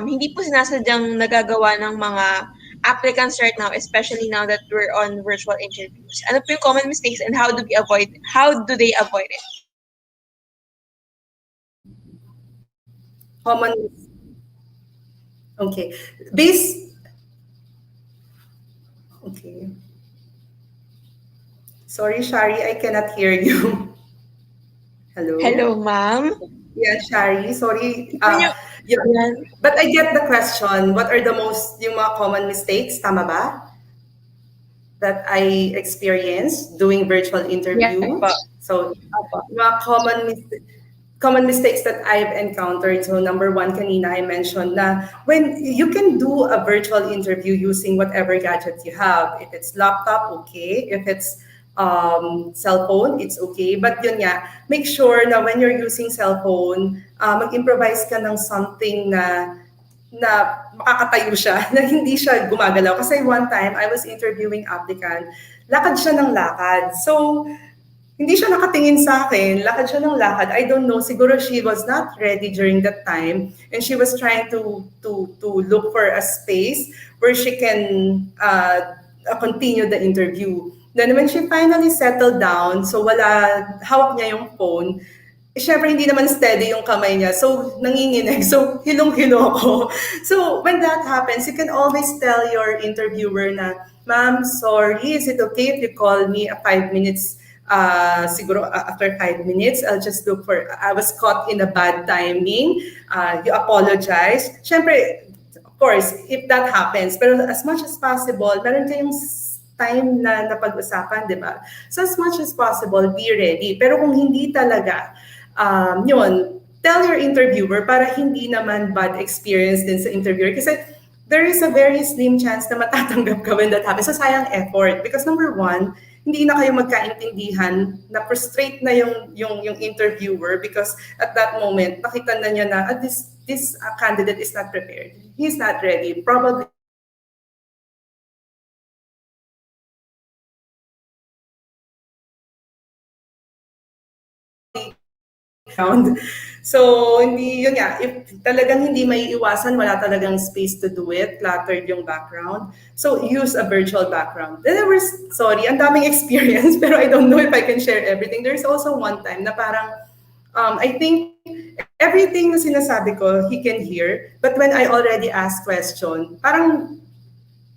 Speaker 5: hindi po sinasadyang nagagawa ng mga applicants right now, especially now that we're on virtual interviews? Ano po yung common mistakes and how do they avoid it?
Speaker 11: Common. Okay. Base. Okay. Sorry, Shari, I cannot hear you.
Speaker 5: Hello,
Speaker 11: Hello?
Speaker 5: ma'am.
Speaker 11: Yeah, Shari, sorry.
Speaker 5: Can you,
Speaker 11: Yeah.
Speaker 5: yan.
Speaker 11: But I get the question. What are the most, yung mga common mistakes? Tama ba? That I experienced doing virtual
Speaker 5: Yes
Speaker 11: interview.
Speaker 5: po.
Speaker 11: So,
Speaker 5: Opo.
Speaker 11: mga common mistakes that I've encountered. So number one, kanina I mentioned na when you can do a virtual interview using whatever gadget you have. If it's laptop, okay. If it's cell phone, it's okay. But yun nga, make sure na when you're using cell phone, mag-improvise ka ng something na makakatayo siya, na hindi siya gumagalaw. Kasi one time, I was interviewing applicant, lakad siya ng lakad. So, hindi siya nakatingin sa akin, lakad siya ng lakad. I don't know, siguro she was not ready during that time and she was trying to look for a space where she can continue the interview. Then when she finally settled down, so hawak niya yung phone, syempre hindi naman steady yung kamay niya. So, nanginginig. So, hilong-hilo ako. So, when that happens, you can always tell your interviewer na, ma'am, sorry, is it okay if you call me 5 minutes? Siguro after 5 minutes, I'll just look for, I was caught in a bad timing. You apologize. Syempre, of course, if that happens, pero as much as possible, meron kayong time na napag-usapan, di ba? So as much as possible, be ready. Pero kung hindi talaga, yun, tell your interviewer para hindi naman bad experience din sa interviewer. Kasi there is a very slim chance na matatanggap ka when that happens. So sayang effort. Because number one, hindi na kayo magkaintindihan, na frustrate na yung interviewer because at that moment, nakita na niya na this candidate is not prepared. He's not ready. Probably ground. So, hindi, yun nga, if talagang hindi may iwasan, wala talagang space to do it, cluttered yung background. So, use a virtual background. Then there was, sorry, ang daming experience, pero I don't know if I can share everything. There's also one time na parang, I think everything na sinasabi ko, he can hear, but when I already asked question, parang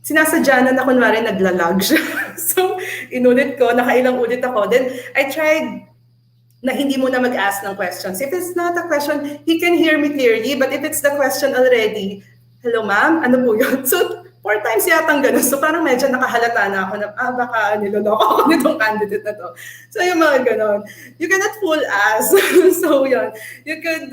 Speaker 11: sinasadya na kunwari naglalag siya. So, inulit ko, nakailang ulit ako. Then, I tried na hindi mo na mag-ask ng questions. If it's not a question, he can hear me clearly. But if it's the question already, hello ma'am, ano po yun? So, four times yatang ganun. So parang medyo nakahalata na ako na, baka niloloko ako nitong candidate na to. So yung mga ganun. You cannot fool us. So yun, you could,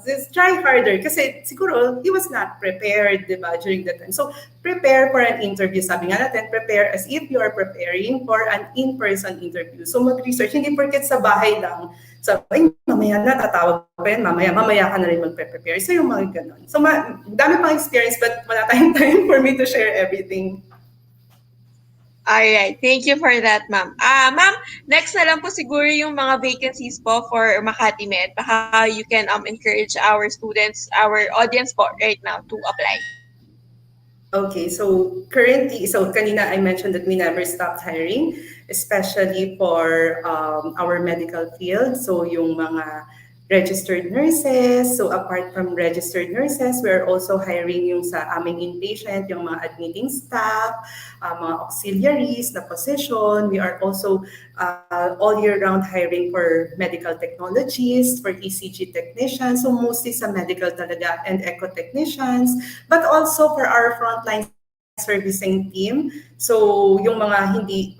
Speaker 11: just try harder. Kasi siguro, he was not prepared, di ba, during that time. So prepare for an interview. Sabi nga natin, prepare as if you are preparing for an in-person interview. So mag-research, hindi porket sa bahay lang. So, ay, mamaya na, tatawag pa yan, mamaya ka na rin magpe-prepare. So, yung mga ganun. So, dami pang experience, but wala tayong time for me to share everything.
Speaker 5: Alright, thank you for that, ma'am. Ma'am, next na lang po siguro yung mga vacancies po for Makati Med. Baka you can encourage our students, our audience po right now to apply.
Speaker 11: Okay, so currently, so kanina I mentioned that we never stopped hiring, especially for our medical field. So yung mga registered nurses. So apart from registered nurses, we're also hiring yung sa aming inpatient, yung mga admitting staff, mga auxiliaries na position. We are also all year round hiring for medical technologists, for ECG technicians, so mostly sa medical talaga, and echo technicians, but also for our frontline servicing team. So yung mga hindi,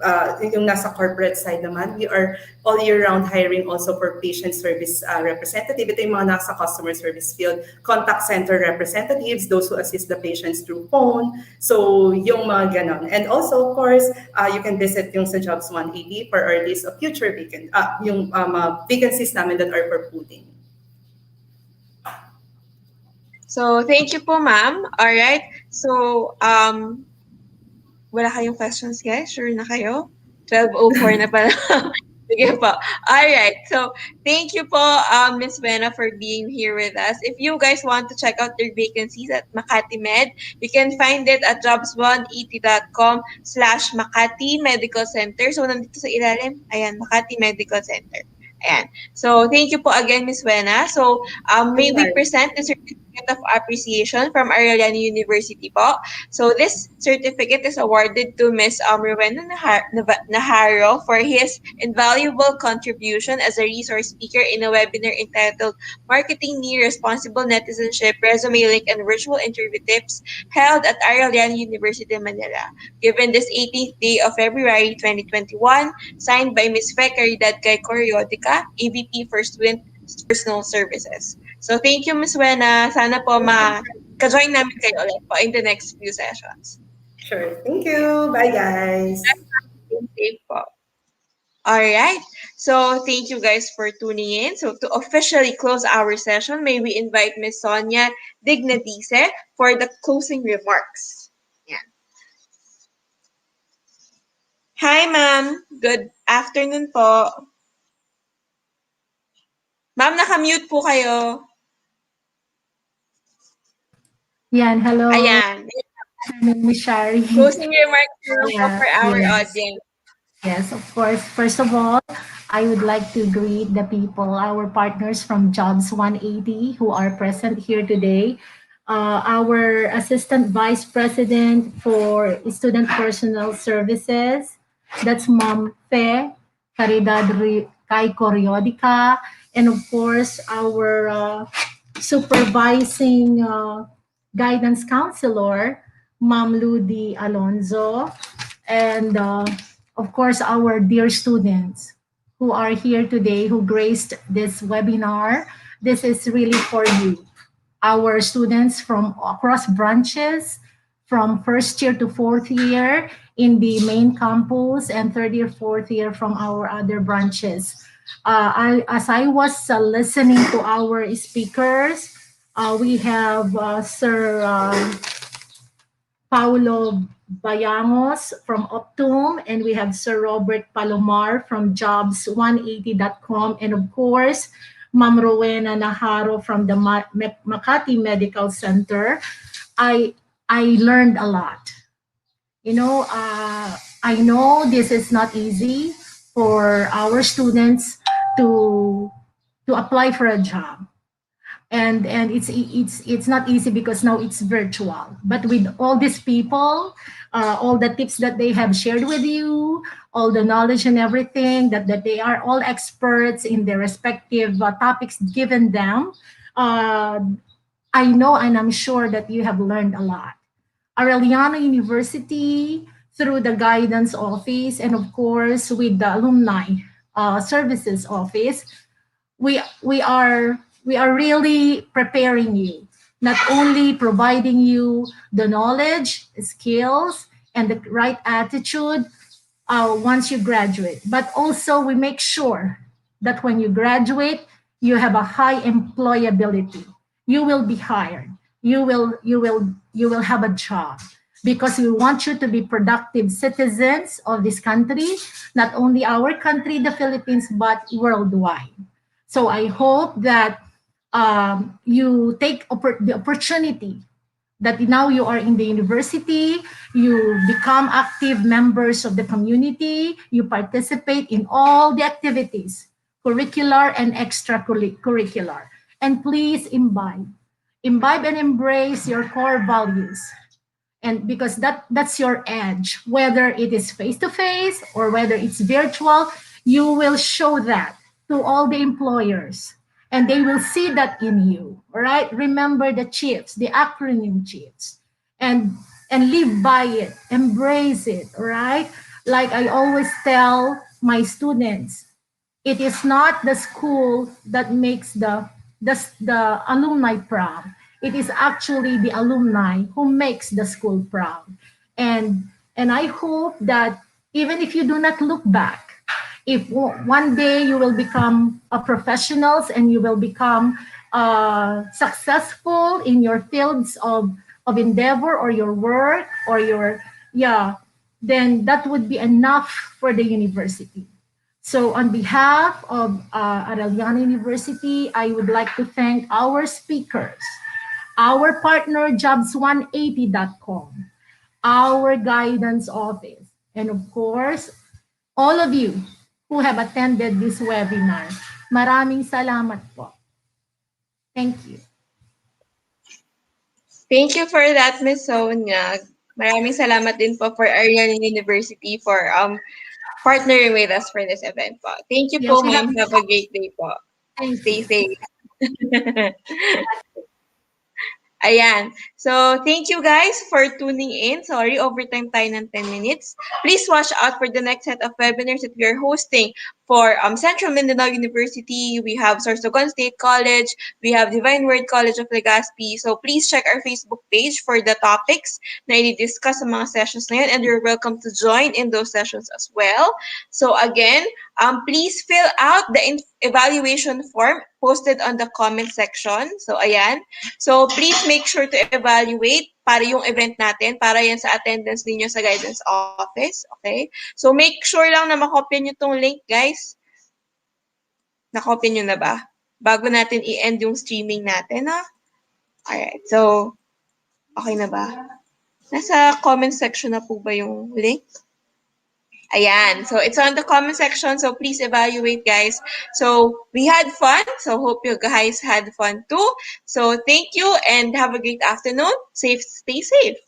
Speaker 11: yung nasa corporate side naman, we are all year round hiring also for patient service representative. Ito yung mga nasa customer service field, contact center representatives, those who assist the patients through phone. So yung mga ganon. And also, of course, you can visit yung sa Jobs 180 for our list of future yung vacancies namin that are for pooling.
Speaker 5: So, thank you po, ma'am. Alright. So, wala kayong questions, guys? Sure na kayo? 12:04 na pala. Sige po. Alright. So, thank you po, Ms. Vena, for being here with us. If you guys want to check out their vacancies at Makati Med, you can find it at jobs180.com/Makati Medical Center. So, nandito sa ilalim, ayan, Makati Medical Center. Ayan. So, thank you po again, Ms. Vena. So, may we present the Certificate of Appreciation from Arellano University po. So, this certificate is awarded to Ms. Rowena Naharo for his invaluable contribution as a resource speaker in a webinar entitled Marketing Me Responsible Netizenship, Resume Link, and Virtual Interview Tips held at Arellano University, Manila, given this 18th day of February 2021, signed by Ms. Fe Caridad Coriodica, AVP for Student Personal Services. So thank you, Ms. Wena. Sana po ka-join namin kayo ulit po in the next few sessions.
Speaker 11: Sure. Thank you. Bye, guys.
Speaker 5: Safe po. Alright. So thank you guys for tuning in. So to officially close our session, may we invite Ms. Sonia Dignadice for the closing remarks. Yeah. Hi, ma'am. Good afternoon po. Ma'am, naka-mute po kayo.
Speaker 12: Yan, hello.
Speaker 5: Ayan.
Speaker 12: Miss Shari.
Speaker 5: Closing remarks po for our
Speaker 12: yes.
Speaker 5: audience.
Speaker 12: Yes, of course. First of all, I would like to greet the people, our partners from Jobs 180 who are present here today. Our Assistant Vice President for Student Personal Services, that's Ma'am Fe Caridad Coriodica, and of course, our supervising guidance counselor, Ma'am Ludi Alonzo, and of course, our dear students who are here today, who graced this webinar. This is really for you. Our students from across branches, from first year to fourth year in the main campus, and third year, fourth year from our other branches. As I was listening to our speakers, we have Sir Paulo Bayangos from Optum, and we have Sir Robert Palomar from jobs180.com, and of course, Ma'am Rowena Naharo from the Makati Medical Center. I learned a lot. You know, I know this is not easy for our students to apply for a job. And it's not easy because now it's virtual. But with all these people, all the tips that they have shared with you, all the knowledge and everything, that they are all experts in their respective topics given them, I know and I'm sure that you have learned a lot. Arellano University, through the guidance office, and of course with the alumni services office, we are really preparing you, not only providing you the knowledge, skills, and the right attitude once you graduate, but also we make sure that when you graduate, you have a high employability. You will be hired. You will have a job because we want you to be productive citizens of this country, not only our country, the Philippines, but worldwide. So I hope that you take the opportunity that now you are in the university, you become active members of the community, you participate in all the activities, curricular and extracurricular. And please imbibe and embrace your core values, and because that's your edge, whether it is face to face or whether it's virtual, you will show that to all the employers and they will see that in you. All right, remember the chiefs, the acronym chiefs, and live by it, embrace it. All right, like I always tell my students, it is not the school that makes the alumni proud. It is actually the alumni who makes the school proud. And I hope that even if you do not look back, if one day you will become a professionals and you will become successful in your fields of endeavor or your work or your, yeah, then that would be enough for the university. So on behalf of Arellano University, I would like to thank our speakers, our partner jobs180.com, our guidance office, and of course, all of you who have attended this webinar. Maraming salamat po. Thank you.
Speaker 5: Thank you for that, Miss Sonia. Maraming salamat din po for Arellano University for partnering with us for this event po. Thank you
Speaker 12: Yes,
Speaker 5: po,
Speaker 12: we have.
Speaker 5: ma'am. Have a great day po.
Speaker 12: Thank
Speaker 5: Stay
Speaker 12: you.
Speaker 5: safe. Ayan. So, thank you guys for tuning in. Sorry, overtime tayo ng 10 minutes. Please watch out for the next set of webinars that we are hosting for Central Mindanao University. We have Sorsogon State College. We have Divine Word College of Legazpi. So, please check our Facebook page for the topics na i-discuss sa mga sessions na yun. And you're welcome to join in those sessions as well. So, again, please fill out the evaluation form posted on the comment section. So, ayan. So, please make sure to evaluate para yung event natin, para yan sa attendance ninyo sa guidance office. Okay? So, make sure lang na makopya nyo tong link, guys. Nakopya nyo na ba? Bago natin i-end yung streaming natin, ha? Alright. So, okay na ba? Nasa comment section na po ba yung link? Ayan. So, it's on the comment section. So, please evaluate, guys. So, we had fun. So, hope you guys had fun too. So, thank you and have a great afternoon. Stay safe.